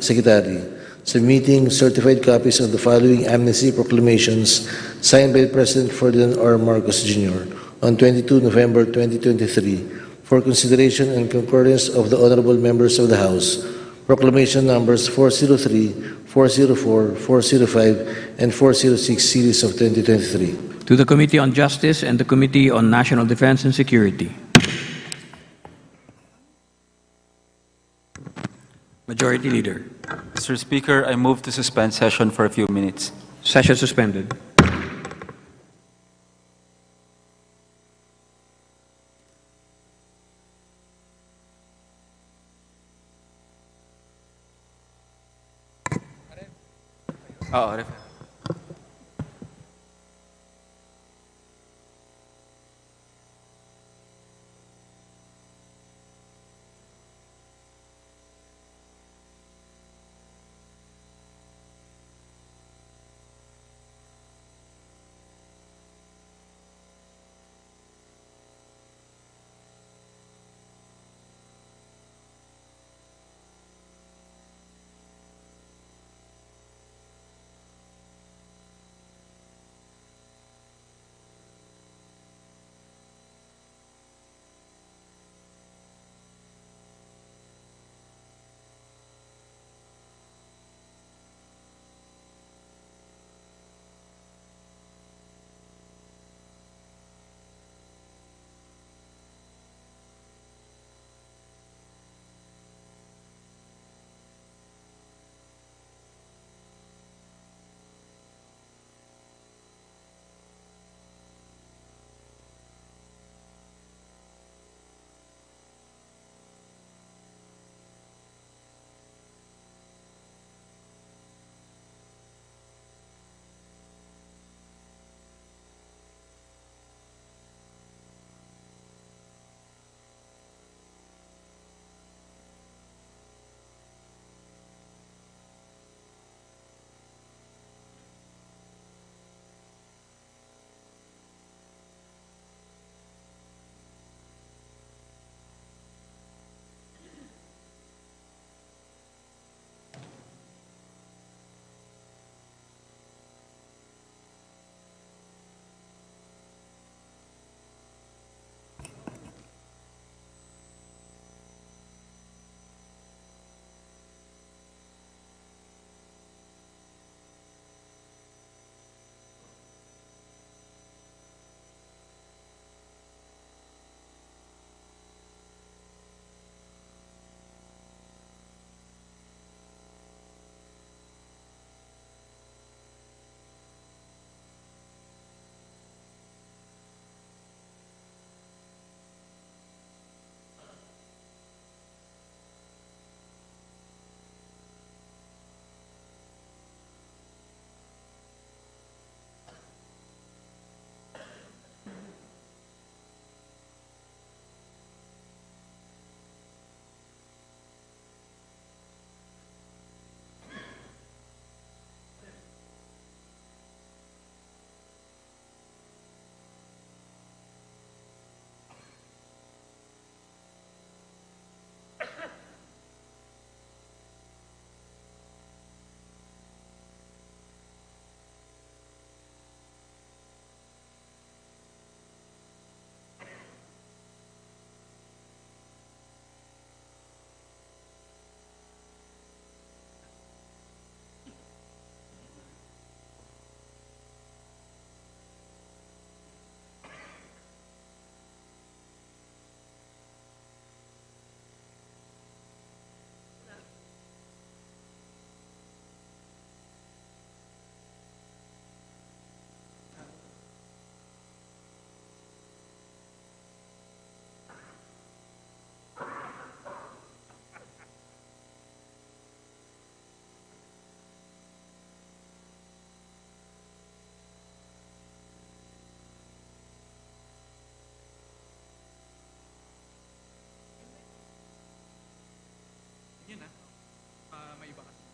Secretary, submitting certified copies of the following amnesty proclamations signed by President Ferdinand R. Marcos Jr. on 22 November 2023 for consideration and concurrence of the honorable members of the House. Proclamation numbers 403, 404, 405, and 406 series of 2023. To the Committee on Justice and the Committee on National Defense and Security. Majority Leader. Mr. Speaker, I move to suspend session for a few minutes. Session suspended.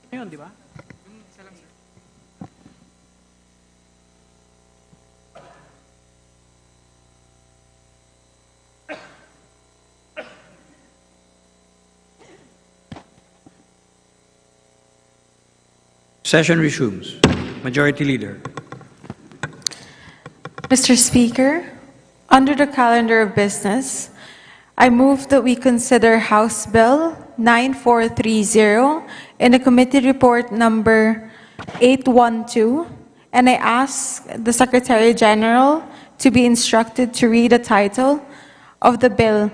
Ayun, di ba? Session resumes. Majority Leader. Mr. Speaker, under the calendar of business, I move that we consider House Bill 9430 in the committee report number 812, and I ask the Secretary General to be instructed to read the title of the bill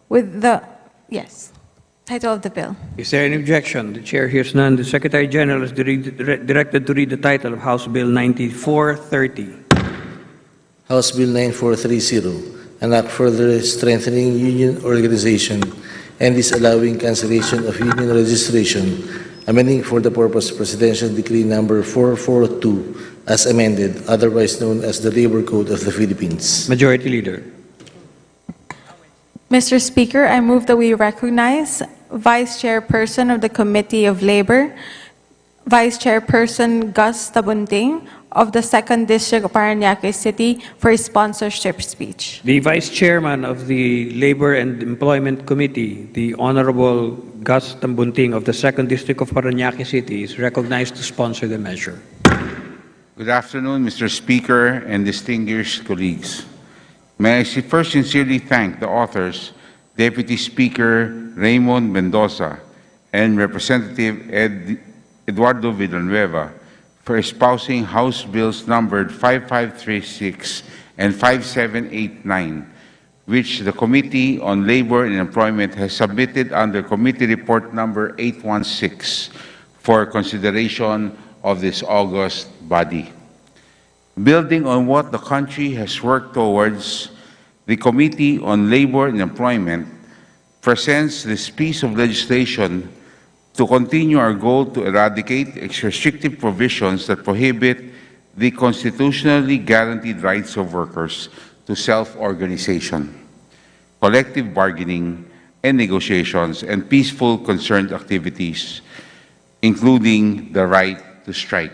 with the, title of the bill. Is there any objection? The Chair hears none. The Secretary General is directed to read the title of House Bill 9430. House Bill 9430, an act further strengthening union organization and disallowing cancellation of union registration, amending for the purpose Presidential Decree number 442 as amended, otherwise known as the Labor Code of the Philippines. Majority Leader. Mr. Speaker, I move that we recognize Vice Chairperson of the Committee of Labor, Vice Chairperson Gus Tabunting of the 2nd District of Parañaque City for his sponsorship speech. The Vice Chairman of the Labor and Employment Committee, the Honorable Gus Tambunting of the 2nd District of Parañaque City, is recognized to sponsor the measure. Good afternoon, Mr. Speaker and distinguished colleagues. May I first sincerely thank the authors, Deputy Speaker Raymond Mendoza and Representative Eduardo Villanueva, for espousing House Bills numbered 5536 and 5789, which the Committee on Labor and Employment has submitted under Committee Report number 816 for consideration of this august body. Building on what the country has worked towards, the Committee on Labor and Employment presents this piece of legislation to continue our goal to eradicate restrictive provisions that prohibit the constitutionally guaranteed rights of workers to self-organization, collective bargaining and negotiations, and peaceful concerned activities, including the right to strike.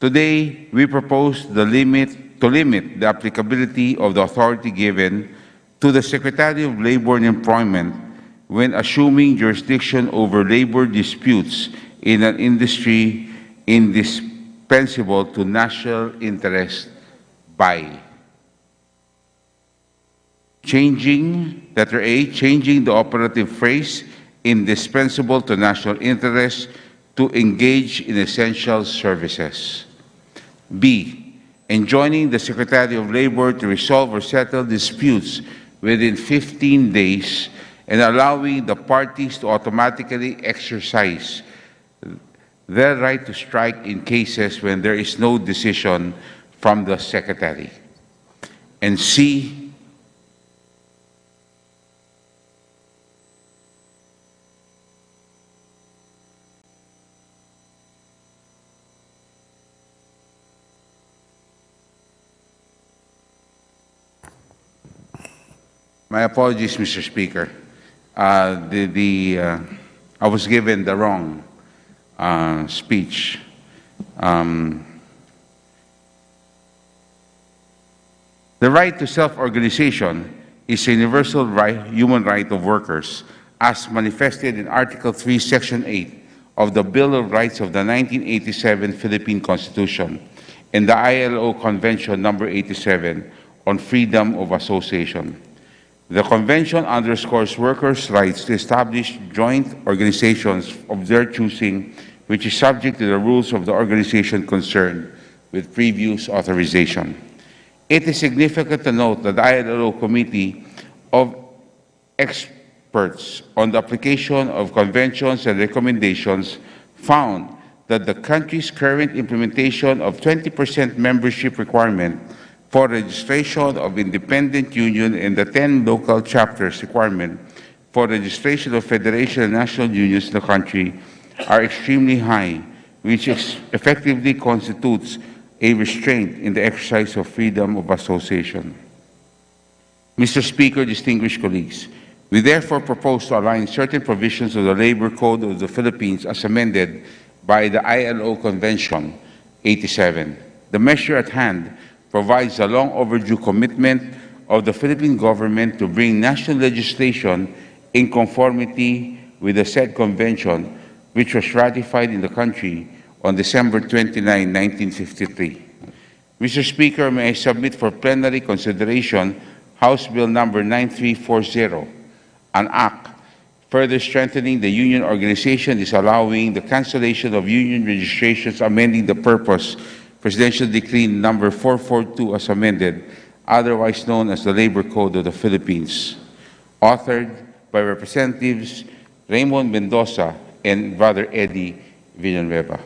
Today, we propose to limit the applicability of the authority given to the Secretary of Labor and Employment when assuming jurisdiction over labor disputes in an industry indispensable to national interest by changing the operative phrase indispensable to national interest to engage in essential services. B, enjoining the Secretary of Labor to resolve or settle disputes within 15 days and allowing the parties to automatically exercise their right to strike in cases when there is no decision from the Secretary. And C, my apologies, Mr. Speaker. I was given the wrong speech. The right to self-organization is a universal human right of workers, as manifested in Article 3, Section 8 of the Bill of Rights of the 1987 Philippine Constitution and the ILO Convention number 87 on freedom of association. The Convention underscores workers' rights to establish joint organizations of their choosing, which is subject to the rules of the organization concerned with previous authorization. It is significant to note that the ILO Committee of Experts on the application of conventions and recommendations found that the country's current implementation of 20% membership requirement for registration of independent union and the 10 local chapters requirement for registration of federation and national unions in the country are extremely high, which effectively constitutes a restraint in the exercise of freedom of association. Mr. Speaker, distinguished colleagues, We therefore propose to align certain provisions of the Labor Code of the Philippines as amended by the ILO Convention 87. The measure at hand provides a long overdue commitment of the Philippine government to bring national legislation in conformity with the said convention, which was ratified in the country on December 29, 1953. Mr. Speaker, may I submit for plenary consideration House Bill number 9340, an act further strengthening the union organization, disallowing the cancellation of union registrations, amending the purpose, Presidential Decree number 442 as amended, otherwise known as the Labor Code of the Philippines, authored by Representatives Raymond Mendoza and Brother Eddie Villanueva.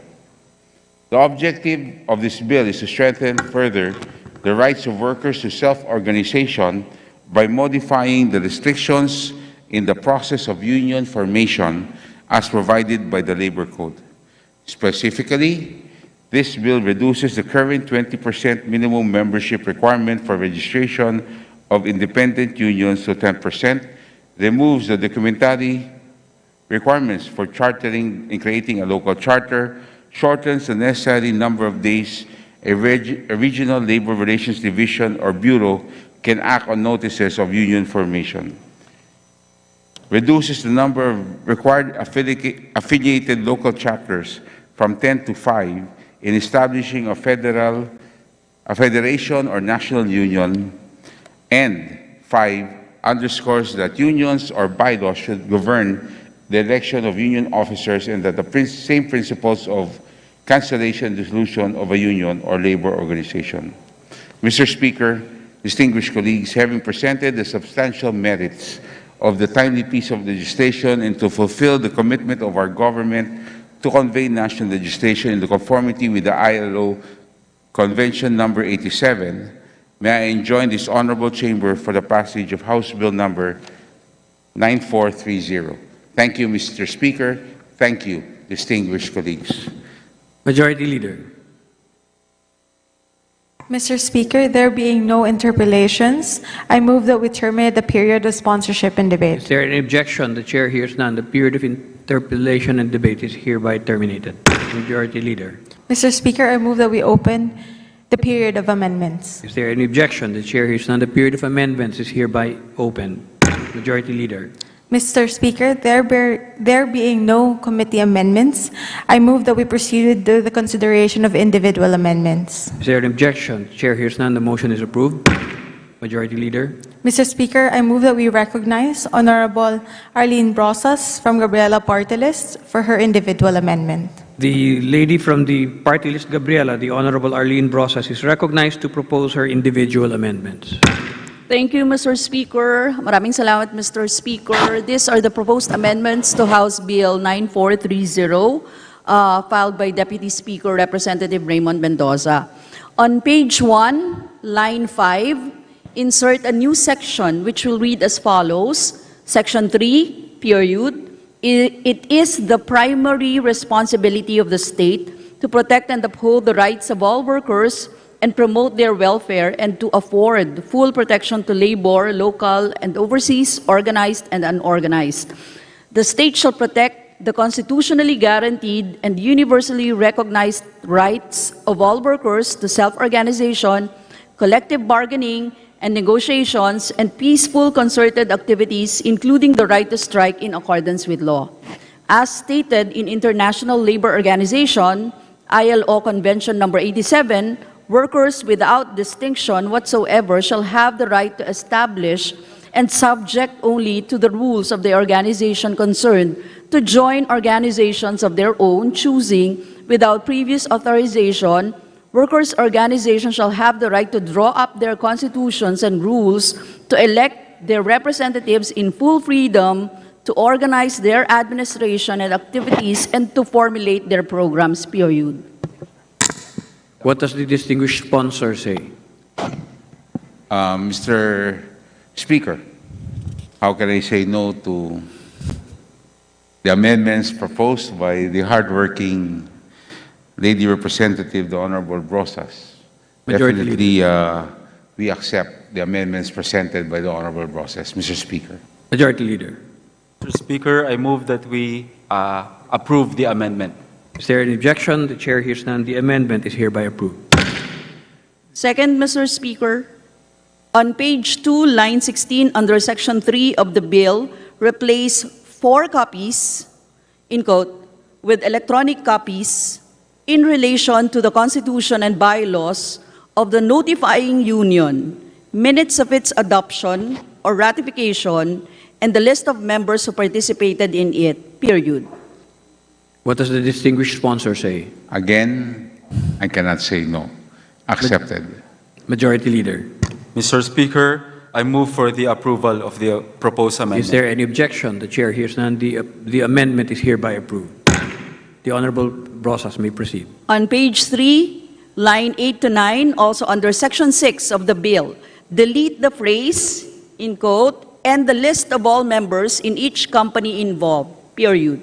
The objective of this bill is to strengthen further the rights of workers to self-organization by modifying the restrictions in the process of union formation as provided by the Labor Code. Specifically, this bill reduces the current 20% minimum membership requirement for registration of independent unions to 10%, removes the documentary requirements for chartering and creating a local charter, shortens the necessary number of days a regional labor relations division or bureau can act on notices of union formation, reduces the number of required affiliated local chapters from 10 to 5 in establishing a federation or national union, and 5, underscores that unions or bylaws should govern the election of union officers and that the same principles of cancellation and dissolution of a union or labor organization. Mr. Speaker, distinguished colleagues, having presented the substantial merits of the timely piece of legislation and to fulfill the commitment of our government to convey national legislation in the conformity with the ILO Convention number 87, may I enjoin this honorable chamber for the passage of House Bill number 9430. Thank you, Mr. Speaker. Thank you, distinguished colleagues. Majority Leader. Mr. Speaker, there being no interpellations, I move that we terminate the period of sponsorship and debate. Is there any objection? The chair hears none. The period of interpellation and debate is hereby terminated. Majority Leader. Mr. Speaker, I move that we open the period of amendments. Is there any objection? The chair hears none. The period of amendments is hereby open. Majority Leader. Mr. Speaker, there being no committee amendments, I move that we proceed to the consideration of individual amendments. Is there an objection? The chair hears none. The motion is approved. Majority Leader. Mr. Speaker, I move that we recognize Honorable Arlene Brosas from Gabriela Party List for her individual amendment. The lady from the party list, Gabriela, the Honorable Arlene Brosas, is recognized to propose her individual amendments. Thank you, Mr. Speaker. Maraming salamat, Mr. Speaker. These are the proposed amendments to House Bill 9430, filed by Deputy Speaker Representative Raymond Mendoza. On page 1, line 5, insert a new section which will read as follows. Section 3, period. It is the primary responsibility of the state to protect and uphold the rights of all workers and promote their welfare and to afford full protection to labor, local and overseas, organized and unorganized. The state shall protect the constitutionally guaranteed and universally recognized rights of all workers to self-organization, collective bargaining, and negotiations and peaceful concerted activities, including the right to strike in accordance with law. As stated in International Labor Organization, ILO Convention number 87, workers without distinction whatsoever shall have the right to establish and subject only to the rules of the organization concerned to join organizations of their own choosing without previous authorization. Workers' organizations shall have the right to draw up their constitutions and rules, to elect their representatives in full freedom, to organize their administration and activities, and to formulate their programs, period. What does the distinguished sponsor say? Mr. Speaker, how can I say no to the amendments proposed by the hardworking Lady Representative, the Honorable Brosas? Majority Definitely, we accept the amendments presented by the Honorable Brosas, Mr. Speaker. Majority Leader. Mr. Speaker, I move that we approve the amendment. Is there any objection? The chair hears none. The amendment is hereby approved. Second, Mr. Speaker, on page 2, line 16, under section 3 of the bill, replace 4 copies, in quote, with electronic copies in relation to the Constitution and bylaws of the notifying union, minutes of its adoption or ratification, and the list of members who participated in it, period. What does the distinguished sponsor say? Again, I cannot say no. Accepted. Majority Leader. Mr. Speaker, I move for the approval of the proposed amendment. Is there any objection? The chair hears none. The amendment is hereby approved. The Honorable Brosas may proceed. On page 3, line 8 to 9, also under section 6 of the bill, delete the phrase, in quote, and the list of all members in each company involved, period.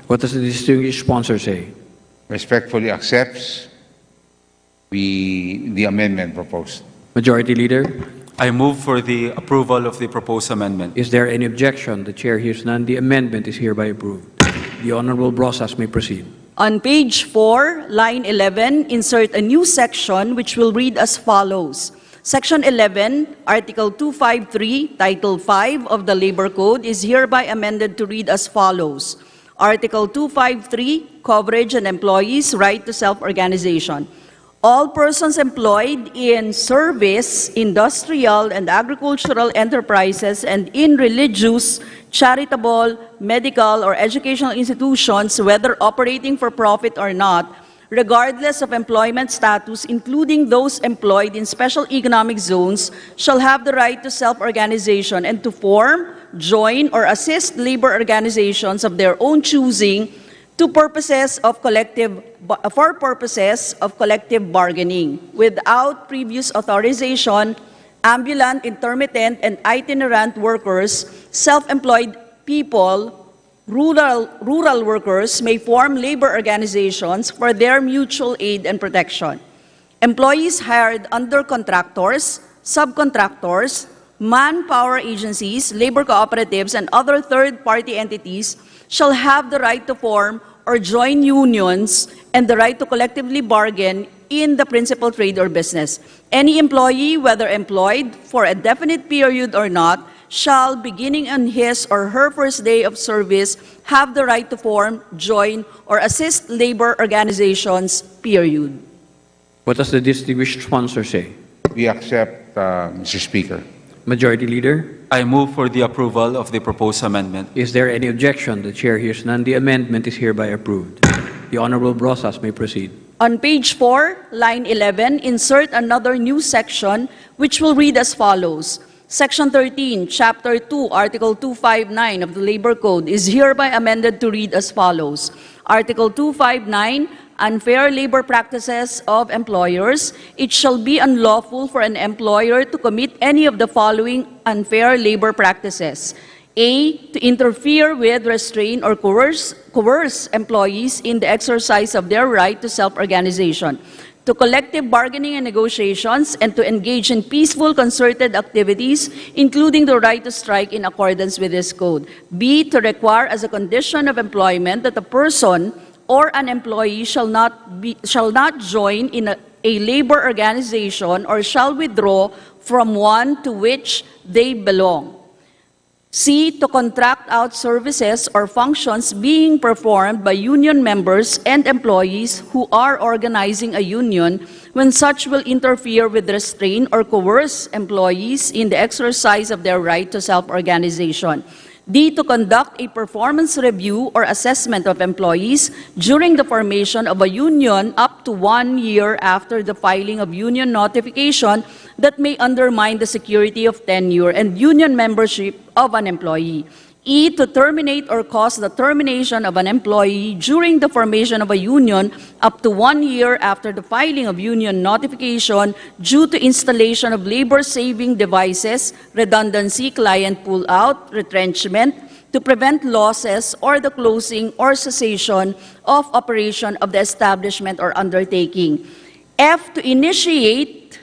What does the distinguished sponsor say? Respectfully accepts the amendment proposed. Majority Leader. I move for the approval of the proposed amendment. Is there any objection? The chair hears none. The amendment is hereby approved. The Honorable Brosas may proceed. On page 4, line 11, insert a new section which will read as follows. Section 11, Article 253, Title 5 of the Labor Code is hereby amended to read as follows. Article 253, Coverage and Employees' Right to Self-Organization. All persons employed in service, industrial, and agricultural enterprises and in religious, charitable, medical, or educational institutions, whether operating for profit or not, regardless of employment status, including those employed in special economic zones, shall have the right to self-organization and to form, join, or assist labor organizations of their own choosing for purposes of collective bargaining. Without previous authorization, ambulant, intermittent, and itinerant workers, self-employed people, rural workers may form labor organizations for their mutual aid and protection. Employees hired under contractors, subcontractors, manpower agencies, labor cooperatives, and other third-party entities shall have the right to form or join unions and the right to collectively bargain in the principal trade or business. Any employee, whether employed for a definite period or not, shall, beginning on his or her first day of service, have the right to form, join, or assist labor organizations, period. What does the distinguished sponsor say? We accept, Mr. Speaker. Majority Leader. I move for the approval of the proposed amendment. Is there any objection? The chair hears none. The amendment is hereby approved. The Honorable Brosas may proceed. On page 4, line 11, insert another new section which will read as follows. Section 13, Chapter 2, Article 259 of the Labor Code is hereby amended to read as follows. Article 259, Unfair labor practices of employers. It shall be unlawful for an employer to commit any of the following unfair labor practices. A, to interfere with, restrain, or coerce employees in the exercise of their right to self-organization, to collective bargaining and negotiations, and to engage in peaceful concerted activities, including the right to strike in accordance with this code. B, to require as a condition of employment that a person or an employee shall not join in a labor organization or shall withdraw from one to which they belong. C, to contract out services or functions being performed by union members and employees who are organizing a union when such will interfere with, restrain, or coerce employees in the exercise of their right to self-organization. D, to conduct a performance review or assessment of employees during the formation of a union up to 1 year after the filing of union notification that may undermine the security of tenure and union membership of an employee. E, to terminate or cause the termination of an employee during the formation of a union up to 1 year after the filing of union notification due to installation of labor-saving devices, redundancy, client pull-out, retrenchment, to prevent losses or the closing or cessation of operation of the establishment or undertaking. F, to initiate,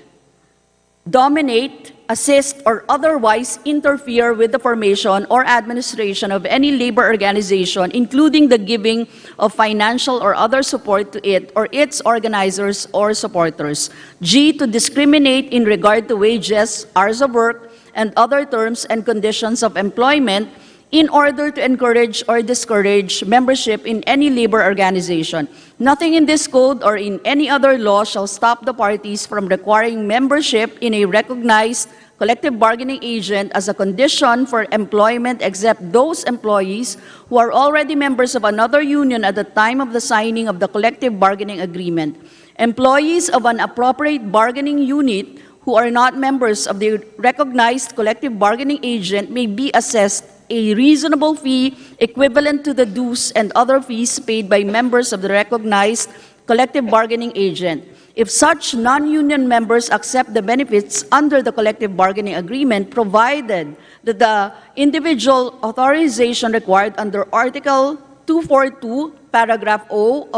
dominate, assist, or otherwise interfere with the formation or administration of any labor organization, including the giving of financial or other support to it or its organizers or supporters. G, to discriminate in regard to wages, hours of work, and other terms and conditions of employment in order to encourage or discourage membership in any labor organization. Nothing in this code or in any other law shall stop the parties from requiring membership in a recognized collective bargaining agent as a condition for employment, except those employees who are already members of another union at the time of the signing of the collective bargaining agreement. Employees of an appropriate bargaining unit who are not members of the recognized collective bargaining agent may be assessed a reasonable fee equivalent to the dues and other fees paid by members of the recognized collective bargaining agent. If such non-union members accept the benefits under the collective bargaining agreement, provided that the individual authorization required under Article 242, Paragraph O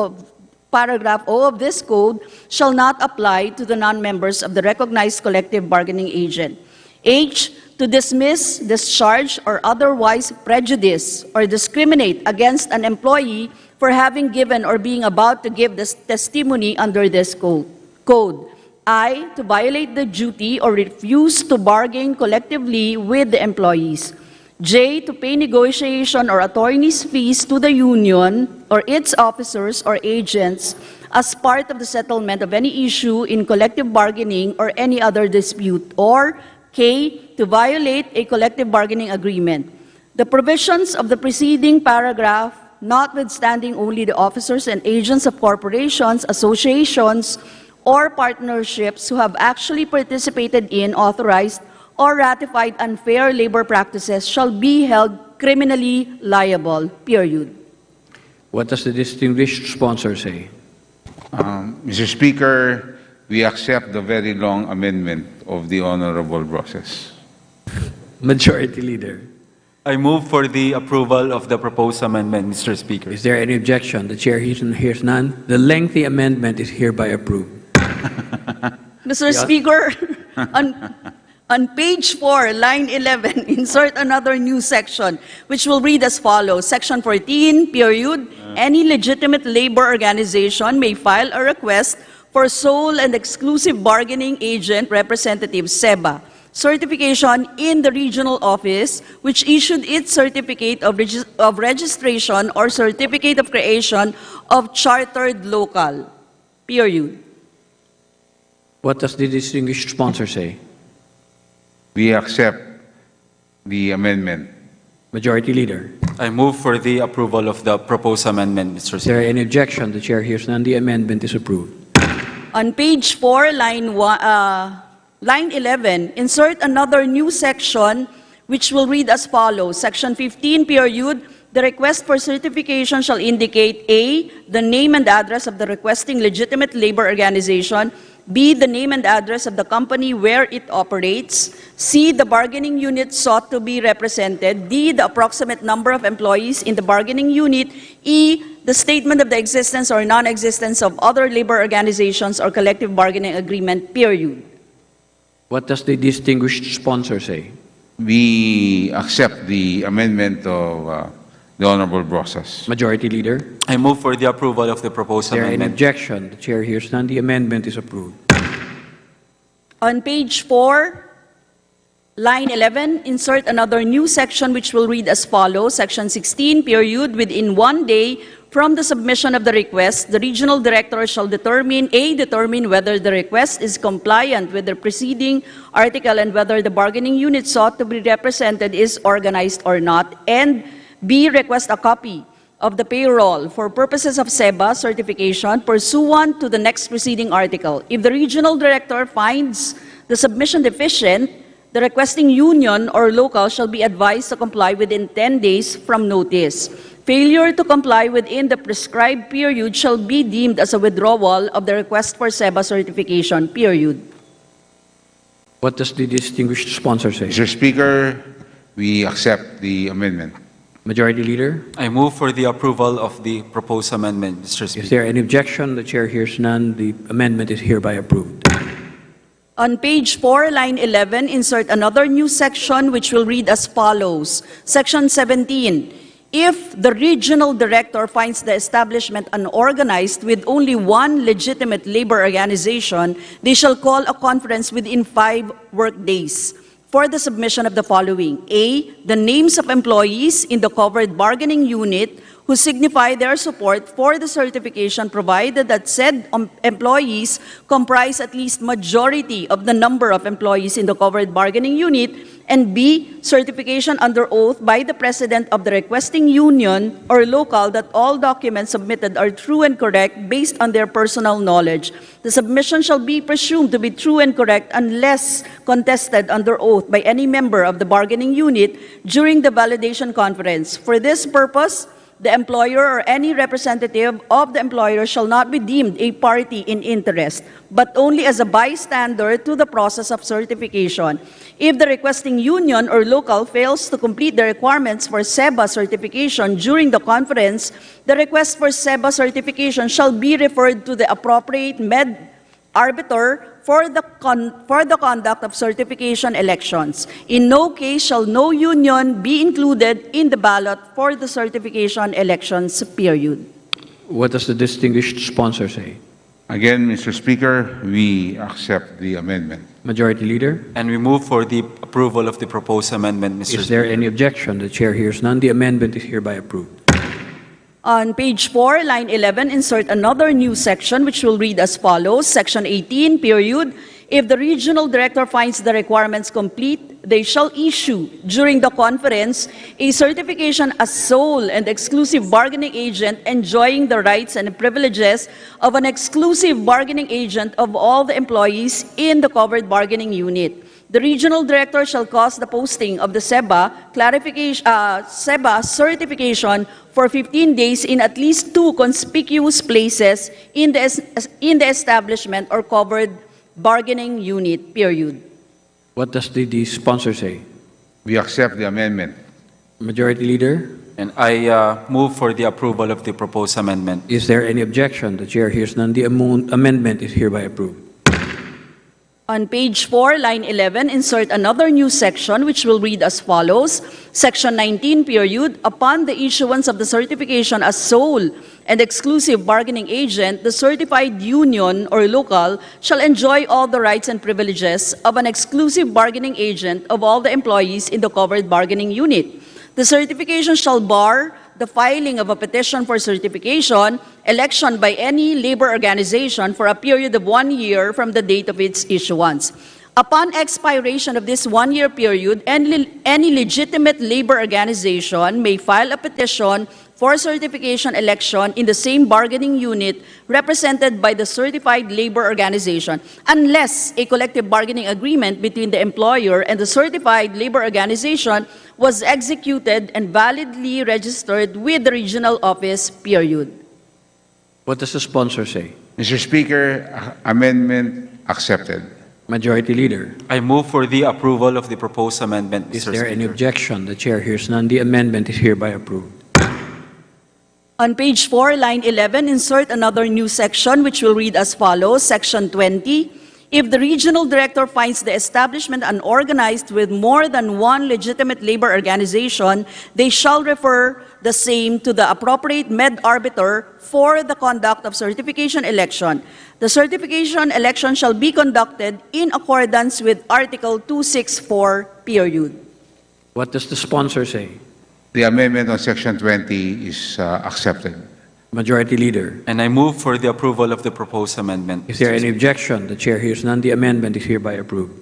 of this code shall not apply to the non-members of the recognized collective bargaining agent. H, to dismiss, discharge, or otherwise prejudice or discriminate against an employee for having given or being about to give this testimony under this code. I, to violate the duty or refuse to bargain collectively with the employees. J, to pay negotiation or attorney's fees to the union or its officers or agents as part of the settlement of any issue in collective bargaining or any other dispute. Or K, to violate a collective bargaining agreement. The provisions of the preceding paragraph, notwithstanding only the officers and agents of corporations, associations, or partnerships who have actually participated in, authorized, or ratified unfair labor practices shall be held criminally liable, period. What does the distinguished sponsor say? Mr. Speaker, we accept the very long amendment of the Honorable Process. Majority Leader. I move for the approval of the proposed amendment, Mr. Speaker. Is there any objection? The chair hears none. The lengthy amendment is hereby approved. Mr. Speaker, on page 4, line 11, insert another new section, which will read as follows. Section 14, period. Any legitimate labor organization may file a request for sole and exclusive bargaining agent representative, SEBA, certification in the regional office, which issued its certificate of registration or certificate of creation of chartered local, period. What does the distinguished sponsor say? We accept the amendment. Majority Leader. I move for the approval of the proposed amendment, Mr. Is there Speaker. any objection? The chair hears none. The amendment is approved. On page 4, line 11, insert another new section which will read as follows. Section 15, period. The request for certification shall indicate A, the name and address of the requesting legitimate labor organization, B, the name and address of the company where it operates, C, the bargaining unit sought to be represented, D, the approximate number of employees in the bargaining unit, E, the statement of the existence or non-existence of other labor organizations or collective bargaining agreement, period. What does the distinguished sponsor say? We accept the amendment of the Honorable Process. Majority Leader. I move for the approval of the proposed Is there any amendment. objection? The chair hears none. The amendment is approved. On page 4, line 11, insert another new section which will read as follows. Section 16, period. Within 1 day from the submission of the request, the regional director shall determine whether the request is compliant with the preceding article and whether the bargaining unit sought to be represented is organized or not, and B, request a copy of the payroll for purposes of SEBA certification pursuant to the next preceding article. If the regional director finds the submission deficient, the requesting union or local shall be advised to comply within 10 days from notice. Failure to comply within the prescribed period shall be deemed as a withdrawal of the request for SEBA certification, period. What does the distinguished sponsor say? Mr. Speaker, we accept the amendment. Majority Leader. I move for the approval of the proposed amendment, Mr. Speaker. Is there any objection? The chair hears none. The amendment is hereby approved. On page 4, line 11, insert another new section which will read as follows. Section 17. If the regional director finds the establishment unorganized with only one legitimate labor organization, they shall call a conference within 5 work days for the submission of the following. A, the names of employees in the covered bargaining unit who signify their support for the certification, provided that said employees comprise at least majority of the number of employees in the covered bargaining unit, and B, certification under oath by the president of the requesting union or local that all documents submitted are true and correct based on their personal knowledge. The submission shall be presumed to be true and correct unless contested under oath by any member of the bargaining unit during the validation conference. For this purpose, the employer or any representative of the employer shall not be deemed a party in interest, but only as a bystander to the process of certification. If the requesting union or local fails to complete the requirements for SEBA certification during the conference, the request for SEBA certification shall be referred to the appropriate med-arbiter for the conduct of certification elections. In no case shall no union be included in the ballot for the certification elections period. What does the distinguished sponsor say? Again, Mr. Speaker, we accept the amendment. Majority Leader? And we move for the approval of the proposed amendment, Mr. Is there any objection? The chair hears none. The amendment is hereby approved. On page 4, line 11, insert another new section which will read as follows. Section 18, period. If the regional director finds the requirements complete, they shall issue during the conference a certification as sole and exclusive bargaining agent enjoying the rights and privileges of an exclusive bargaining agent of all the employees in the covered bargaining unit. The regional director shall cause the posting of the SEBA certification for 15 days in at least 2 conspicuous places in the establishment or covered bargaining unit, period. What does the sponsor say? We accept the amendment. Majority Leader? And I move for the approval of the proposed amendment. Is there any objection? The chair hears none. The amendment is hereby approved. On page 4, line 11, insert another new section which will read as follows. Section 19, period. Upon the issuance of the certification as sole and exclusive bargaining agent, the certified union or local shall enjoy all the rights and privileges of an exclusive bargaining agent of all the employees in the covered bargaining unit. The certification shall bar the filing of a petition for certification, election by any labor organization for a period of 1 year from the date of its issuance. Upon expiration of this 1-year period, any legitimate labor organization may file a petition for certification election in the same bargaining unit represented by the certified labor organization, unless a collective bargaining agreement between the employer and the certified labor organization was executed and validly registered with the regional office, period. What does the sponsor say? Mr. Speaker, amendment accepted. Majority Leader? I move for the approval of the proposed amendment, Mr. Is there any Speaker. objection? The chair hears none. The amendment is hereby approved. On page 4, line 11, insert another new section which will read as follows. Section 20. If the regional director finds the establishment unorganized with more than one legitimate labor organization, they shall refer the same to the appropriate med-arbiter for the conduct of certification election. The certification election shall be conducted in accordance with Article 264, period. What does the sponsor say? The amendment on Section 20 is accepted. Majority Leader? And I move for the approval of the proposed amendment. Is there any objection? The chair hears none. The amendment is hereby approved.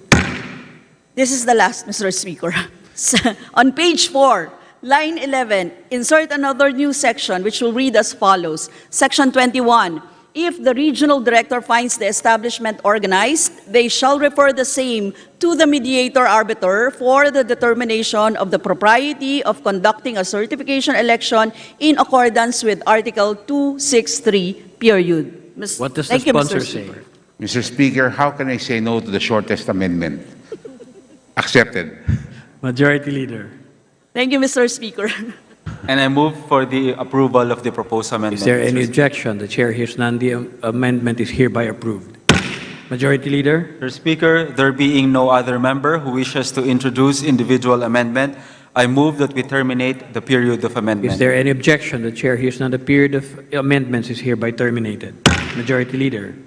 This is the last, Mr. Speaker. On page 4, line 11, insert another new section which will read as follows. Section 21. If the regional director finds the establishment organized, they shall refer the same to the mediator arbiter for the determination of the propriety of conducting a certification election in accordance with Article 263, period. What does the sponsor say? Mr. Speaker, how can I say no to the shortest amendment? Accepted. Majority Leader? Thank you, Mr. Speaker. And I move for the approval of the proposed amendment. Is there Mr. any Speaker. objection? The chair hears none. The amendment is hereby approved. Majority Leader. Mr. Speaker, there being no other member who wishes to introduce individual amendment, I move that we terminate the period of amendment. Is there any objection? The Chair hears none. The period of amendments is hereby terminated. Majority Leader.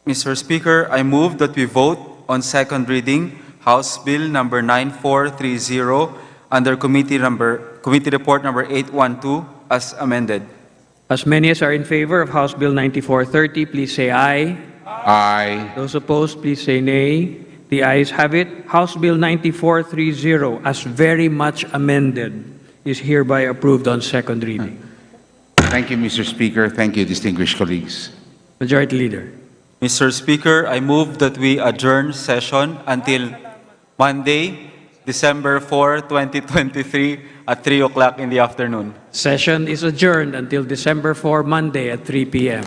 Mr. Speaker, I move that we vote on second reading House Bill number 9430 under Committee Report number 812 as amended. As many as are in favor of House Bill 9430, please say aye. Aye. Those opposed, please say nay. The ayes have it. House Bill 9430, as very much amended, is hereby approved on second reading. Thank you, Mr. Speaker. Thank you, distinguished colleagues. Majority Leader. Mr. Speaker, I move that we adjourn session until Monday, December 4, 2023 at 3 o'clock in the afternoon. Session is adjourned until December 4, Monday at 3 p.m.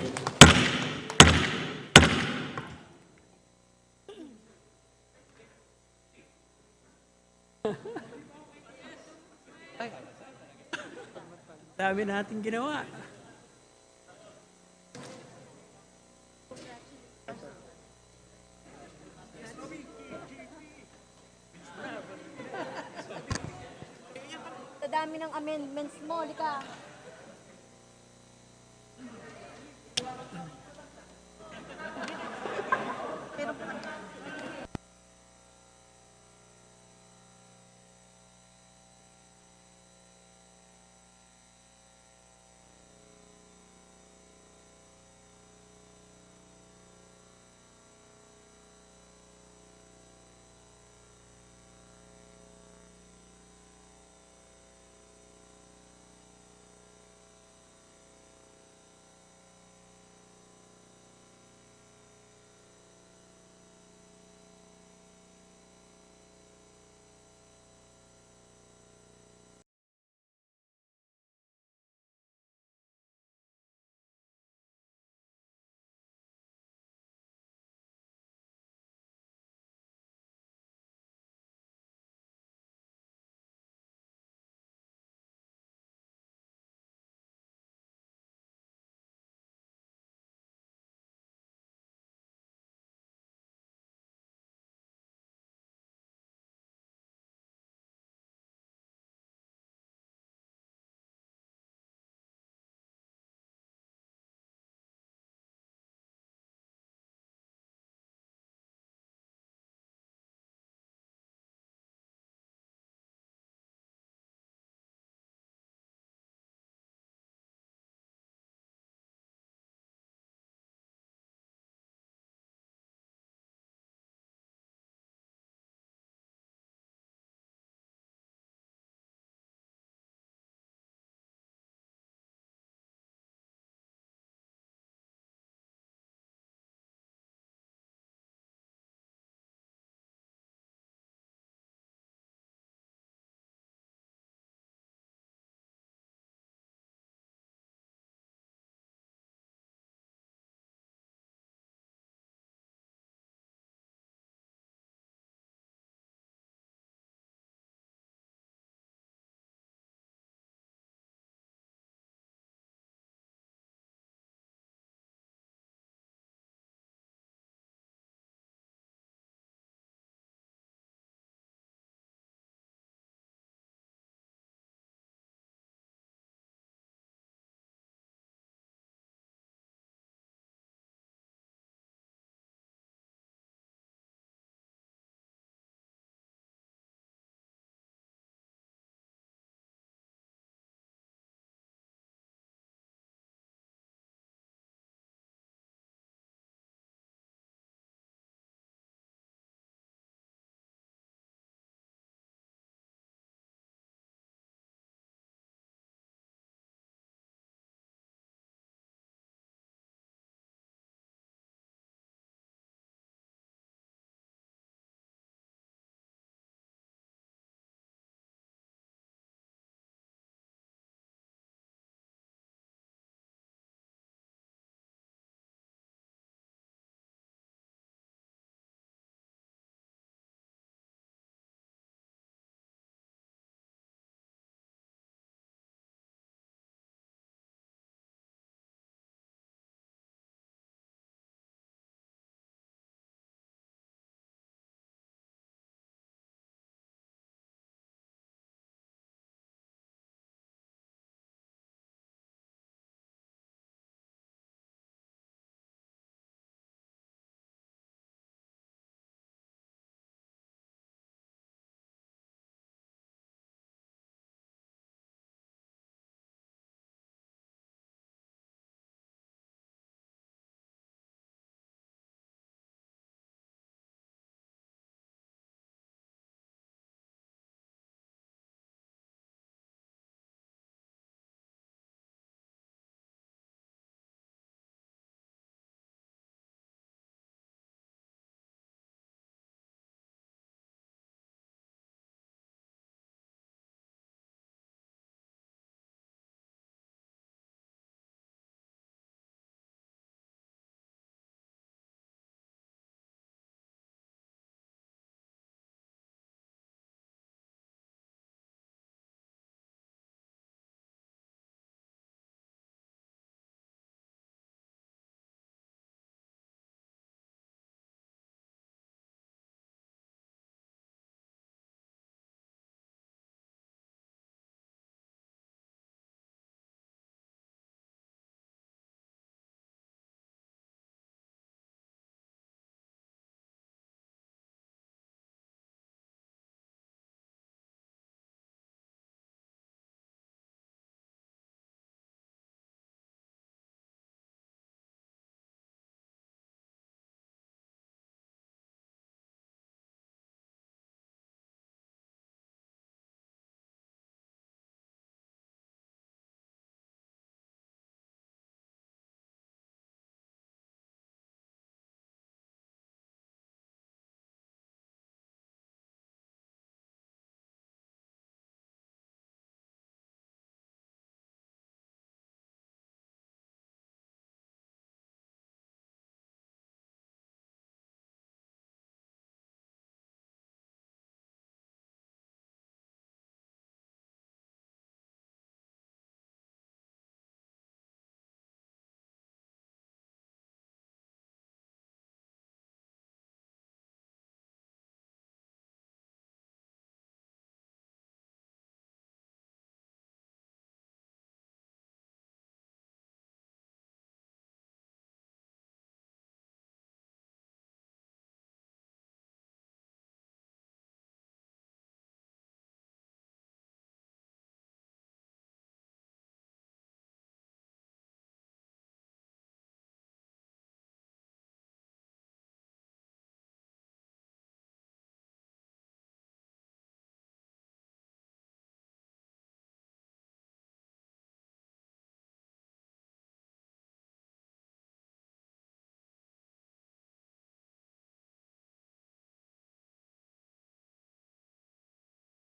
Dami natin ginawa. Sa dami ng amendments mo, lika.